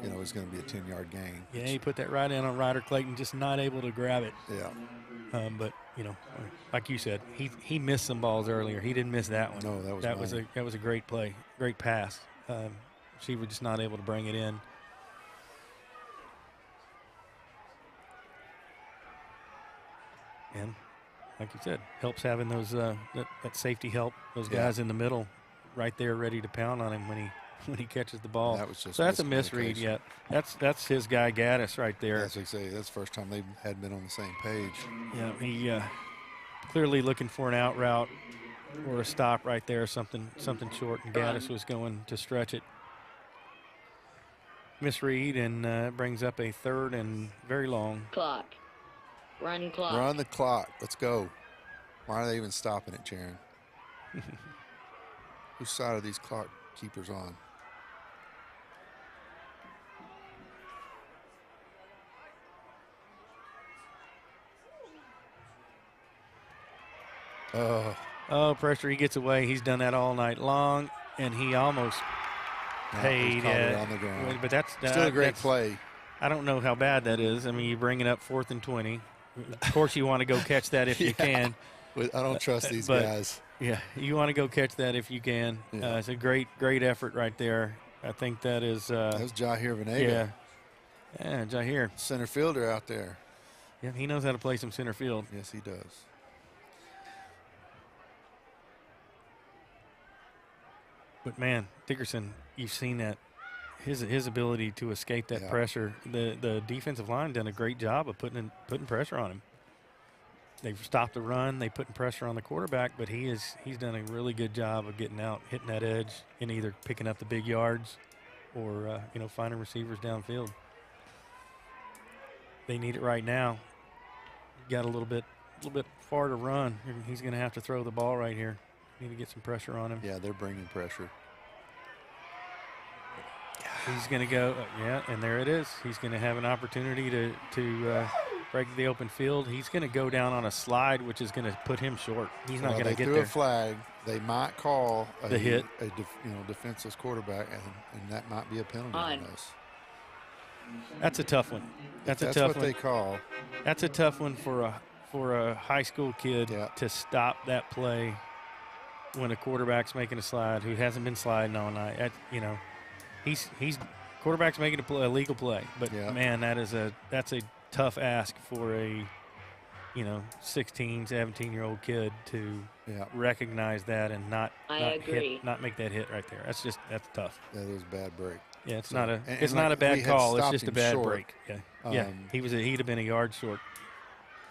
it's going to be a 10-yard gain. Yeah, he put that right in on Ryder Clayton, just not able to grab it. Yeah. But like you said, he missed some balls earlier. He didn't miss that one. No, that was a great play, great pass. She was just not able to bring it in. And like you said, helps having those that safety help, those guys in the middle, right there, ready to pound on him when he catches the ball. That was just so that's a misread. Yeah, that's his guy Gaddis right there. As they say, that's the first time they hadn't been on the same page. Yeah, he clearly looking for an out route or a stop right there, something short, and Gaddis was going to stretch it. misread, and brings up a 3rd and very long. Clock. Run clock. Run the clock. Let's go. Why are they even stopping it, Sharon? Whose side are these clock keepers on? Oh, pressure. He gets away. He's done that all night long, and he almost paid it on the ground. But that's still a great play. I don't know how bad that is. I mean, you bring it up 4th and 20. Of course, you want to go catch that if you can. I don't trust these guys. Yeah, you want to go catch that if you can. Yeah. It's a great effort right there. I think that is. That was Jahir Venega. Yeah, Jahir. Center fielder out there. Yeah, he knows how to play some center field. Yes, he does. But man, Dickerson, you've seen that. His ability to escape that pressure. The defensive line done a great job of putting pressure on him. They've stopped the run. They putting pressure on the quarterback, but he's done a really good job of getting out, hitting that edge, and either picking up the big yards or finding receivers downfield. They need it right now. Got a little bit far to run. He's going to have to throw the ball right here. Need to get some pressure on him. Yeah, they're bringing pressure. He's going to go, and there it is. He's going to have an opportunity to break the open field. He's going to go down on a slide, which is going to put him short. He's not going to get there. They threw a flag. They might call the hit. Defenseless quarterback, and that might be a penalty on us. That's a tough one. That's what they call. That's a tough one for a high school kid to stop that play when a quarterback's making a slide who hasn't been sliding all night. He's quarterback's making a legal play, but man, that's a tough ask for a 16, 17-year-old kid to recognize that and not make that hit right there. That's tough. That is a bad break. Yeah, it's not a bad call. It's just a bad break. Yeah, he'd have been a yard short.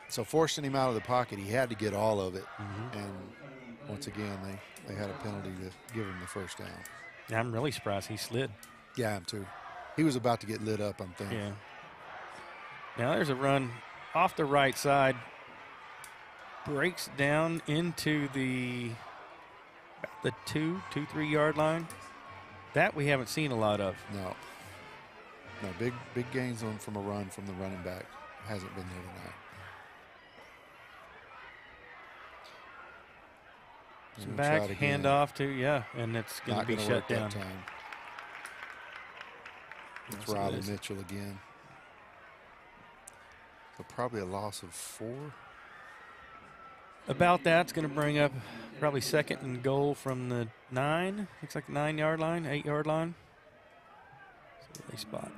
So forcing him out of the pocket, he had to get all of it, and once again they had a penalty to give him the first down. Yeah, I'm really surprised he slid. Yeah, I am too. He was about to get lit up, I'm thinking. Yeah. Now there's a run off the right side. Breaks down into the 2-3 yard line. That we haven't seen a lot of. No, big gains from a run from the running back. Hasn't been there tonight. Some back handoff to, and it's going to be shut down. It's Riley Mitchell again. So probably a loss of 4. About that's going to bring up probably 2nd and goal from the 9. Looks like the 9-yard line, 8-yard line. So they spot.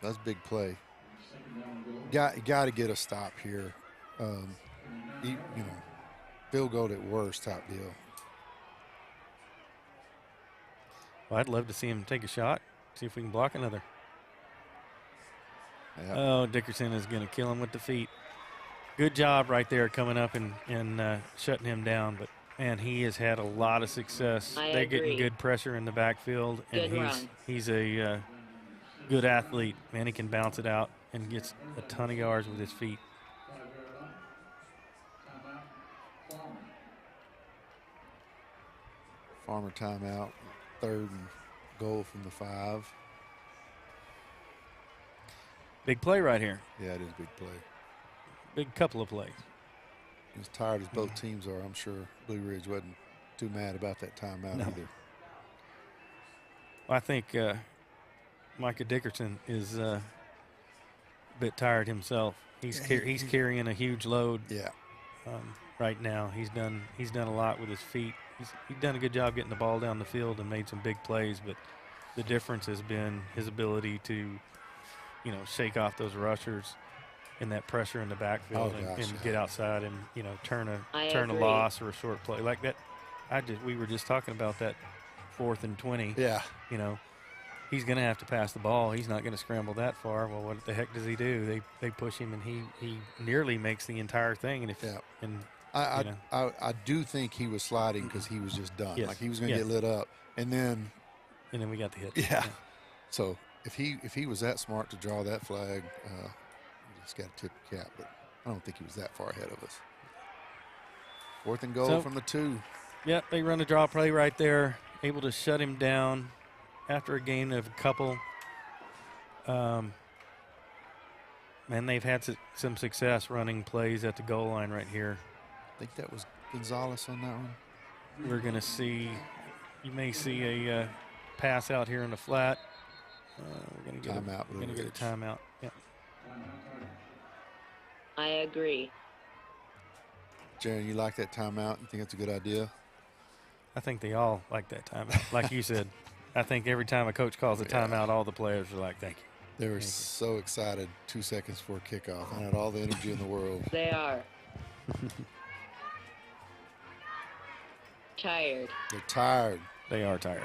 That's a big play. Got to get a stop here. Field goal at worst, top deal. Well, I'd love to see him take a shot, see if we can block another. Yep. Oh, Dickerson is going to kill him with the feet. Good job right there coming up and shutting him down. But, man, he has had a lot of success. They're getting good pressure in the backfield, and he's a good athlete. Man, he can bounce it out and gets a ton of yards with his feet. Farmer timeout, 3rd and goal from the 5. Big play right here. Yeah, it is a big play. Big couple of plays. As tired as both teams are, I'm sure Blue Ridge wasn't too mad about that timeout either. Well, I think Micah Dickerson is a bit tired himself. He's carrying a huge load. Yeah. Right now, he's done a lot with his feet. He's done a good job getting the ball down the field and made some big plays, but the difference has been his ability to, shake off those rushers and that pressure in the backfield and get outside and, turn a loss or a short play like that. We were just talking about that 4th and 20. Yeah. He's going to have to pass the ball. He's not going to scramble that far. Well, what the heck does he do? They push him, and he nearly makes the entire thing. And I do think he was sliding because he was just done. Yes. Like he was going to get lit up. And then and then we got the hit. Yeah. So if he was that smart to draw that flag, we just got to tip the cap. But I don't think he was that far ahead of us. 4th and goal from the 2. Yep, they run a draw play right there, able to shut him down after a gain of a couple. And they've had some success running plays at the goal line right here. I think that was Gonzalez on that one. We're going to see, you may see a pass out here in the flat. We're going to get timeout. We're going to get a timeout. Yep. I agree. Jaron, you like that timeout? You think that's a good idea? I think they all like that timeout. Like you said, I think every time a coach calls a timeout, all the players are like, thank you. They were so excited 2 seconds before kickoff. I had all the energy in the world. They are. Tired. They're tired. They are tired.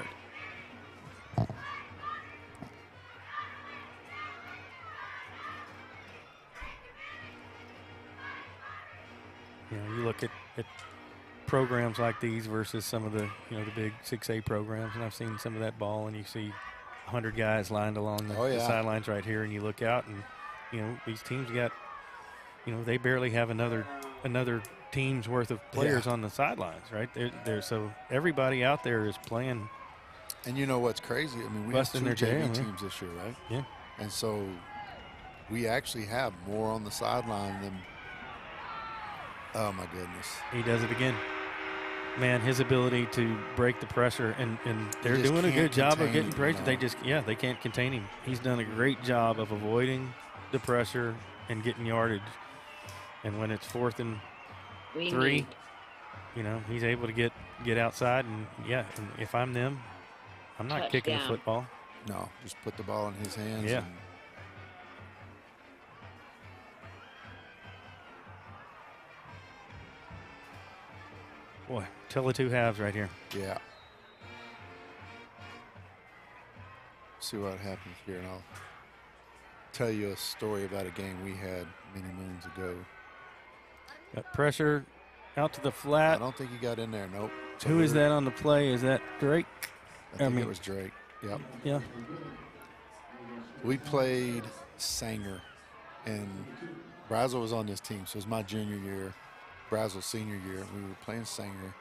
You know, you look at programs like these versus some of the, you know, the big 6A programs, and I've seen some of that ball, and you see 100 guys lined along the sidelines right here, and you look out, and, you know, these teams got, you know, they barely have another team's worth of players on the sidelines, right? They're so everybody out there is playing. And you know what's crazy? I mean, we have 2 JV teams this year, right? Yeah. And so we actually have more on the sideline than. Oh, my goodness. He does it again. Man, his ability to break the pressure, and they're doing a good job of getting pressure. They just, they can't contain him. He's done a great job of avoiding the pressure and getting yardage. And when it's 4th and 3, you know, he's able to get outside. And, and if I'm them, I'm not kicking the football. No, just put the ball in his hands. Yeah. And boy, tell the 2 halves right here. Yeah. See what happens here, and I'll tell you a story about a game we had many moons ago. Got pressure out to the flat. I don't think he got in there. Nope. So who is that on the play? Is that Drake? I think it was Drake. Yep. Yeah. We played Sanger, and Brazel was on this team, so it was my junior year. Brazel's senior year. We were playing Sanger,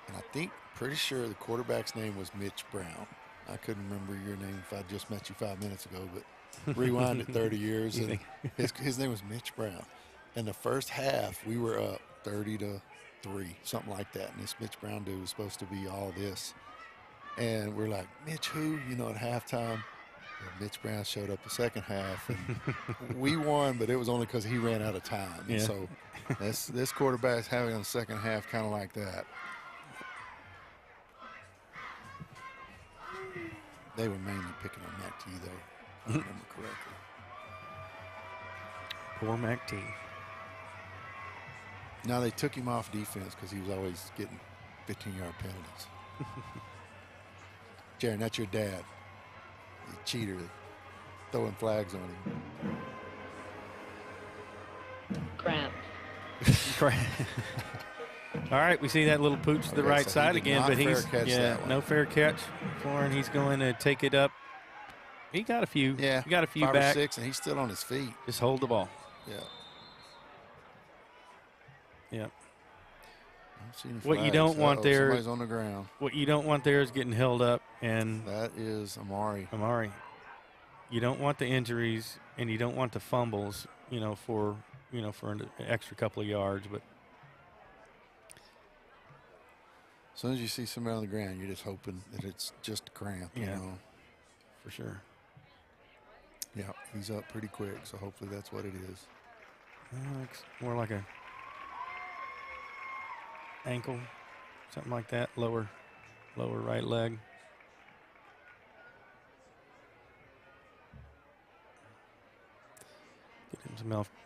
and pretty sure the quarterback's name was Mitch Brown. I couldn't remember your name if I just met you 5 minutes ago, but rewind it 30 years, and his name was Mitch Brown. In the first half, we were up 30-3, something like that, and this Mitch Brown dude was supposed to be all this. And we're like, Mitch who? You know, at halftime. And Mitch Brown showed up the second half, and we won, but it was only because he ran out of time. Yeah. So this quarterback's having a second half kind of like that. They were mainly picking on Mac T, though, if I remember correctly. Poor Mac T. Now they took him off defense because he was always getting 15-yard penalties. Jaron, that's your dad. The cheater throwing flags on him. Crap. All right, we see that little pooch to the right side again, but he's no fair catch for him. He's going to take it up. He got a few. Yeah, he got a few 5 back. or 6, and he's still on his feet. Just hold the ball. Yeah. Yeah. What you don't want there. Somebody's on the ground. What you don't want there is getting held up, and that is Amari. You don't want the injuries, and you don't want the fumbles. For an extra couple of yards, but. As soon as you see somebody on the ground, you're just hoping that it's just cramp, you know. For sure. Yeah, he's up pretty quick, so hopefully that's what it is. It's more like a ankle, something like that, lower right leg.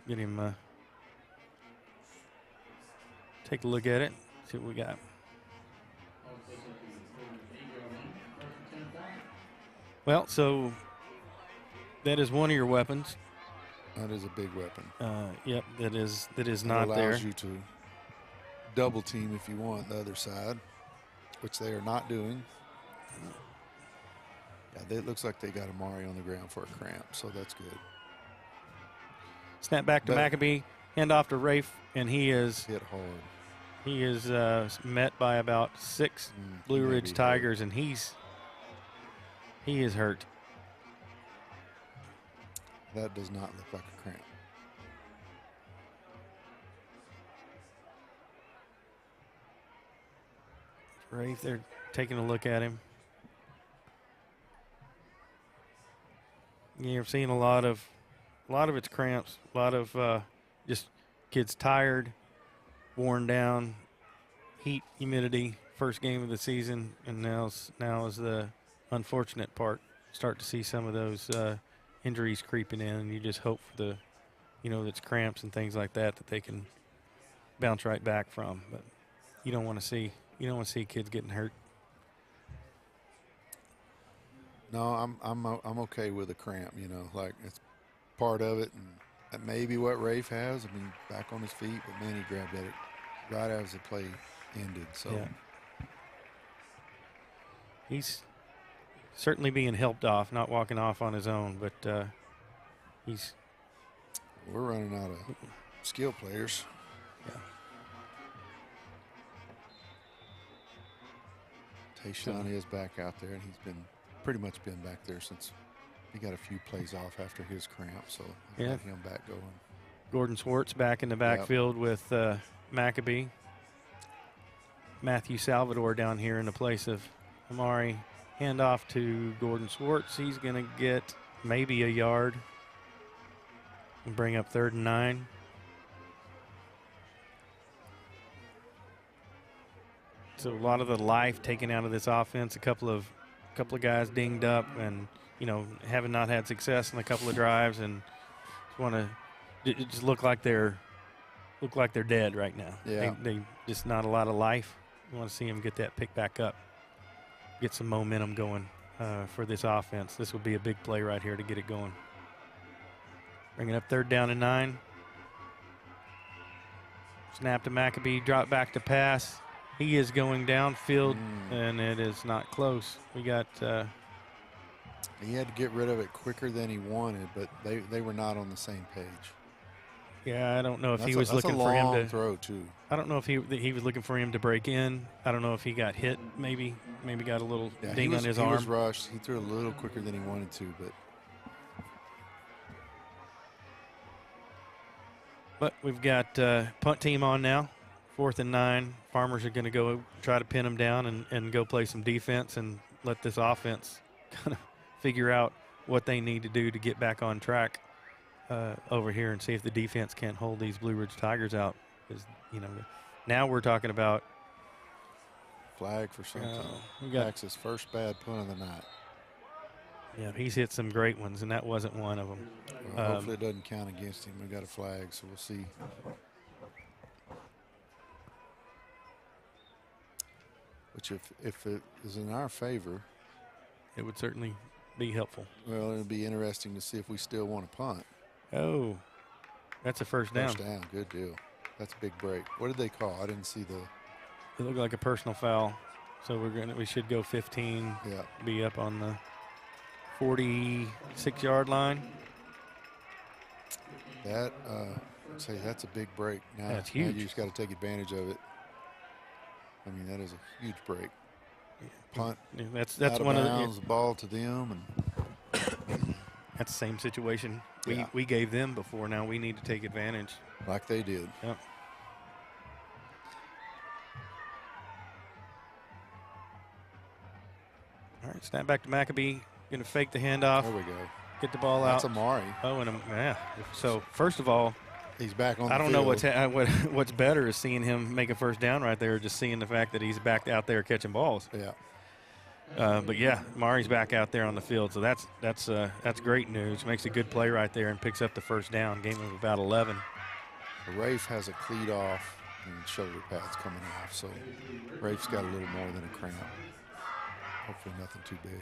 Get him take a look at it, see what we got. Well, so that is one of your weapons. That is a big weapon. Yep, that is not there. It allows you to double team if you want the other side, which they are not doing. Yeah, it looks like they got Amari on the ground for a cramp, so that's good. Snap back to Maccabee, hand off to Rafe, and he is hit hard. He is met by about 6 Blue Ridge Tigers, and he is hurt. That does not look like a cramp. Rafe, they're taking a look at him. You're seeing a lot of it's cramps, a lot of just kids tired, worn down, heat, humidity, first game of the season, and now is the unfortunate part. Start to see some of those injuries creeping in, and you just hope for the, that's cramps and things like that they can bounce right back from. But you don't want to see kids getting hurt. No, I'm okay with a cramp. Like it's part of it, and that may be what Rafe has. I mean, back on his feet, but man, he grabbed at it right as the play ended. So yeah. He's certainly being helped off, not walking off on his own, but we're running out of skill players. Yeah. Tayshawn is back out there, and he's been pretty much been back there since he got a few plays off after his cramp, so I've got him back going. Gordon Swartz back in the backfield with Maccabee. Matthew Salvador down here in the place of Amari. Hand off to Gordon Swartz. He's going to get maybe a yard and bring up 3rd and 9. So a lot of the life taken out of this offense. A couple of guys dinged up, and having not had success in a couple of drives, and it just look like they're dead right now. Yeah, they just not a lot of life. You want to see them get that pick back up, get some momentum going for this offense. This will be a big play right here to get it going. Bring it up 3rd down and 9. Snap to Maccabee, drop back to pass. He is going downfield, and it is not close. We got. He had to get rid of it quicker than he wanted, but they were not on the same page. Yeah, I don't know if he was looking for him to throw too. I don't know if he was looking for him to break in. I don't know if he got hit. Maybe got a little ding on his arm. He was rushed. He threw a little quicker than he wanted to, But we've got punt team on now. 4th and 9. Farmers are going to go try to pin them down and go play some defense and let this offense kind of figure out what they need to do to get back on track over here and see if the defense can't hold these Blue Ridge Tigers out. Because, now we're talking about flag for something. Max's first bad punt of the night. Yeah, he's hit some great ones, and that wasn't one of them. Well, hopefully it doesn't count against him. We got a flag, so we'll see. Which if it is in our favor, it would certainly be helpful. Well, it would be interesting to see if we still want to punt. Oh, that's a first down. First down, good deal. That's a big break. What did they call? I didn't see the. It looked like a personal foul, so we should go 15. Yeah. Be up on the 46-yard line. That I'd say that's a big break. Now, that's huge. Now you just got to take advantage of it. I mean, that is a huge break. Punt. Yeah, that's out one of of bounds, the ball to them, and that's the same situation we gave them before. Now we need to take advantage, like they did. Yep. All right, snap back to Maccabee. Going to fake the handoff. There we go. Get the ball That's out. That's Amari. Oh, and yeah. So first of all, he's back on the I don't field. know what's better is seeing him make a first down right there, or just seeing the fact that he's back out there catching balls. Yeah. But yeah, Mari's back out there on the field, so that's great news. Makes a good play right there and picks up the first down. Game of about 11. Rafe has a cleat off and shoulder pads coming off, so Rafe's got a little more than a cramp. Hopefully nothing too big.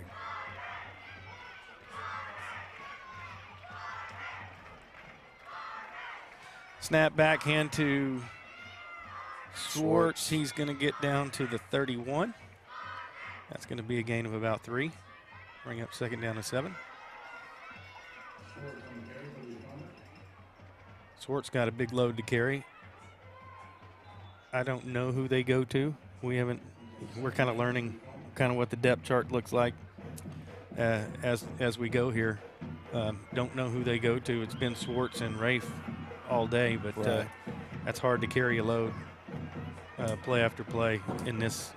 Snap back hand to Swartz. He's going to get down to the 31. That's going to be a gain of about 3. Bring up 2nd down and 7. Swartz got a big load to carry. I don't know who they go to. We're kind of learning kind of what the depth chart looks like as we go here. Don't know who they go to. It's been Swartz and Rafe all day, but that's hard to carry a load play after play in this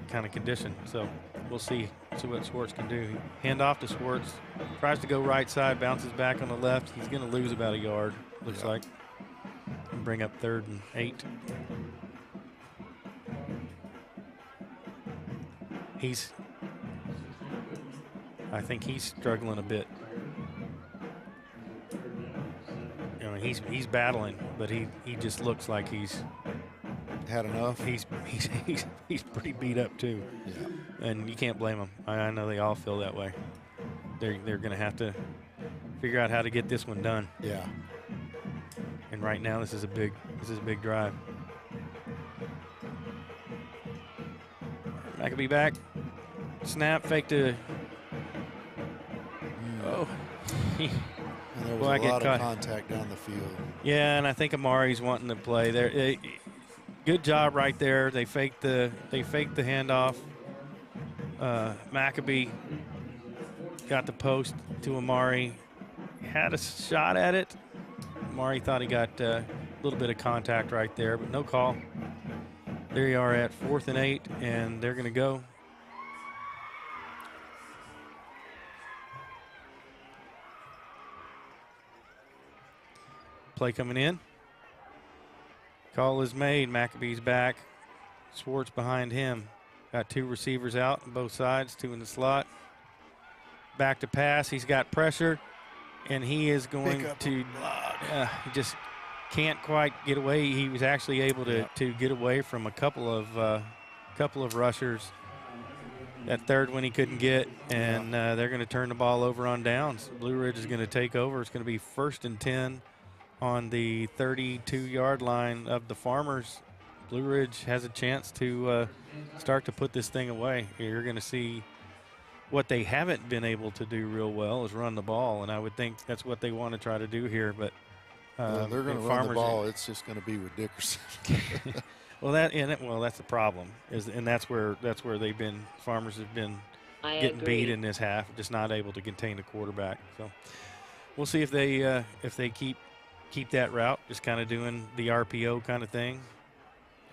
kind of condition. So we'll see what Swartz can do. Hand off to Swartz, tries to go right side, bounces back on the left. He's going to lose about a yard, looks like. And bring up 3rd and 8. I think he's struggling a bit. I mean, he's battling, but he just looks like he's had enough. He's pretty beat up too. Yeah. And you can't blame him. I know they all feel that way. They're going to have to figure out how to get this one done. Yeah. And right now this is a big drive. Maccabee back. Snap, fake to. Oh. And there was a lot of contact down the field. Yeah, and I think Amari's wanting to play there. Good job right there. They faked the handoff. Maccabee got the post to Amari. Had a shot at it. Amari thought he got a little bit of contact right there, but no call. There you are at 4th and 8, and they're going to go. Play coming in. Call is made. Maccabee's back. Swartz behind him. Got 2 receivers out on both sides, 2 in the slot. Back to pass. He's got pressure, and he is going to he just can't quite get away. He was actually able to get away from a couple of rushers. That 3rd one he couldn't get, and they're going to turn the ball over on downs. Blue Ridge is going to take over. It's going to be 1st and 10 on the 32-yard line of the Farmers. Blue Ridge has a chance to start to put this thing away. You're going to see what they haven't been able to do real well is run the ball, and I would think that's what they want to try to do here. But they're going to run the ball. It's just going to be with Dickerson. Well, that's the problem. And that's where they've been. Farmers have been getting beat in this half, just not able to contain the quarterback. So we'll see if they keep that route, just kind of doing the RPO kind of thing.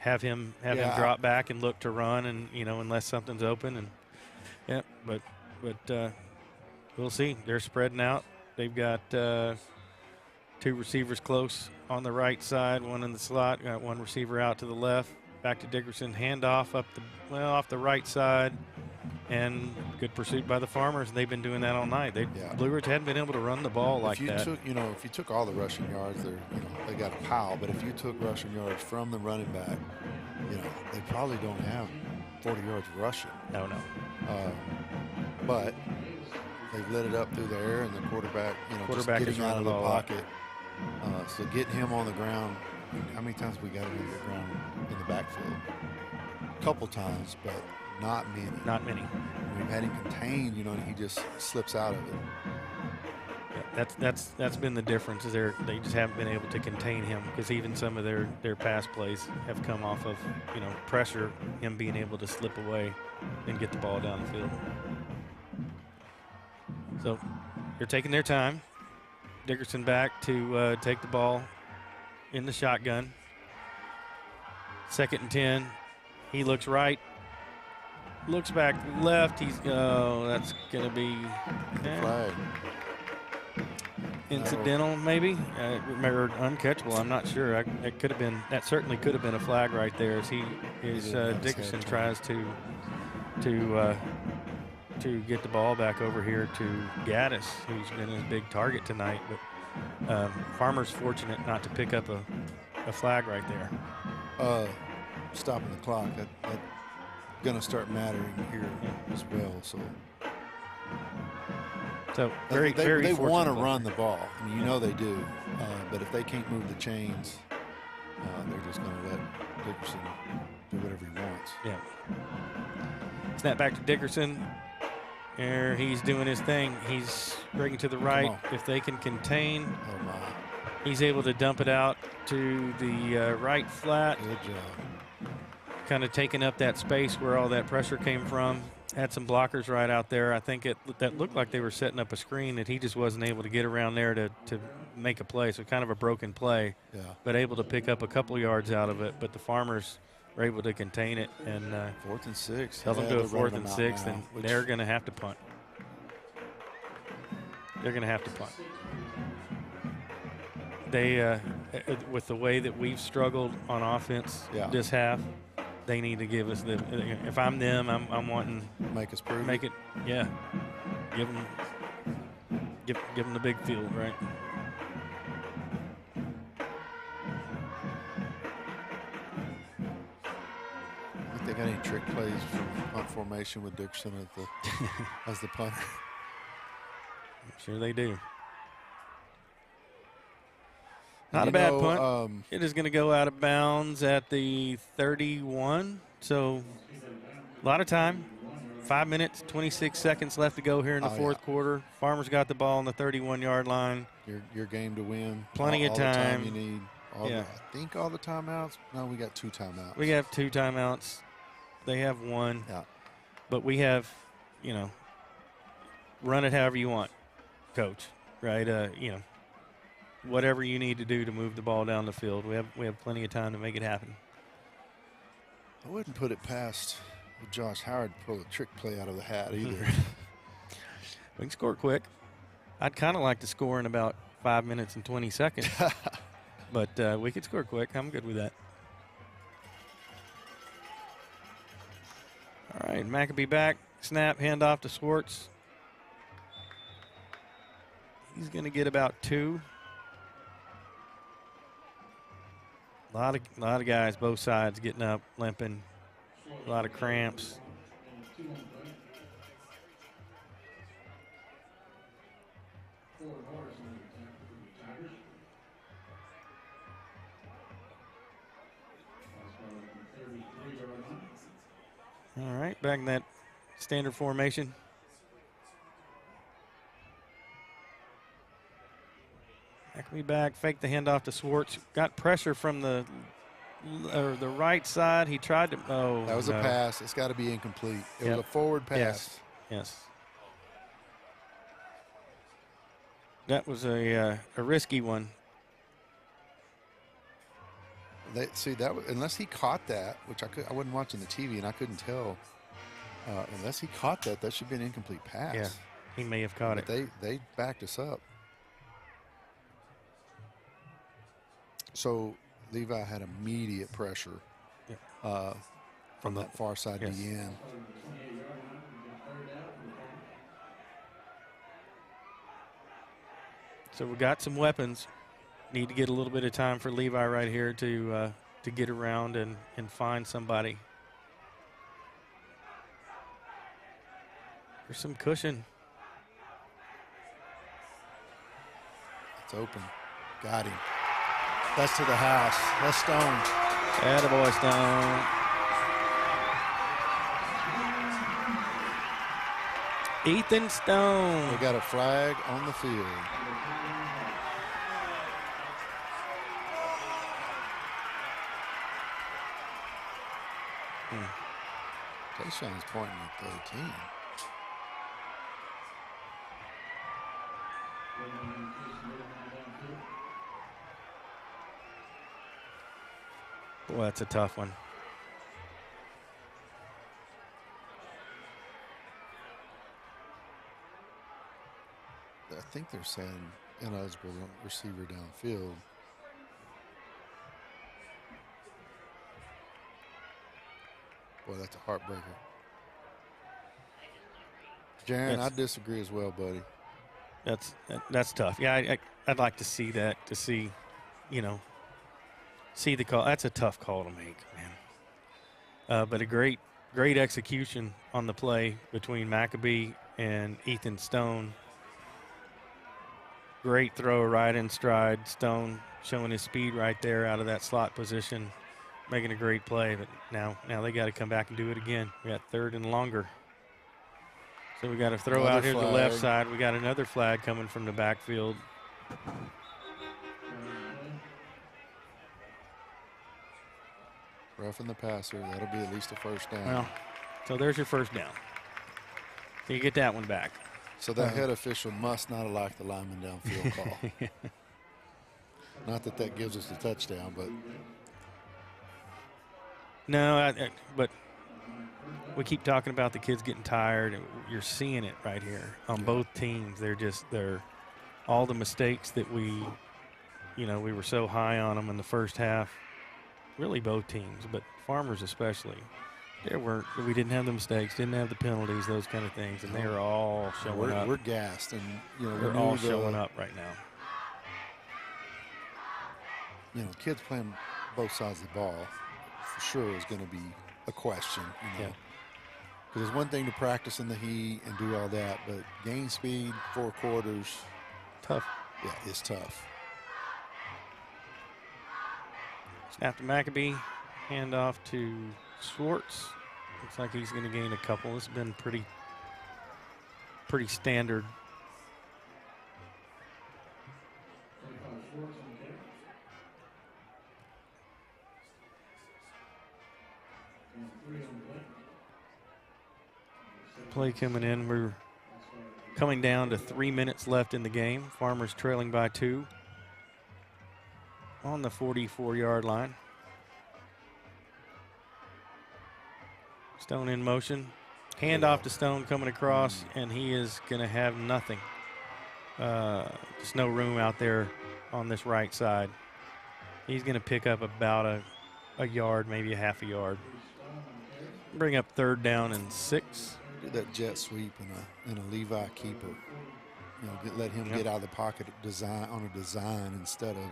Have him drop back and look to run, and unless something's open, and but we'll see. They're spreading out. They've got 2 receivers close on the right side, 1 in the slot. Got 1 receiver out to the left. Back to Dickerson. Handoff off the right side, and good pursuit by the Farmers. They've been doing that all night. Blue Ridge hadn't been able to run the ball like that. If you took all the rushing yards, they got a pile. But if you took rushing yards from the running back, they probably don't have 40 yards rushing. No. But they've lit it up through the air, and the quarterback, just getting out of the pocket. So getting him on the ground. How many times we got him on the ground in the backfield? A couple times, but not many. Not many. We've had him contained, and he just slips out of it. Yeah, that's been the difference. Is they just haven't been able to contain him, because even some of their pass plays have come off of pressure, him being able to slip away and get the ball down the field. So they're taking their time. Dickerson back to take the ball in the shotgun. 2nd and 10. He looks right. Looks back left. That's going to be flag. Incidental, maybe, or uncatchable. I'm not sure. That certainly could have been a flag right there as Dickerson tries to get the ball back over here to Gaddis, who's been his big target tonight. But Farmers fortunate not to pick up a flag right there. Stopping the clock. That's going to start mattering here as well. So very they want to play. run the ball. I mean, they do. But if they can't move the chains, they're just going to let Dickerson do whatever he wants. Yeah. Snap back to Dickerson. There, he's doing his thing. He's bringing to the right. If they can contain, Oh, my. he's able to dump it out to the right flat. Good job. Kind of taking up that space where all that pressure came from. Had some blockers right out there. I think that looked like they were setting up a screen that he just wasn't able to get around there to make a play. So kind of a broken play, but able to pick up a couple yards out of it. But the Farmers were able to contain it and 4th and 6. held them to a 4th and 6, and they're going to have to punt. They're going to have to punt. They, with the way that we've struggled on offense this half, they need to give us the. If I'm them, I'm wanting make us prove. Make it, yeah. Give them the big field, right? I think they got any trick plays from punt formation with Dickerson as the punter. I'm sure they do. Not a bad punt. It is going to go out of bounds at the 31. So a lot of time. 5 minutes, 26 seconds left to go here in the fourth quarter. Farmers got the ball on the 31-yard line. Your game to win. Plenty of time. The time you need. I think all the timeouts. No, we got 2 timeouts. We have 2 timeouts. They have 1. Yeah. But we have, run it however you want, coach. Right? Whatever you need to do to move the ball down the field. We have plenty of time to make it happen. I wouldn't put it past Josh Howard to pull a trick play out of the hat either. We can score quick. I'd kind of like to score in about 5 minutes and 20 seconds. But we could score quick. I'm good with that. All right, Maccabee back. Snap, handoff to Swartz. He's going to get about 2. A lot of guys, both sides, getting up, limping. A lot of cramps. All right, back in that standard formation. Maccabee back, fake the handoff to Swartz. Got pressure from the right side. He tried to. Oh, that was a pass. It's got to be incomplete. It was a forward pass. Yes. That was a risky one. That was, unless he caught that, which I wasn't watching the TV and I couldn't tell. Unless he caught that, that should be an incomplete pass. Yeah, he may have caught it. They backed us up. So Levi had immediate pressure from that far side DN. So we got some weapons. Need to get a little bit of time for Levi right here to get around and find somebody. There's some cushion. It's open. Got him. That's to the house. That's Stone. Attaboy, Stone. Ethan Stone. We got a flag on the field. Tayshawn's pointing at the other team. Boy, that's a tough one. I think they're saying ineligible receiver downfield. Boy, that's a heartbreaker. Jaron, I disagree as well, buddy. That's tough. Yeah, I'd like to see that, see the call. That's a tough call to make, man. But a great execution on the play between Maccabee and Ethan Stone. Great throw right in stride. Stone showing his speed right there out of that slot position, making a great play. But now they got to come back and do it again. We got 3rd and longer. So we got to throw out here to the left side. We got another flag coming from the backfield. Roughing the passer. That'll be at least a first down. Well, so there's your first down. So you get that one back. So that head official must not have liked the lineman downfield call. Not that that gives us the touchdown, but. No, but we keep talking about the kids getting tired, and you're seeing it right here on both teams. They're all the mistakes that we were so high on them in the first half. Really both teams, but Farmers especially. We didn't have the mistakes, didn't have the penalties, those kind of things, and they are all showing up. We're gassed, and they're all showing up right now. Kids playing both sides of the ball for sure is going to be a question. Because it's one thing to practice in the heat and do all that, but gain speed, 4 quarters, tough. Yeah, it's tough. Snap to Maccabee, hand off to Schwartz. Looks like he's going to gain a couple. This has been pretty standard. Play coming in. We're coming down to 3 minutes left in the game. Farmers trailing by 2 on the 44-yard line. Stone in motion. Hand off to Stone coming across, and he is going to have nothing. Just no room out there on this right side. He's going to pick up about a yard, maybe a half a yard. Bring up 3rd down and 6. Do that jet sweep and a Levi keeper. Let him get out of the pocket on a design instead of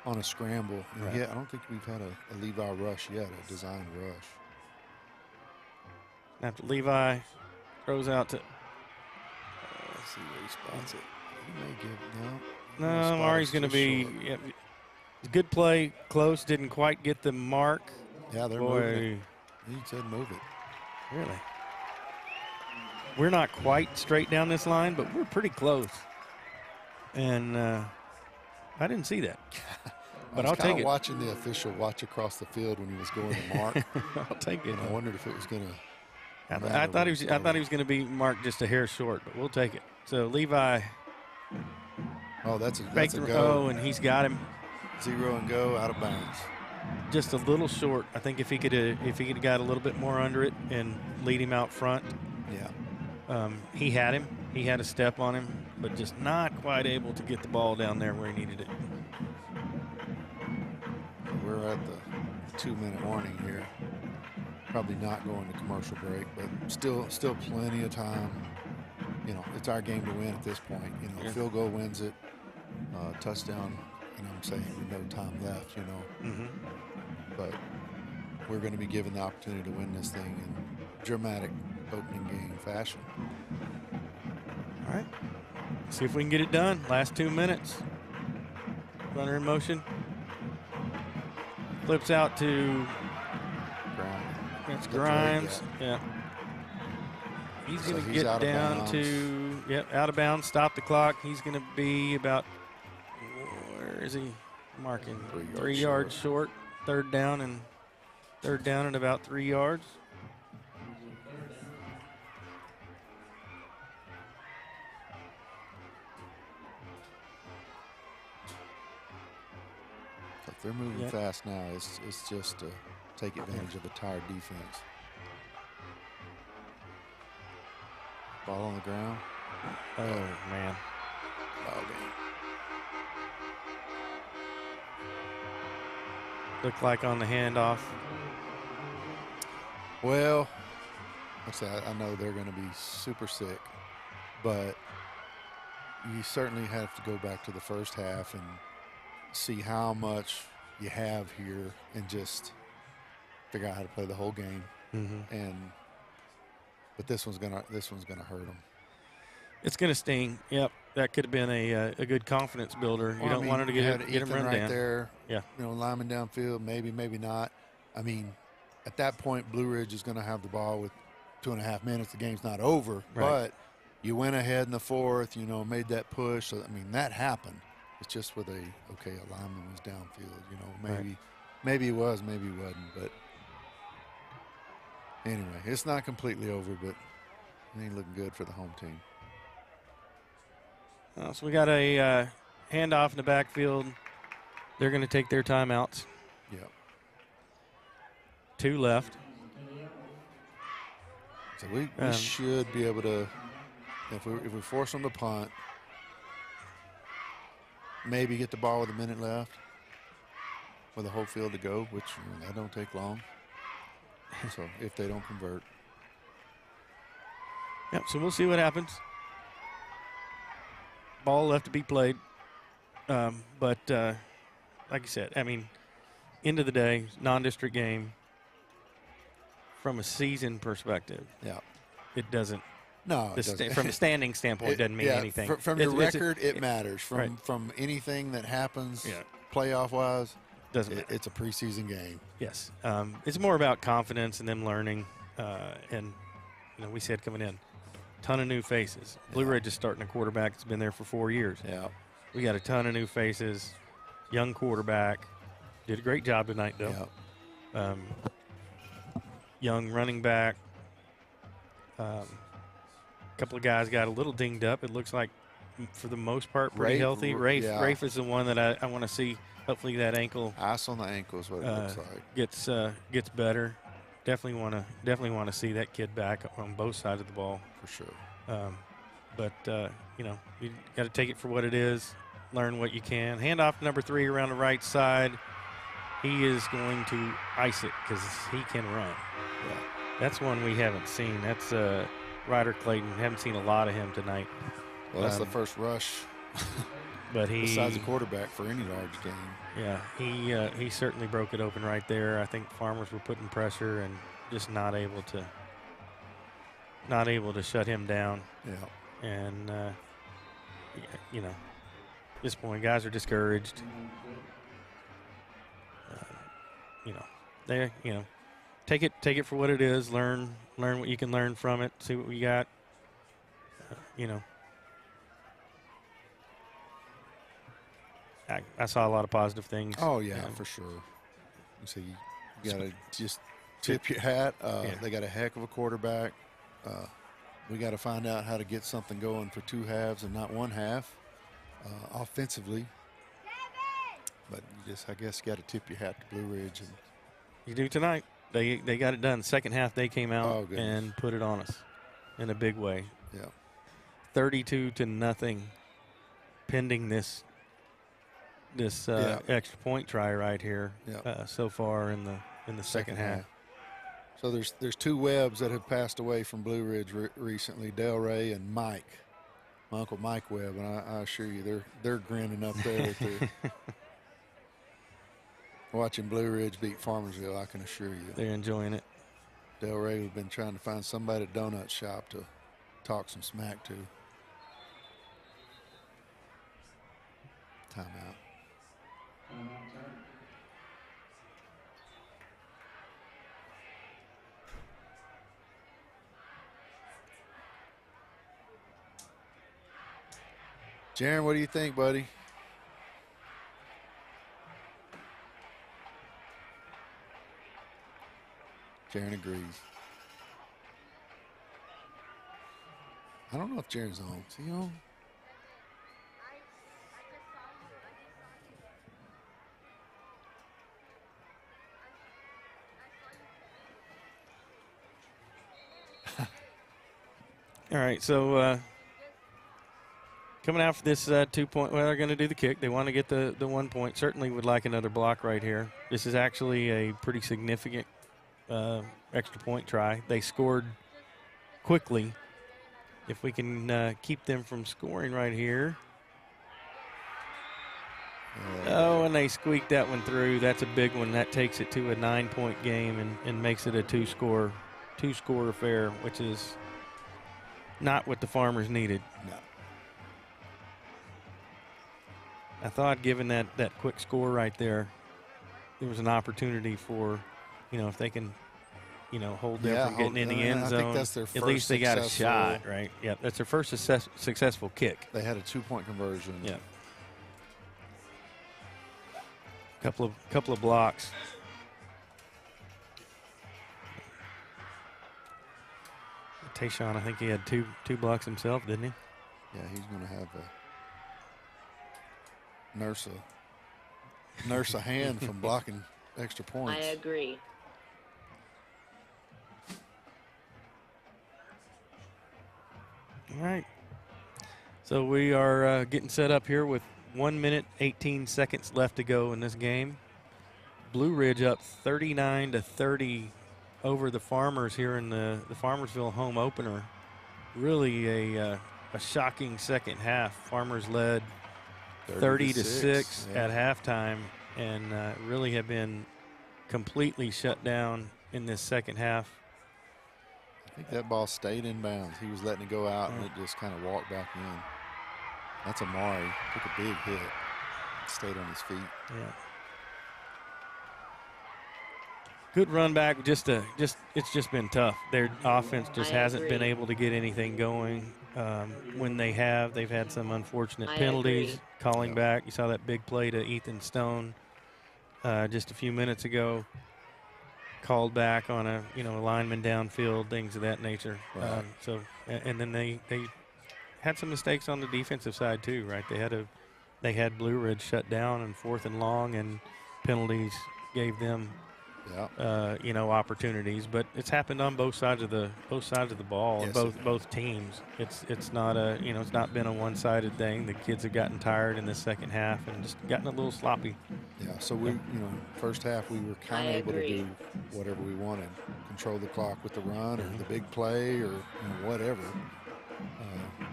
on a scramble. Right. Yeah, I don't think we've had a Levi rush yet, a design rush. After Levi throws out to. Let's see where he spots it. He may give No, Mari's going to be. Yeah, good play, close. Didn't quite get the mark. Yeah, they're moving it. He said move it. Really? We're not quite straight down this line, but we're pretty close. And I didn't see that. But I'll take it. Watching the official watch across the field when he was going to mark. I'll take it. And I wondered if it was going to. I thought he was going to be marked just a hair short, but we'll take it. So Levi. Oh, that's a go. Oh, and he's got him. 0 and go, out of bounds. Just a little short. I think if he could have got a little bit more under it and lead him out front. Yeah. He had him. He had a step on him, but just not quite able to get the ball down there where he needed it. We're at the 2-minute warning here. Probably not going to commercial break, but still plenty of time. It's our game to win at this point. Yeah. Field goal wins it, touchdown, and I'm saying with no time left. Mm-hmm. But we're going to be given the opportunity to win this thing in dramatic opening game fashion. All right. See if we can get it done. Last 2 minutes. Runner in motion. Flips out to Grimes. Yeah. He's going to get down to, out of bounds, stop the clock. He's going to be about, where is he marking? 3 yards short. Third down and about 3 yards. If they're moving fast now, it's just to take advantage of a tired defense. Ball on the ground. Oh, man. Ball game. Looked like on the handoff. Well, I know they're going to be super sick, but you certainly have to go back to the first half and see how much you have here and just figure out how to play the whole game. Mm-hmm. But this one's gonna hurt them. It's gonna sting. Yep, that could have been a good confidence builder. You don't want her to get him run right down. There, yeah. Lineman downfield, maybe not. I mean, at that point, Blue Ridge is going to have the ball with 2.5 minutes, the game's not over. Right. But you went ahead in the fourth, you know, made that push. So, I mean, that happened. It's just with a lineman was downfield, you know, maybe he was, maybe he wasn't. But anyway, it's not completely over, but it ain't looking good for the home team. So we got a handoff in the backfield. They're going to take their timeouts. Yep. 2 left. So we should be able to, if we force them to punt, maybe get the ball with a minute left with a whole field to go, which that don't take long. So if they don't convert. Yep, so we'll see what happens. Ball left to be played. But like I said, I mean, end of the day, non-district game. From a season perspective, it doesn't. No, it doesn't. From a standing standpoint, it doesn't mean anything. From your record, it matters. From anything that happens, playoff-wise, doesn't matter. It's a preseason game. Yes, it's more about confidence and them learning. And we said coming in, ton of new faces. Blue Ridge is starting a quarterback that's been there for 4 years. Yeah, we got a ton of new faces. Young quarterback, did a great job tonight though. Yeah. Young running back. A couple of guys got a little dinged up. It looks like, for the most part, pretty healthy. Rafe is the one that I want to see. Hopefully that ankle. Ice on the ankle is what it looks like. Gets better. Definitely want to see that kid back on both sides of the ball for sure. But you got to take it for what it is. Learn what you can. Handoff to number 3 around the right side. He is going to ice it because he can run. Yeah. That's one we haven't seen. That's Ryder Clayton. Haven't seen a lot of him tonight. Well, that's the first rush. But besides a quarterback for any large game. Yeah, he certainly broke it open right there. I think Farmers were putting pressure and just not able to shut him down. Yeah. And at this point, guys are discouraged. Take it for what it is. Learn what you can learn from it. See what we got. I saw a lot of positive things. Oh yeah, for sure. So you got to just tip your hat. They got a heck of a quarterback. We got to find out how to get something going for 2 halves and not 1 half offensively. But I guess you got to tip your hat to Blue Ridge. And you do tonight. They got it done. Second half, they came out and put it on us in a big way. Yeah. 32-0, pending this extra point try right here so far in the second half. So there's 2 Webbs that have passed away from Blue Ridge recently, Del Ray and Mike. My Uncle Mike Webb, and I assure you they're grinning up there at their watching Blue Ridge beat Farmersville, I can assure you. They're enjoying it. Del Ray has been trying to find somebody at donut shop to talk some smack to. Timeout. Jaron, what do you think, buddy? Jaron agrees. I don't know if Jaron's on. Is he on? All right, so coming out for this 2-point, well, they're going to do the kick. They want to get the 1 point. Certainly would like another block right here. This is actually a pretty significant extra point try. They scored quickly. If we can keep them from scoring right here. Oh, and they squeaked that one through. That's a big one. That takes it to a 9-point game and makes it a two-score affair, which is not what the Farmers needed. No. I thought given that quick score right there was an opportunity for, if they can, hold them from getting in the end zone. I think that's their first At least they got a shot, right? Yeah, that's their first successful kick. They had a 2-point conversion. Yeah. Couple of blocks. Tayshawn, I think he had two blocks himself, didn't he? Yeah, he's going to have a nurse a hand from blocking extra points. I agree. All right. So we are getting set up here with 1 minute, 18 seconds left to go in this game. Blue Ridge up 39-30 over the Farmers here in the Farmersville home opener. Really a shocking second half. Farmers led 30-6 at halftime and really have been completely shut down in this second half. I think that ball stayed in bounds. He was letting it go out and it just kind of walked back in. That's Amari. Took a big hit. Stayed on his feet. Yeah. Good run back. It's just been tough. Their offense just hasn't been able to get anything going. When they've had some unfortunate penalties. Calling back. You saw that big play to Ethan Stone just a few minutes ago. Called back on a lineman downfield, things of that nature. Right. And then they had some mistakes on the defensive side too, right? They had Blue Ridge shut down and 4th and long, and penalties gave them opportunities. But it's happened on both sides of the ball, yes, both teams. It's not it's not been a one-sided thing. The kids have gotten tired in the second half and just gotten a little sloppy. Yeah, so we first half we were kind of able to do whatever we wanted, control the clock with the run or the big play or whatever.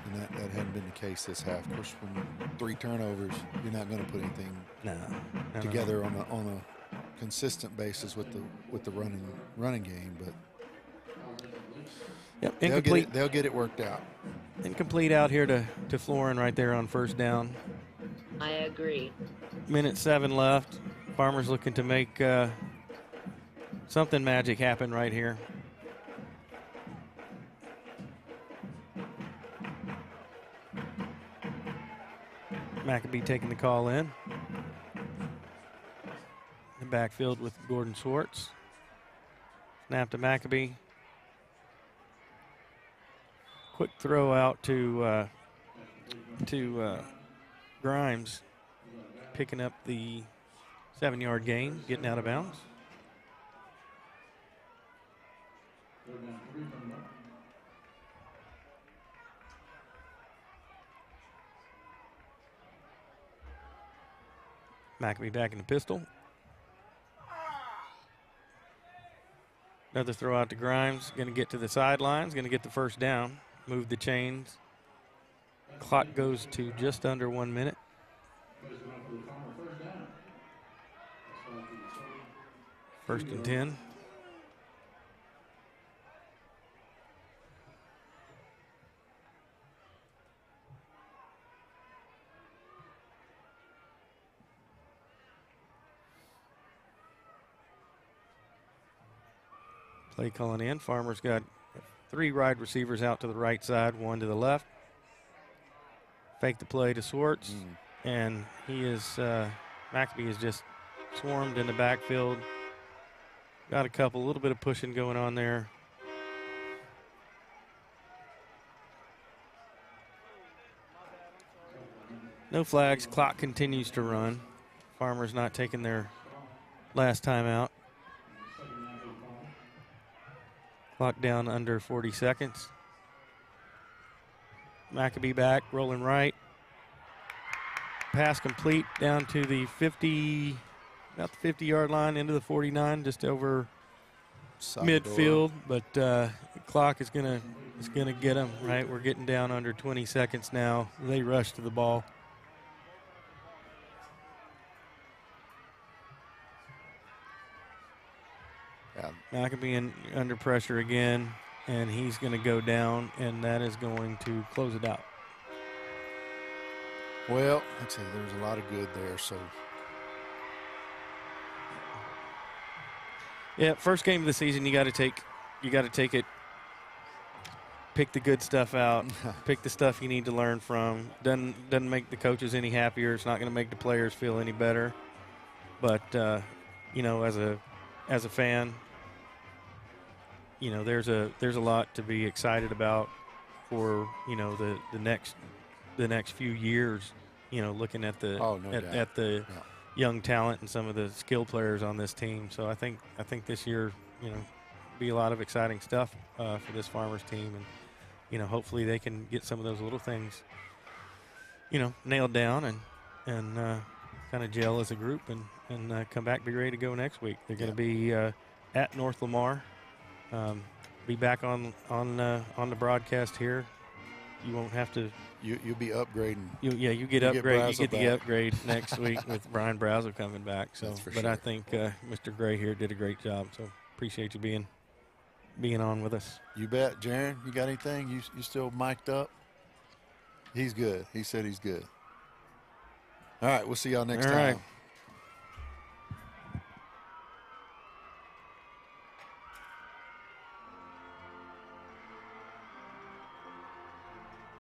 And that hadn't been the case this half. Of course, when 3 turnovers, you're not going to put anything together on a consistent basis with the running game. But they'll get it worked out. Incomplete out here to Florin right there on first down. I agree. Minute 7 left. Farmers looking to make something magic happen right here. Maccabee taking the call in. The backfield with Gordon Schwartz. Snap to Maccabee. Quick throw out to Grimes, picking up the 7-yard gain, getting out of bounds. Maccabee back in the pistol. Another throw out to Grimes. Going to get to the sidelines. Going to get the first down. Move the chains. Clock goes to just under 1 minute. First and 10. Play calling in. Farmers got 3 wide receivers out to the right side, 1 to the left. Fake the play to Swartz, and he is Maccabee is just swarmed in the backfield. Got a little bit of pushing going on there. No flags. Clock continues to run. Farmers not taking their last time out. Clock down under 40 seconds. Maccabee back, rolling right. Pass complete down to the 50, about the 50-yard line, into the 49, just over midfield. But the clock is gonna get them right. We're getting down under 20 seconds now. They rush to the ball. Maccabee under pressure again, and he's going to go down, and that is going to close it out. Well, I'd say there's a lot of good there. So, yeah, first game of the season, you got to take you got to take it. Pick the good stuff out. Pick the stuff you need to learn from. Doesn't make the coaches any happier. It's not going to make the players feel any better. But you know, as a fan, you know, there's a lot to be excited about for, you know, the next few years. You know, looking at the at the young talent and some of the skill players on this team. So I think this year, you know, be a lot of exciting stuff for this Farmers team, and you know, hopefully they can get some of those little things, you know, nailed down and kind of gel as a group and come back, be ready to go next week. They're going to be at North Lamar. Be back on the broadcast here. You won't have to. You'll be upgrading. You get the upgrade next week with Brian Brazel coming back. So, that's for but sure. I think Mr. Gray here did a great job. So appreciate you being on with us. You bet, Jaron. You got anything? You still mic'd up? He's good. He said he's good. All right, we'll see y'all next time. Right.